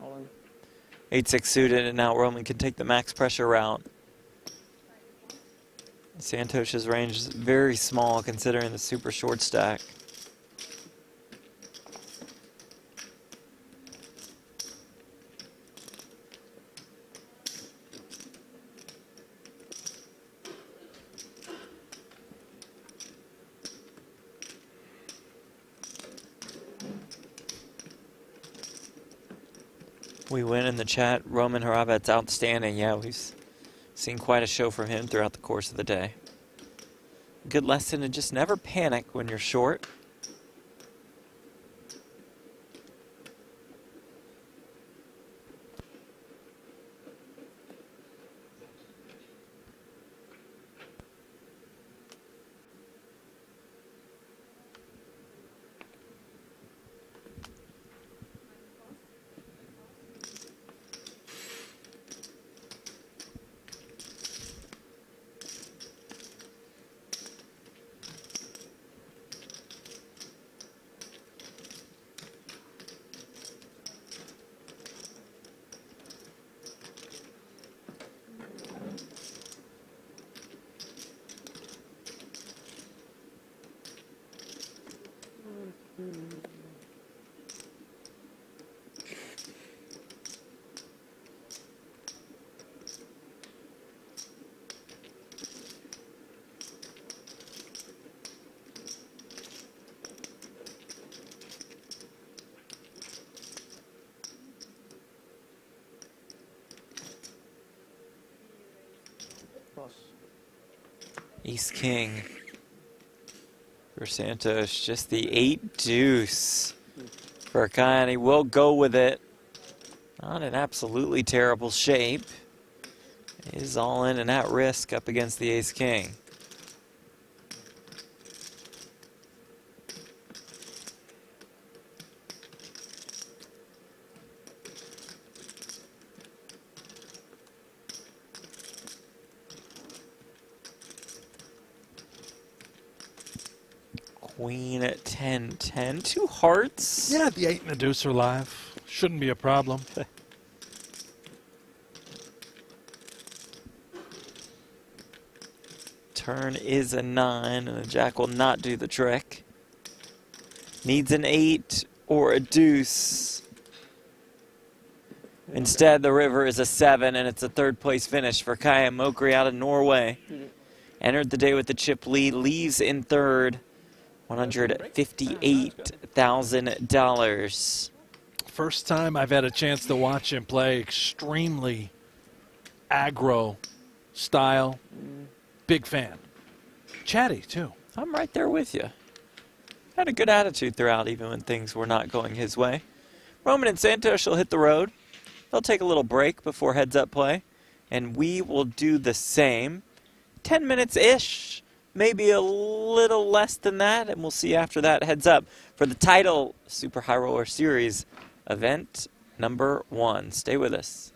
all in. 8-6 suited, and now Roman can take the max pressure route. Santosh's range is very small considering the super short stack. We win in the chat. Roman Hrabat's outstanding. Yeah, we've seen quite a show from him throughout the course of the day. Good lesson to just never panic when you're short. Plus. Ace King for Santos. Just the 8 deuce for Kai, and he will go with it. Not in absolutely terrible shape. He is all in and at risk up against the Ace King. Queen at 10-10. 2 hearts. Yeah, the 8 and the deuce are live. Shouldn't be a problem. Turn is a 9, and the jack will not do the trick. Needs an 8 or a deuce. Instead, the river is a 7, and it's a 3rd place finish for Kaya Mokri out of Norway. Entered the day with the chip lead, leaves in 3rd. $158,000. First time I've had a chance to watch him play. Extremely aggro style. Big fan. Chatty, too. I'm right there with you. Had a good attitude throughout, even when things were not going his way. Roman and Santos will hit the road. They'll take a little break before heads-up play, and we will do the same. 10 minutes-ish. Maybe a little less than that, and we'll see after that heads up for the title Super High Roller Series event number 1. Stay with us.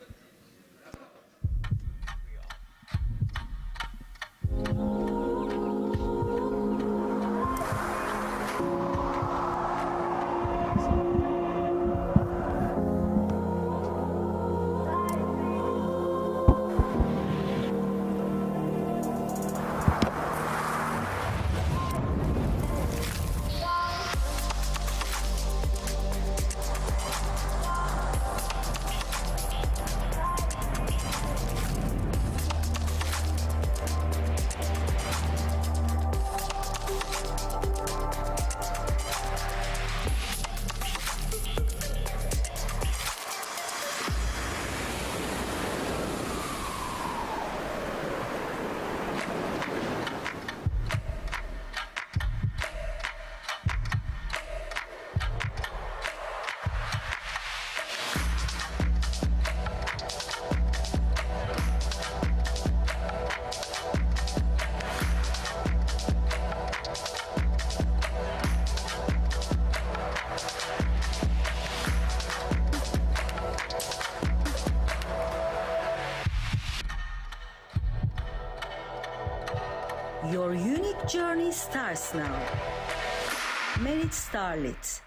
Your unique journey starts now. Merit Starlet.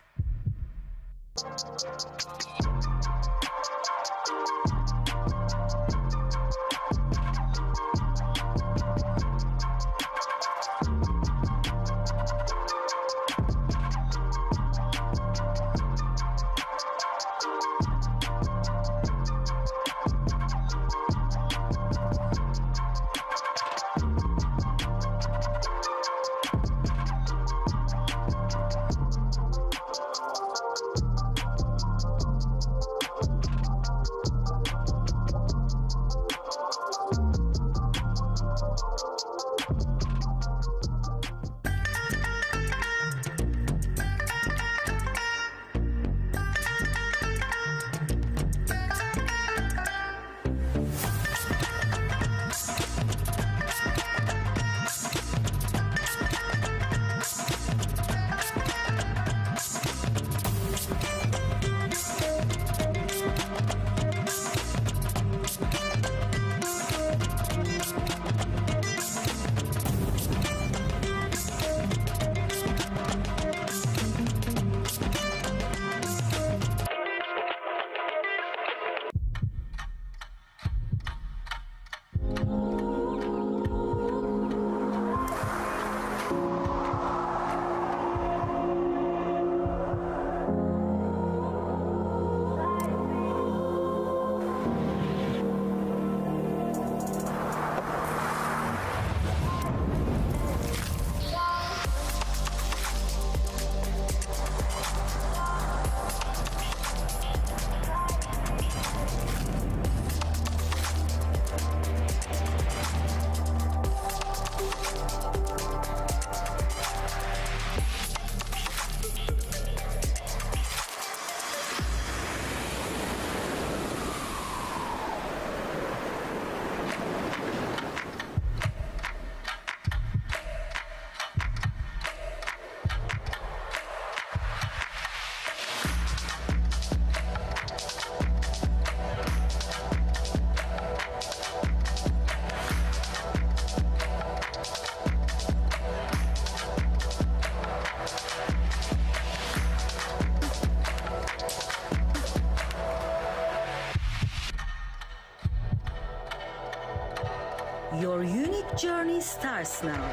Your unique journey starts now.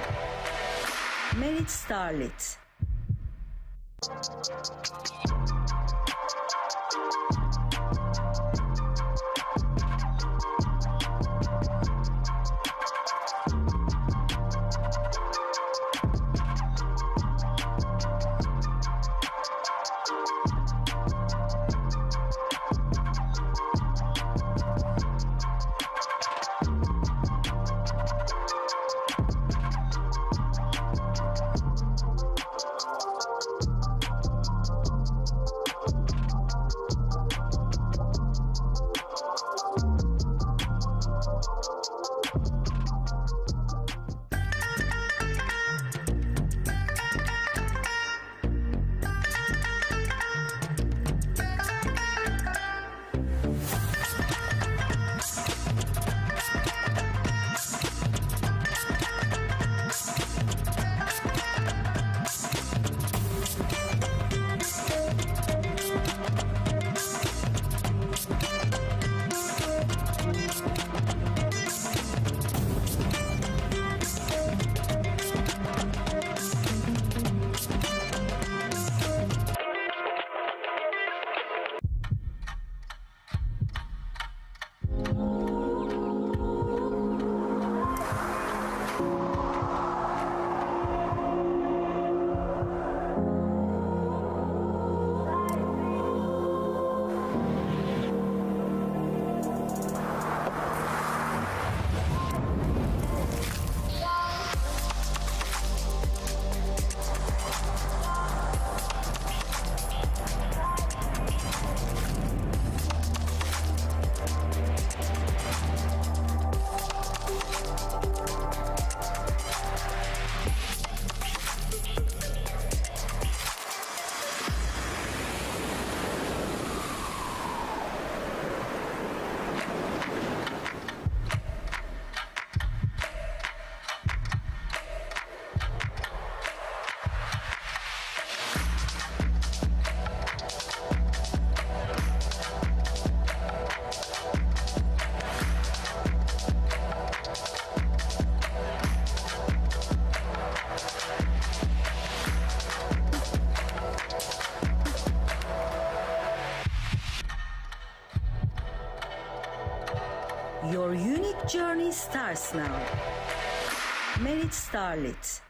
Merit Starlet. Your unique journey starts now. Merit Starlet.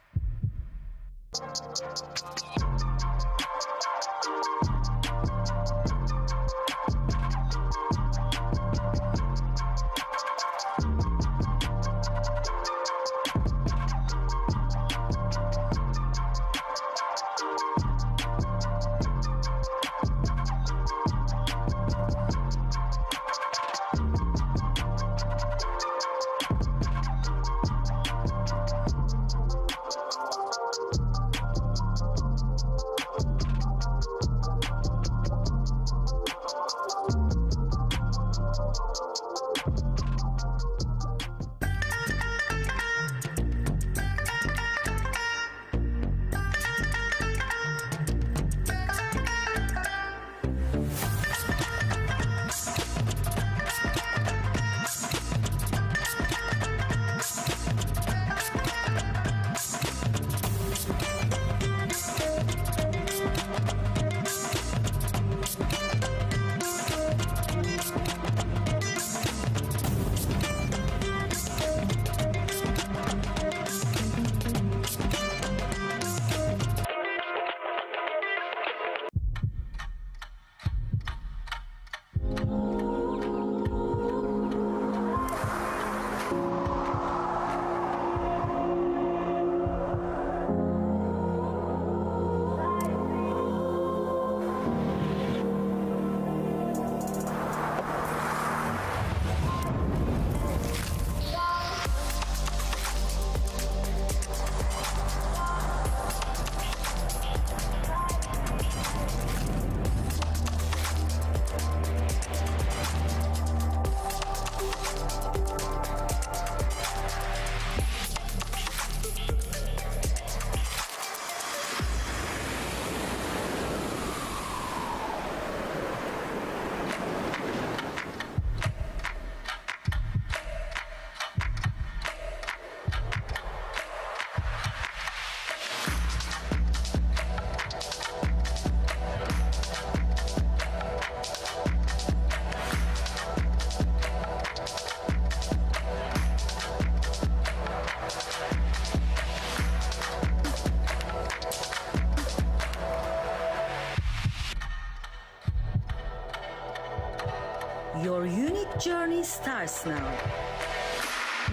Your unique journey starts now.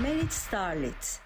Merit Starlet.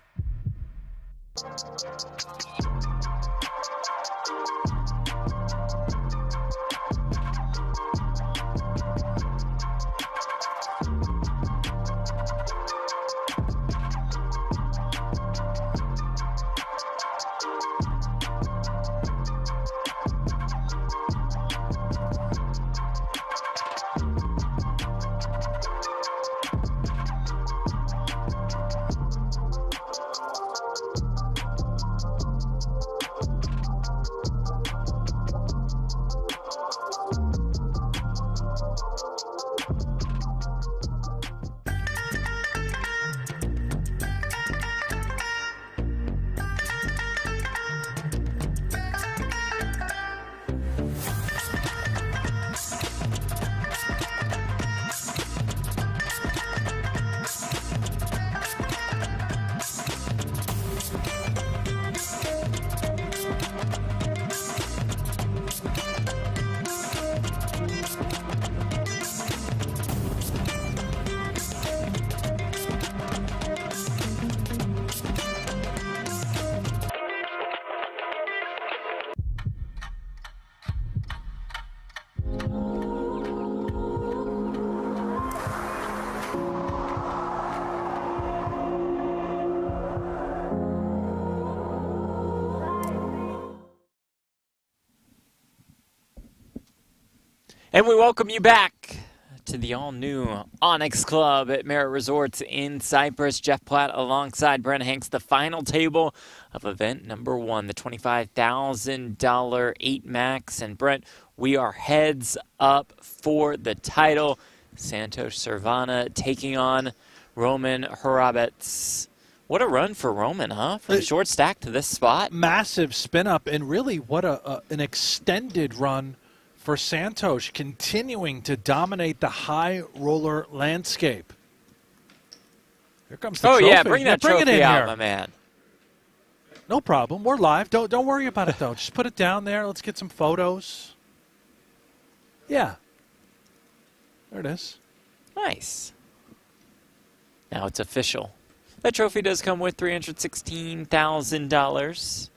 And we welcome you back to the all-new Onyx Club at Merritt Resorts in Cyprus. Jeff Platt alongside Brent Hanks, the final table of event number 1, the $25,000 8 max. And Brent, we are heads up for the title. Santos Cervana taking on Roman Hrabets. What a run for Roman, huh? From short stack to this spot. Massive spin up, and really what an extended run for Santos, continuing to dominate the high roller landscape. Here comes the Oh trophy. yeah, bring that bring trophy it in out, here. my man. No Bring it problem. in here. Here. No problem. We're live. Don't worry about it though. Just put it down there. Let's get some photos. Yeah. There it is. Nice. Now it's official. That trophy does come with $316,000.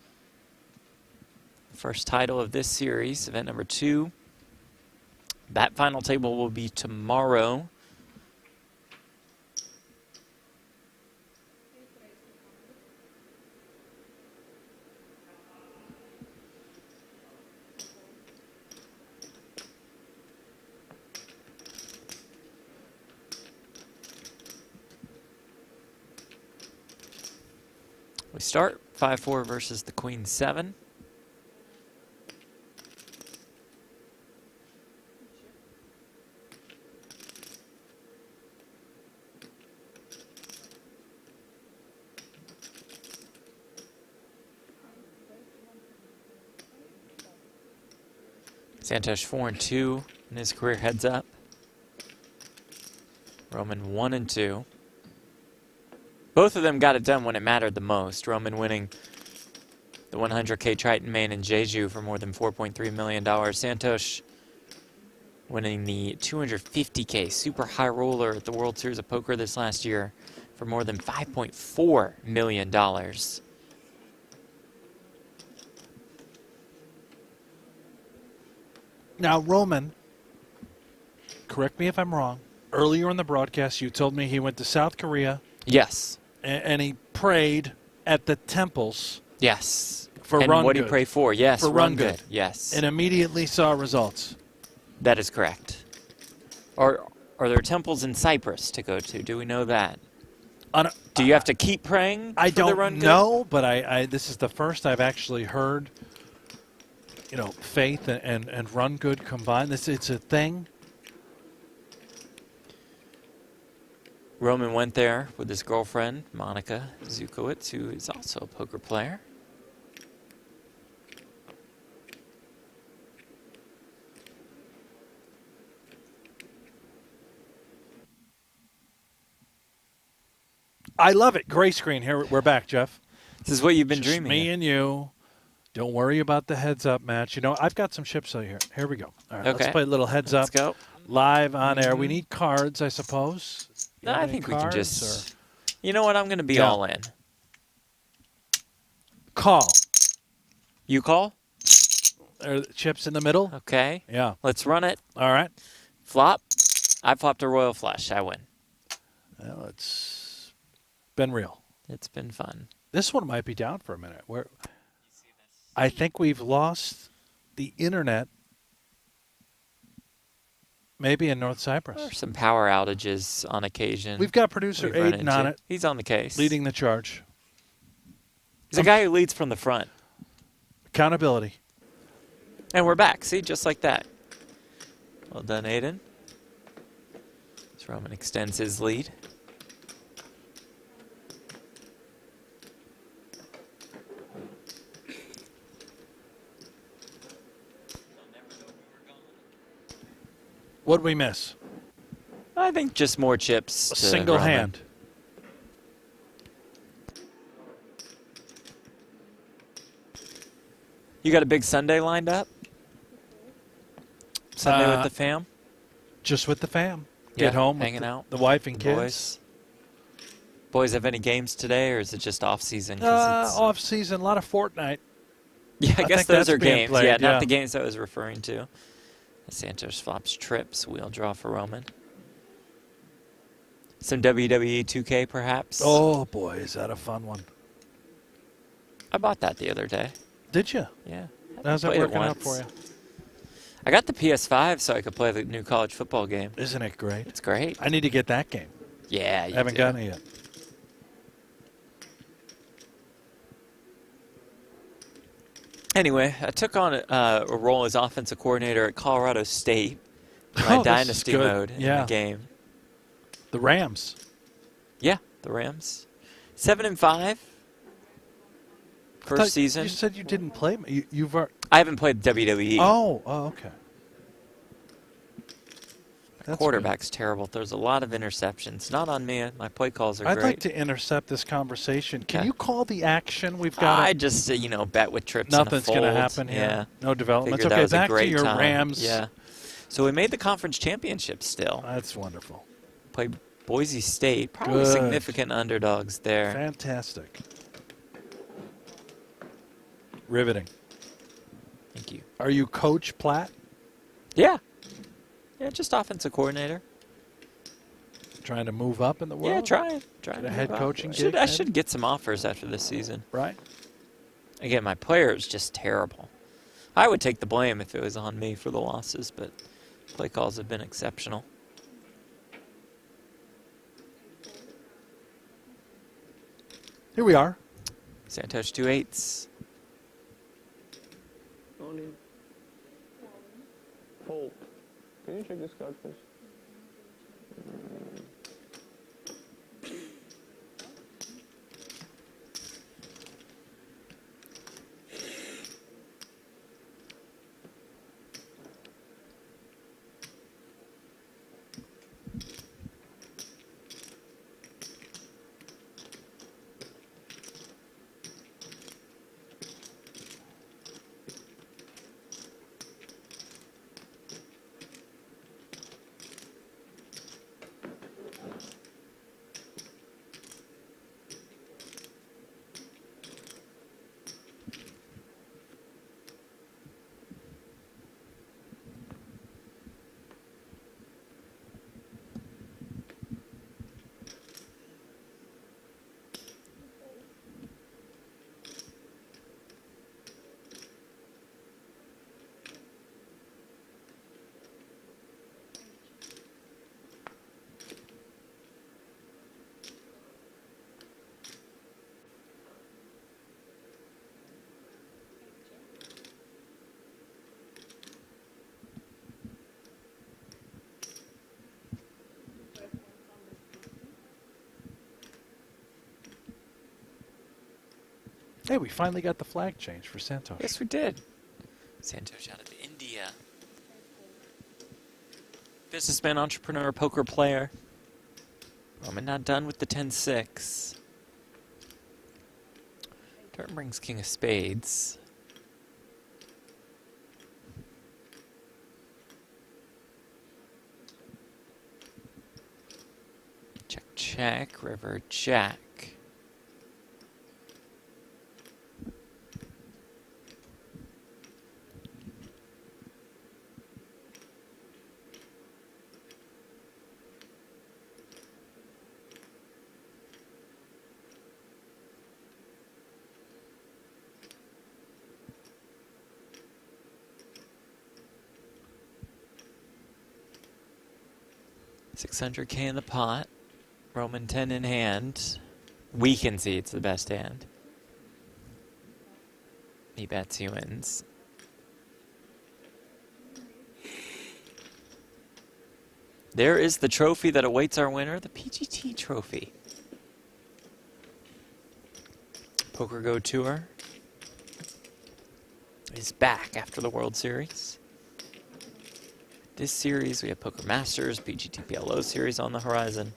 First title of this series, event number 2. That final table will be tomorrow. We start 5-4 versus the Queen 7. Santosh 4-2 in his career heads up. Roman 1-2. Both of them got it done when it mattered the most. Roman winning the 100K Triton main in Jeju for more than $4.3 million. Santosh winning the 250K Super High Roller at the World Series of Poker this last year for more than $5.4 million. Now, Roman, correct me if I'm wrong. Earlier in the broadcast, you told me he went to South Korea. Yes. And he prayed at the temples. Yes. For and run what good. did he pray for? Yes, For run good. Yes. And immediately saw results. That is correct. Are there temples in Cyprus to go to? Do we know that? Do you have to keep praying I for the run don't good? know, but I this is the first I've actually heard, faith and run good combined. It's a thing. Roman went there with his girlfriend, Monica Zukowicz, who is also a poker player. I love it. Gray screen. Here we're back, Jeff. This is what you've been Just dreaming me of. and you. Don't worry about the heads-up match. I've got some chips here. Here we go. All right, Okay. let's play a little heads-up. Let's go. Live on air. We need cards, I suppose. No, I think we can cards, just... You know what? I'm going to be Yeah. all in. Call. You call? Are the chips in the middle? Okay. Yeah. Let's run it. All right. Flop. I flopped a royal flush. I win. Well, it's been real. It's been fun. This one might be down for a minute. I think we've lost the internet. Maybe in North Cyprus. There are some power outages on occasion. We've got producer we've run Aiden into. on it. He's on the case. Leading the charge. He's a guy who leads from the front. Accountability. And we're back. See, just like that. Well done, Aiden. As Roman extends his lead. What'd we miss? I think just more chips. A to single Roman. hand. You got a big Sunday lined up? Sunday with the fam? Just with the fam. Yeah, Get home. hanging with out. The wife and The kids. Boys have any games today, or is it just off season? Off season. A lot of Fortnite. Yeah, I guess think those that's are being games. played, yeah, not yeah. the games I was referring to. Santos flops trips. Wheel draw for Roman. Some WWE 2K, perhaps? Oh, boy, is that a fun one. I bought that the other day. Did you? Yeah. How's that Played it working out once. for you? I got the PS5 so I could play the new college football game. Isn't it great? It's great. I need to get that game. Yeah, I you haven't do. gotten it yet. Anyway, I took on a role as offensive coordinator at Colorado State in my Oh, this is dynasty good. mode in Yeah. the game. The Rams. Yeah, the Rams. 7-5. First season. You said you didn't play. You've. I haven't played WWE. Oh, okay. That's quarterback's terrible. There's a lot of interceptions. Not on me. My play calls are I'd great. like to intercept this conversation. Can Okay. you call the action? We've got I just, bet with trips nothing's going to happen here. Yeah. No developments. Figured that Okay, was a back to great your time. Rams. Yeah. So we made the conference championship still. That's wonderful. Played Boise State. Probably Good. significant underdogs there. Fantastic. Riveting. Thank you. Are you Coach Platt? Yeah. Yeah, just offensive coordinator. Trying to move up in the world? Yeah, trying. Get a head coaching I gig? should get some offers after this season. Right. Again, my player is just terrible. I would take the blame if it was on me for the losses, but play calls have been exceptional. Here we are. Santosh 2-8s. Only. Fold. Can you check this card, please? Hey, we finally got the flag change for Santosh. Yes, we did. Santosh out of India. Businessman, entrepreneur, poker player. Roman not done with the 10-6. Turn brings king of spades. Check, check, river, jack. $600K in the pot. Roman 10 in hand. We can see it's the best hand. He bets, he wins. There is the trophy that awaits our winner, the PGT trophy. PokerGo Tour is back after the World Series. This series, we have Poker Masters, PGT PLO series on the horizon.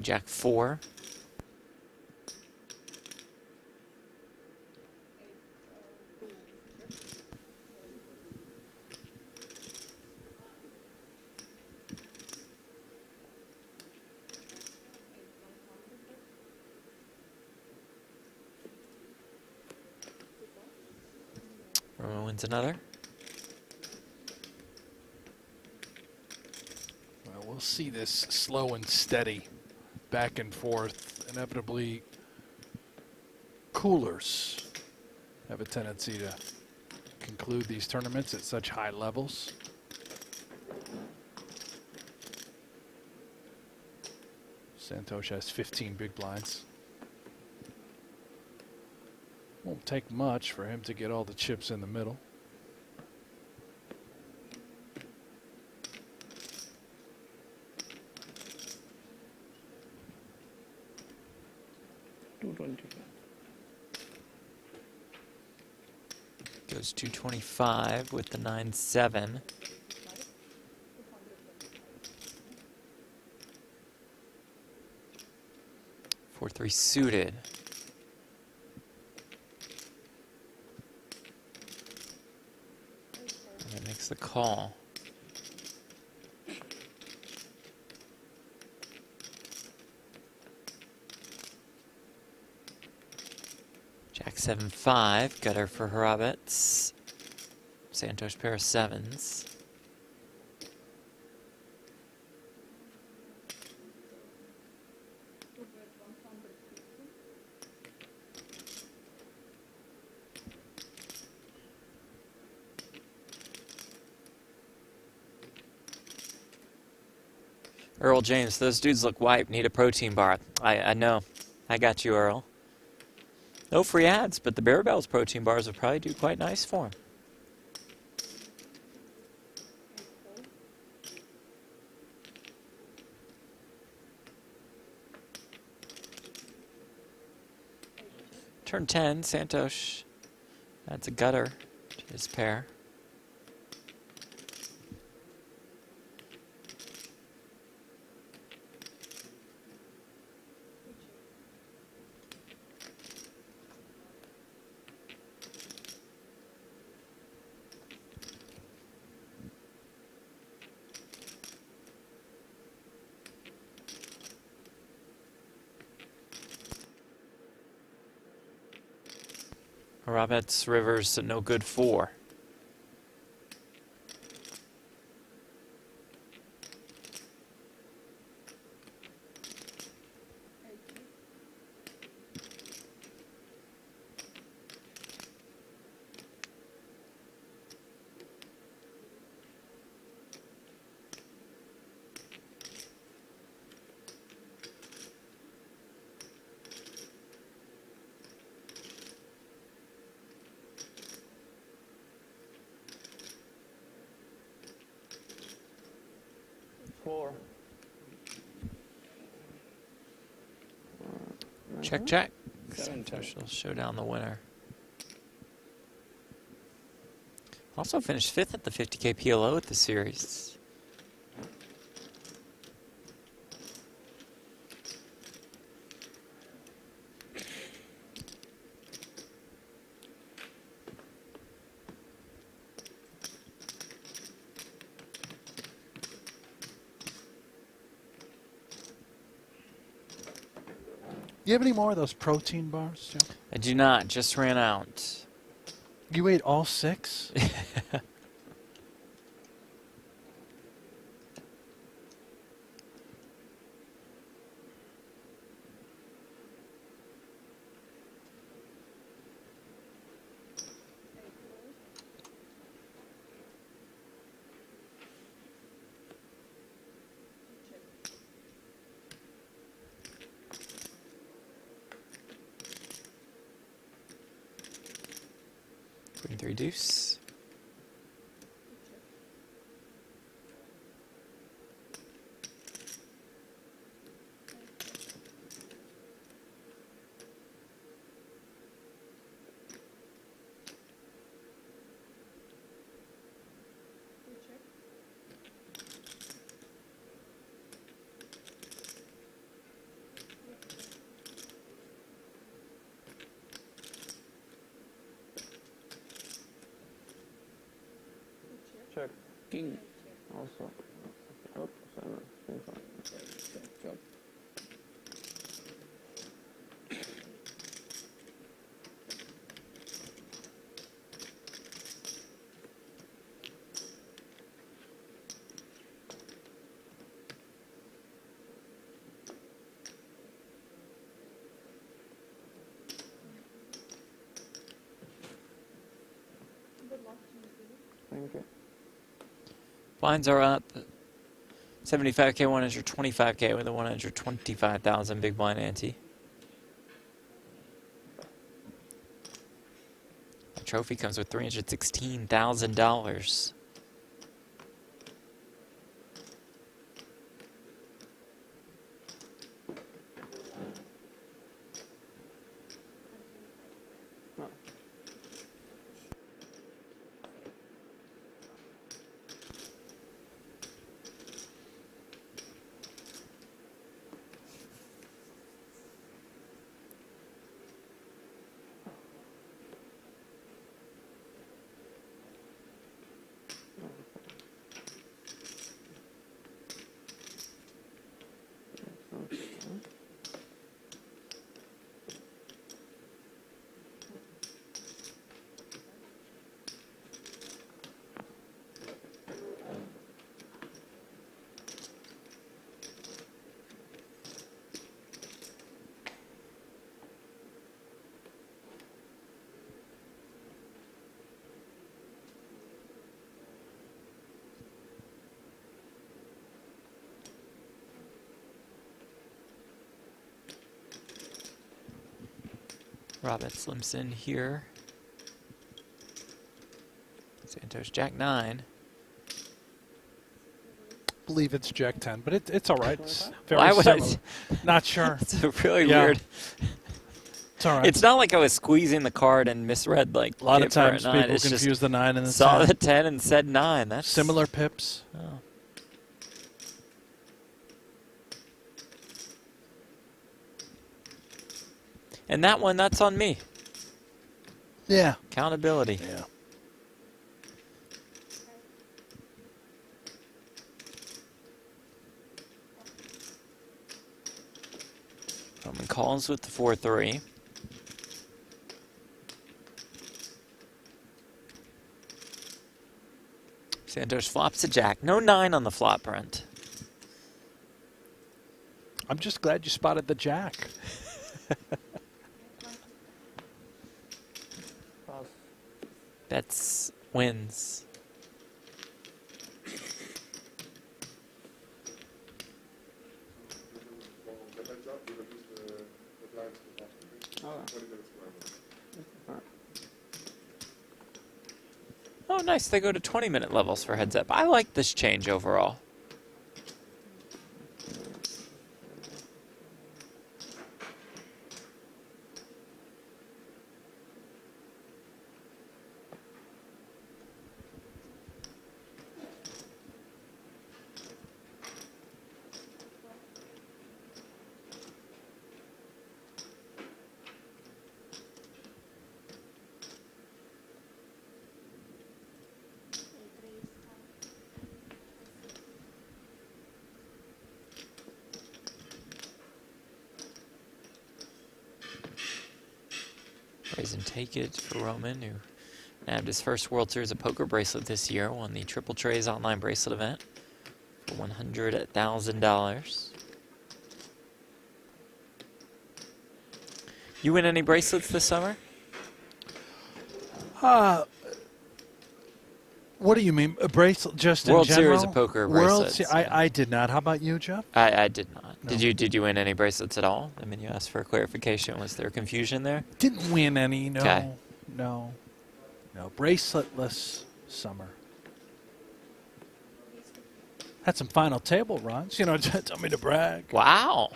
Jack 4. Roman wins another. Well, we'll see this slow and steady, back and forth. Inevitably, coolers have a tendency to conclude these tournaments at such high levels. Santosh has 15 big blinds. Won't take much for him to get all the chips in the middle. Goes 225 with the 9-7. Four, 3 suited. And that makes the call. Jack 7-5, gutter for Hrabets. Santosh pair of 7s. Earl James, those dudes look wiped, need a protein bar. I know. I got you, Earl. No free ads, but the Barabells protein bars will probably do quite nice for him. Turn 10, Santosh. That's a gutter to his pair. Hrabets, Rivers, no good 4. Check, check. Santosh will show down the winner. Also finished 5th at the 50K PLO at the series. Do you have any more of those protein bars, Joe? I do not. Just ran out. You ate all 6? Queen 3 deuce. check. King. Also. Oh, 7. King 5. Go. Thank you. Blinds are up. 75K, 125K with a 125,000 big blind ante. The trophy comes with $316,000. No. Robin Slimson here. Santos Jack 9. Believe it's Jack 10, but it's all right. It's very Why would I? similar. Not sure. It's a really Yeah. weird. It's all right. It's not like I was squeezing the card and misread like a lot of it for a times 9. people It's just confuse the 9 and the saw 10. the 10 and said 9. That's Similar pips. Oh. And that one, that's on me. Yeah. Accountability. Yeah. Roman calls with the 4-3. Santos flops a jack. No 9 on the flop, Brent. I'm just glad you spotted the jack. Pass. Bets wins. Oh, nice. They go to 20-minute levels for heads up. I like this change overall. Raise and take it for Roman, who nabbed his first World Series of Poker bracelet this year, won the Triple Trays online bracelet event for $100,000. You win any bracelets this summer? What do you mean? A bracelet just World in general? Series of Poker World bracelets. I did not. How about you, Jeff? I did not. No. Did you win any bracelets at all? I mean, you asked for clarification. Was there confusion there? Didn't win any, no. Okay. No. No. Braceletless summer. Had some final table runs. You know, tell me to brag. Wow.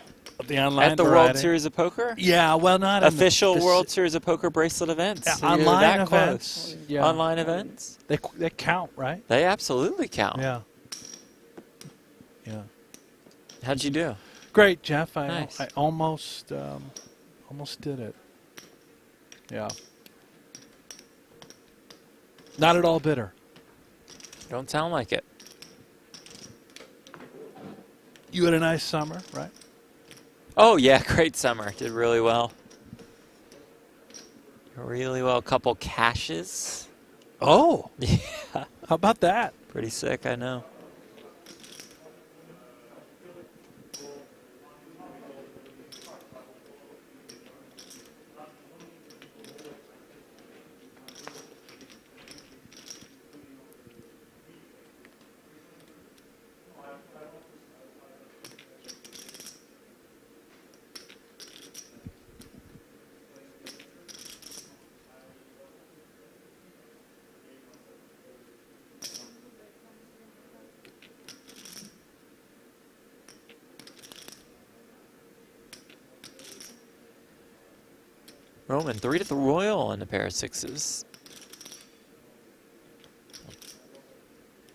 The online At the variety. World Series of Poker? Yeah, well, not in Official the World Series of Poker bracelet events. Yeah, So you're online that events. close. Yeah. Online events? They count, right? They absolutely count. Yeah. Yeah. How'd you do? Great, Jeff. I Nice. almost did it. Yeah. Not at all bitter. Don't sound like it. You had a nice summer, right? Oh, yeah, great summer. Did really well. Really well. Couple cashes. Oh, Yeah, how about that? pretty sick, I know. Roman, 3 to the Royal and a pair of sixes.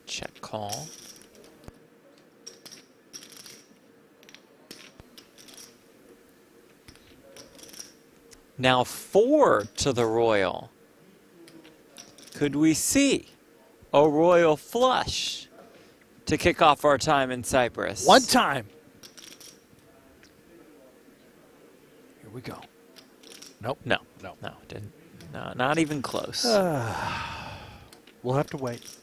Check call. Now 4 to the Royal. Could we see a Royal flush to kick off our time in Cyprus? One time. Here we go. Nope. No, No. no, didn't. No, not even close. We'll have to wait.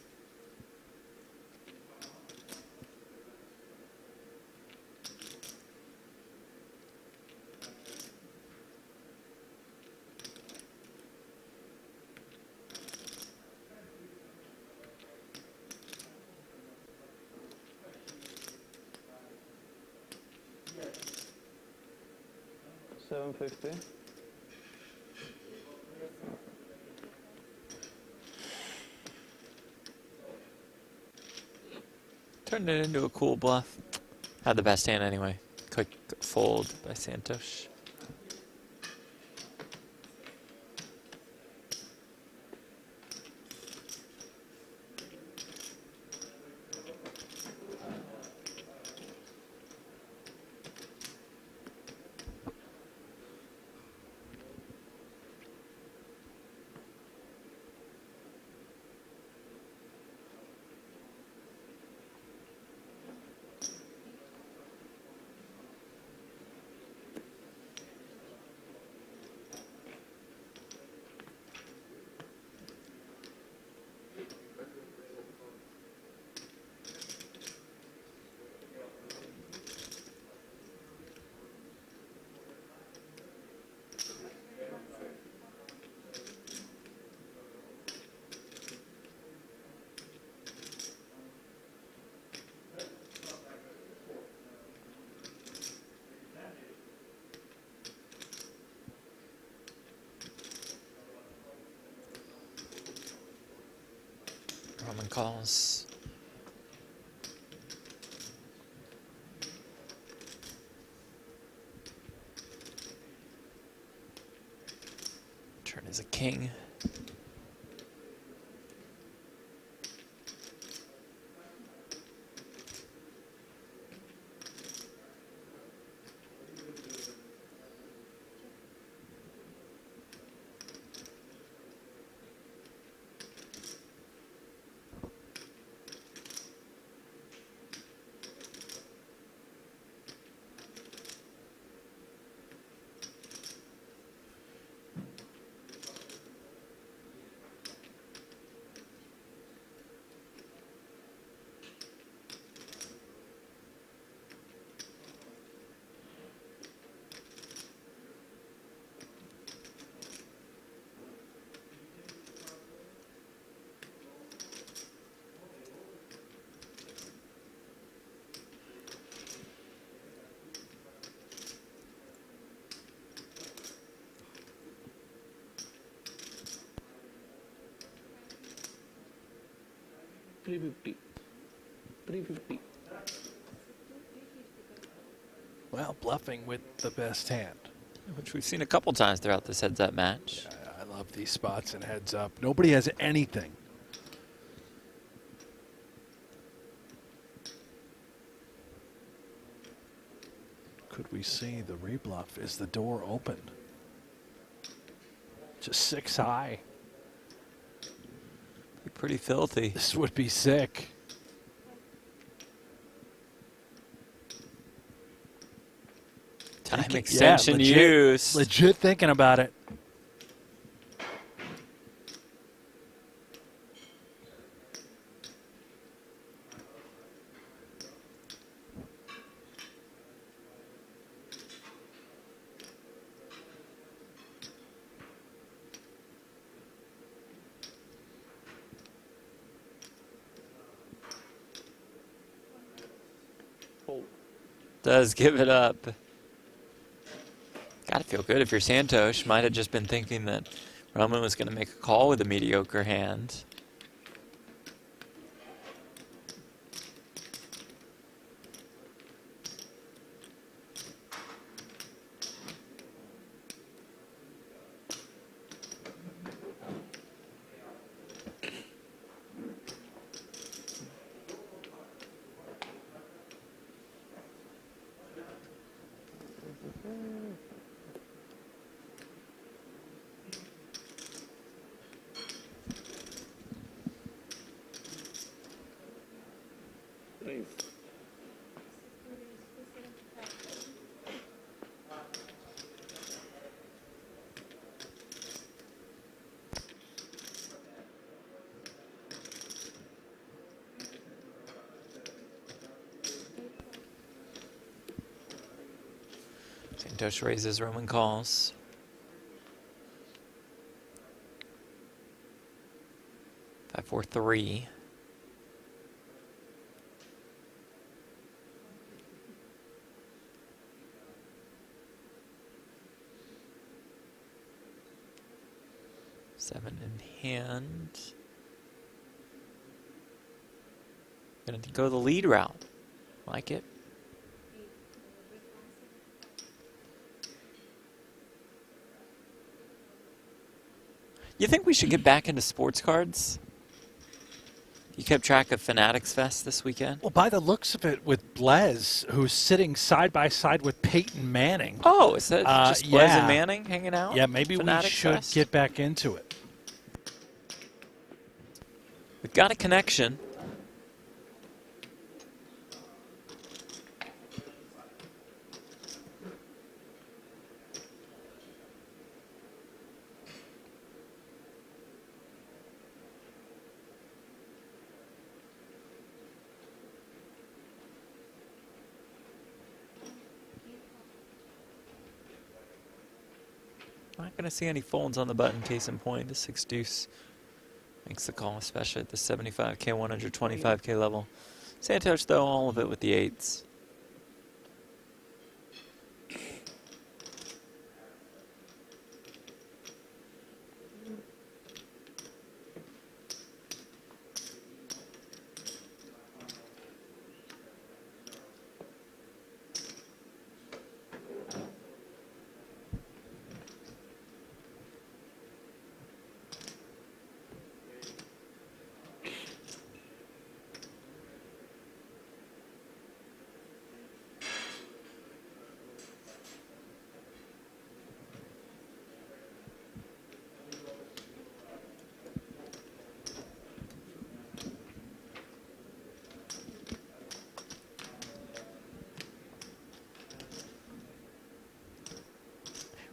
$750. Turned it into a cool bluff. Had the best hand anyway. Quick fold by Santos. Roman calls. Turn is a king. $350. Well, bluffing with the best hand. Which we've seen a couple times throughout this heads-up match. I love these spots and heads up. Nobody has anything. Could we see the rebluff? Is the door open? Just 6 high. Pretty filthy. This would be sick. Time extension legit, use. Legit thinking about it. Does give it up. Gotta feel good if you're Santosh. Might have just been thinking that Roman was going to make a call with a mediocre hand. Santosh raises, Roman calls. Five, 4, 3. Seven in hand. Gonna go the lead route. Like it. You think we should get back into sports cards? You kept track of Fanatics Fest this weekend? Well, by the looks of it, with Blez, who's sitting side by side with Peyton Manning. Oh, is that just Blez yeah. and Manning hanging out? Yeah, maybe Fanatics we should Fest? get back into it. We've got a connection. Not going to see any folds on the button, case in point. The 6 deuce makes the call, especially at the 75K, 125K level. Santosh, though, all of it with the 8s.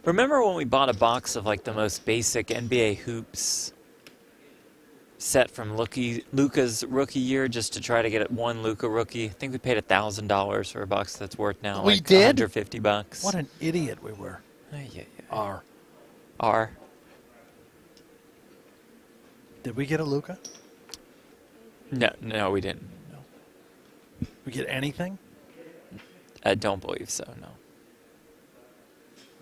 Remember when we bought a box of like the most basic NBA hoops set from Luka's rookie year just to try to get one Luka rookie? I think we paid $1,000 for a box that's worth now We like did? $150. What an idiot we were. Yeah. R. Did we get a Luka? No, we didn't. No. We get anything? I don't believe so, no.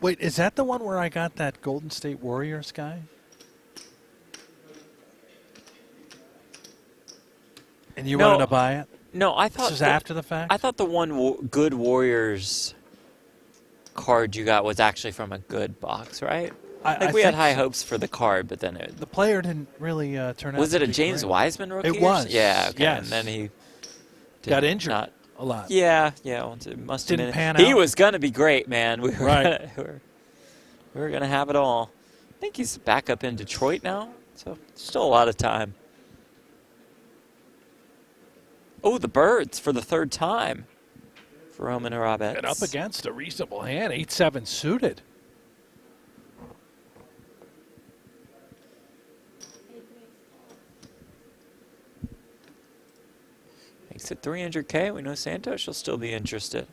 Wait, is that the one where I got that Golden State Warriors guy? And you wanted to buy it? No, I thought... This was after the fact? I thought the one good Warriors card you got was actually from a good box, right? I think we had high hopes for the card, but then the player didn't really turn out. Was it to a be James great. Wiseman rookie? It was. Yeah. Okay. Yes. And then he got injured a lot. Yeah. It must have Didn't been. pan He out. was gonna be great, man. We were Right. we were gonna have it all. I think he's back up in Detroit now, so still a lot of time. Oh, the birds for the third time for Roman Arabets. And up against a reasonable hand, 8-7 suited. Makes it 300K. We know Santos will still be interested.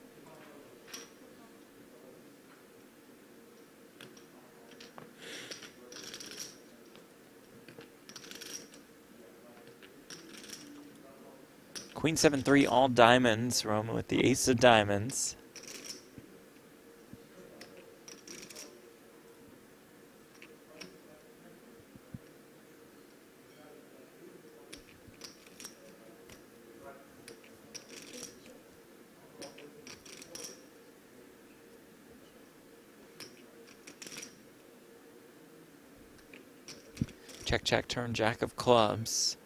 Queen 7-3, all diamonds. Roman with the ace of diamonds. Check, check, turn, jack of clubs.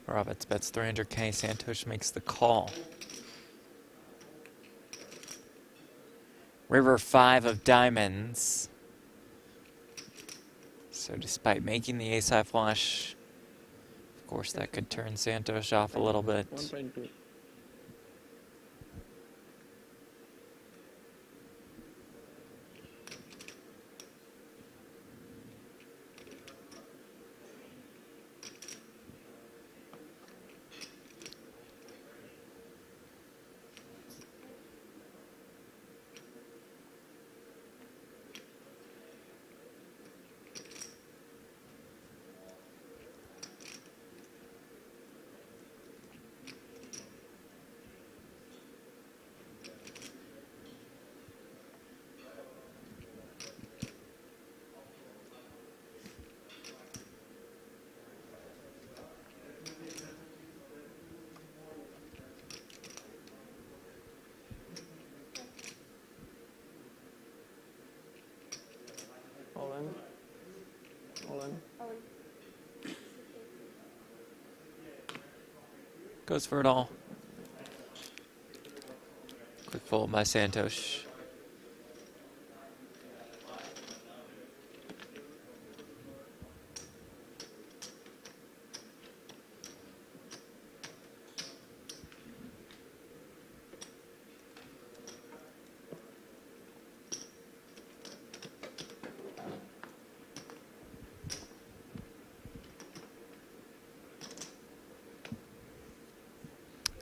Roberts bets 300K. Santos makes the call. River 5 of diamonds. So despite making the ace-high flush, of course that could turn Santos off a little bit. 1.2. All in. All in. Goes for it all. Quick fold by Santos.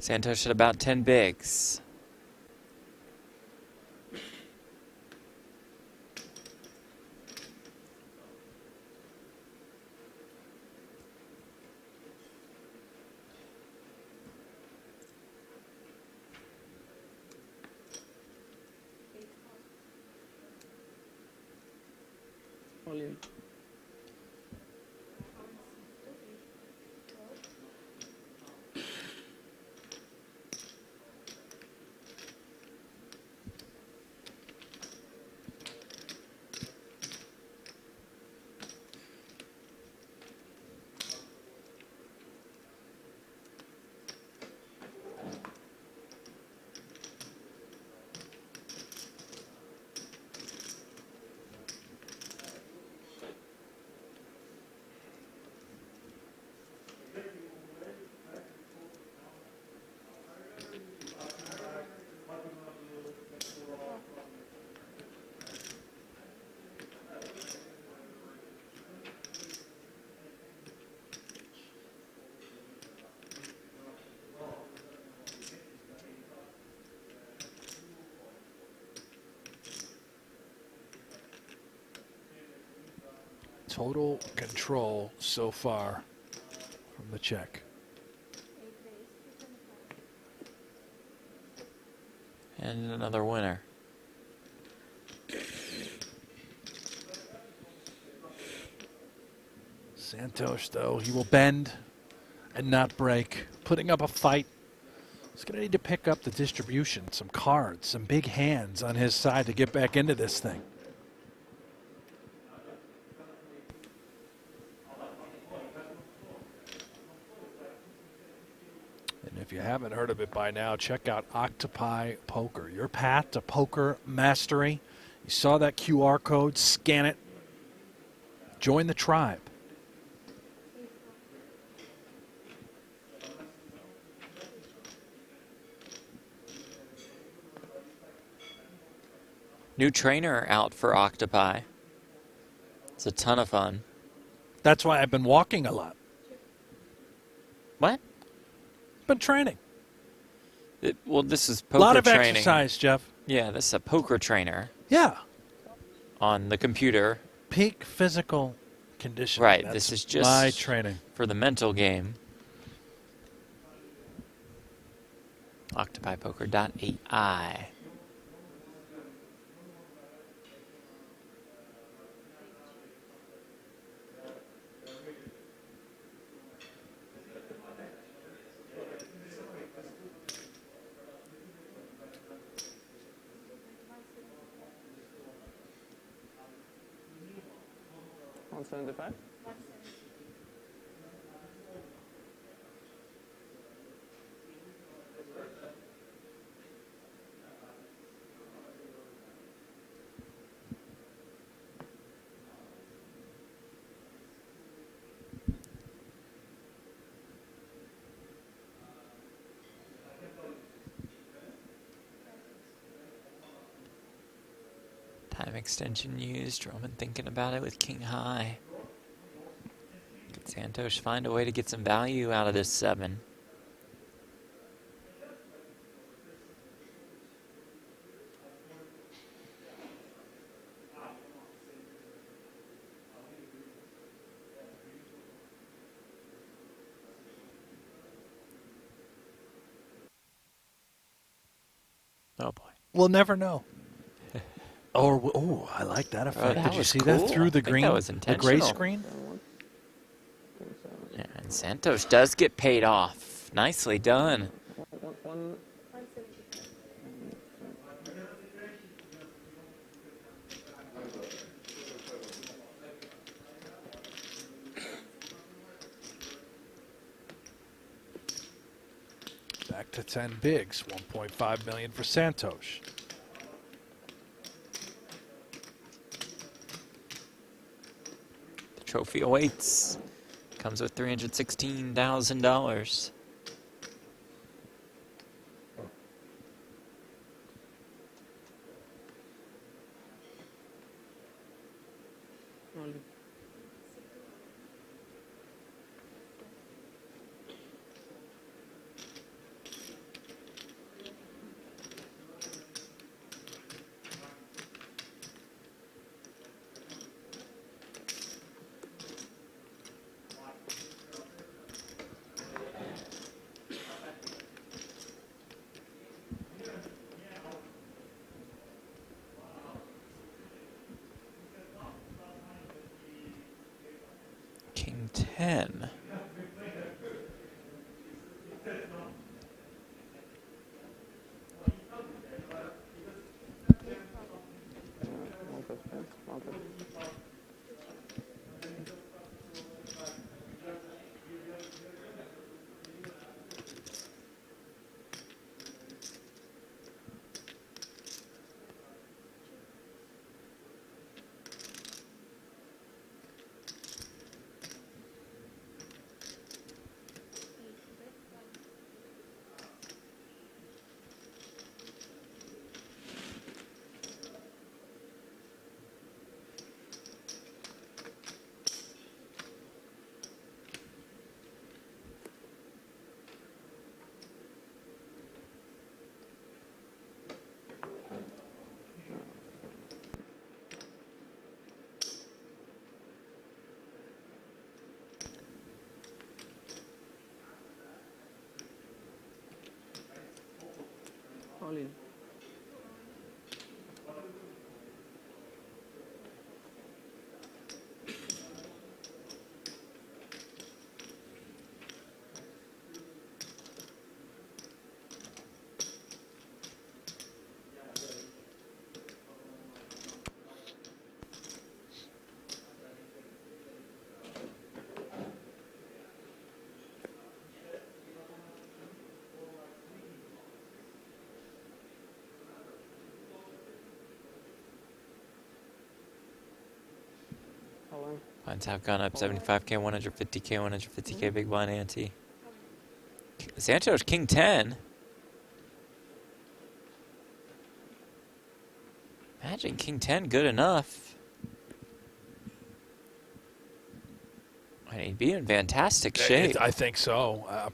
Santos at about 10 bigs. All in. Total control so far from the check. And another winner. Santos, though, he will bend and not break, putting up a fight He's going to need to pick up the distribution, some cards, some big hands on his side to get back into this thing. And if you haven't heard of it by now, check out Octopi Poker, your path to poker mastery. You saw that QR code, scan it, join the tribe. New trainer out for Octopi. It's a ton of fun. That's why I've been walking a lot. What? Been training. Well, this is A poker lot of training. exercise, Jeff. Yeah, this is a poker trainer Yeah. on the computer. Peak physical condition. Right, That's this is just my training. for the mental game. OctopiPoker.ai. $175. Time extension used. Roman thinking about it with King High. Could Santos find a way to get some value out of this 7? Oh boy. We'll never know. Oh, I like that effect. that Did you was see cool. that through I the think green? that was the intentional. gray screen? Yeah, and Santos does get paid off. Nicely done. One. Back to 10 bigs. 1.5 million for Santos. The trophy awaits. Comes with $316,000. King 10. All in. one. Blinds have gone up 75K, 150K, 150K big blind ante. Santos king 10. Imagine king 10 good enough. And he'd be in fantastic shape. I think so.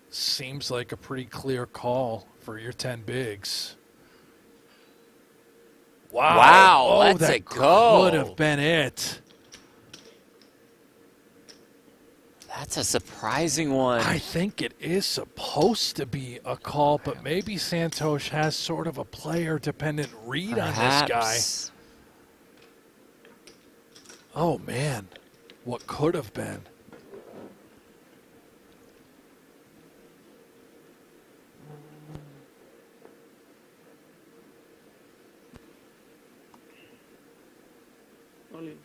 Seems like a pretty clear call for your 10 bigs. Wow. Wow, Oh, let's that it go. could have been it. That's a surprising one. I think it is supposed to be a call, but maybe Santos has sort of a player-dependent read on this guy. Oh, man. What could have been. All in.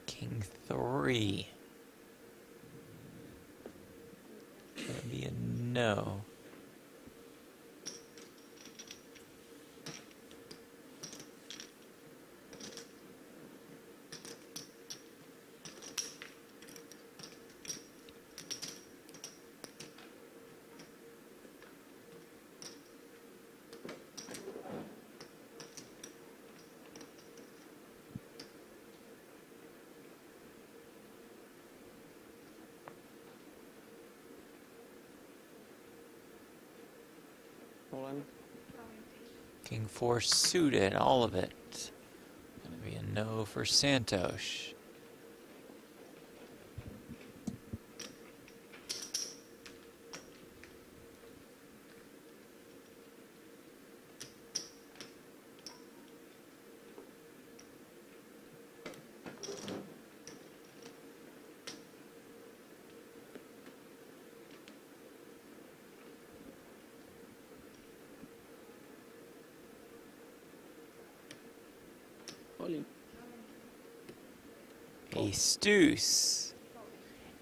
King 3. Gonna be a no. All in. King 4 suited, all of it. Gonna be a no for Santos. All in. Ace deuce.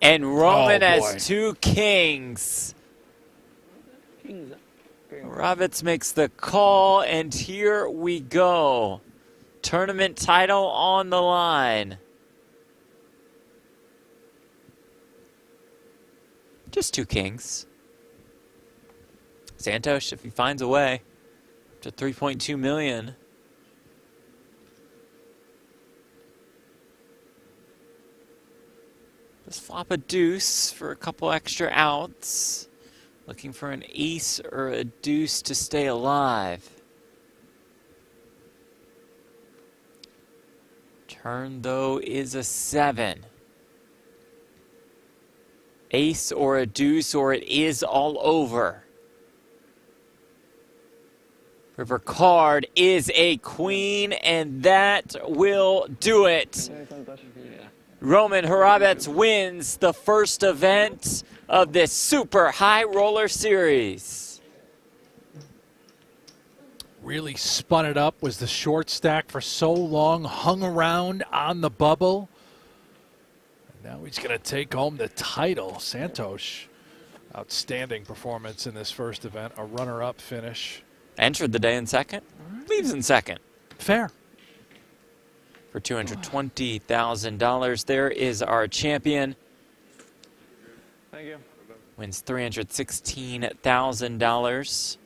And Roman Oh, has boy. 2 kings. Kings. Roberts makes the call, and here we go. Tournament title on the line. Just 2 kings. Santos, if he finds a way, to 3.2 million. Let's flop a deuce for a couple extra outs. Looking for an ace or a deuce to stay alive. Turn, though, is a 7. Ace or a deuce, or it is all over. River card is a queen, and that will do it. Roman Hrabets wins the first event of this Super High Roller Series. Really spun it up, was the short stack for so long, hung around on the bubble. And now he's going to take home the title. Santos, outstanding performance in this first event, a runner-up finish. Entered the day in second, leaves in second. Fair. For $220,000, there is our champion. Thank you. Wins $316,000.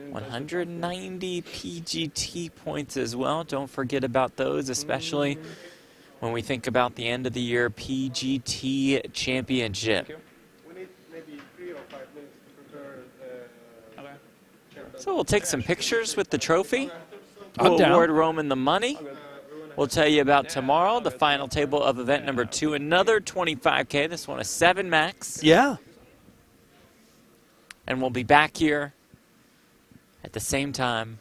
190 PGT points as well. Don't forget about those, especially when we think about the end of the year PGT championship. We need maybe 3 or 5 minutes to prepare the... So we'll take some pictures with the trophy. I'm We'll down. award Roman the money. We'll tell you about tomorrow, the final table of event number 2. Another 25K. This one a 7 max. Yeah. And we'll be back here at the same time,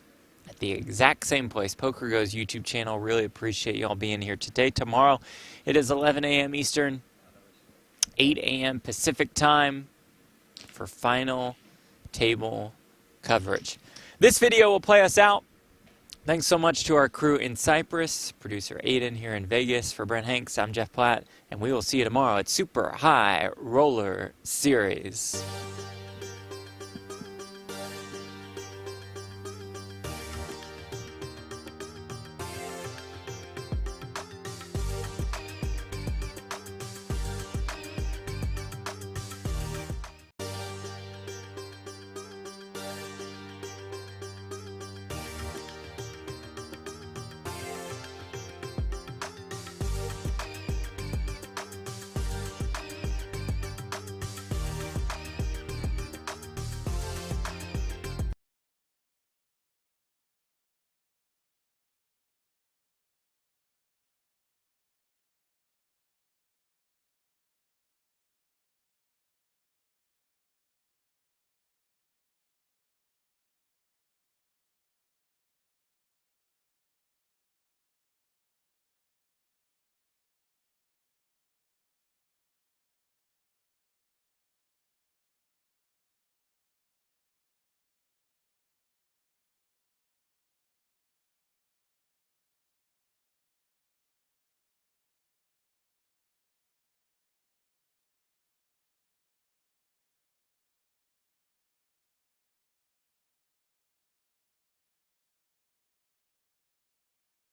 at the exact same place, pokergo's YouTube channel. Really appreciate y'all being here today. Tomorrow, it is 11 a.m. Eastern. 8 a.m. Pacific time for final table coverage. This video will play us out. Thanks so much to our crew in Cyprus, producer Aiden here in Vegas. For Brent Hanks, I'm Jeff Platt, and we will see you tomorrow at Super High Roller Series.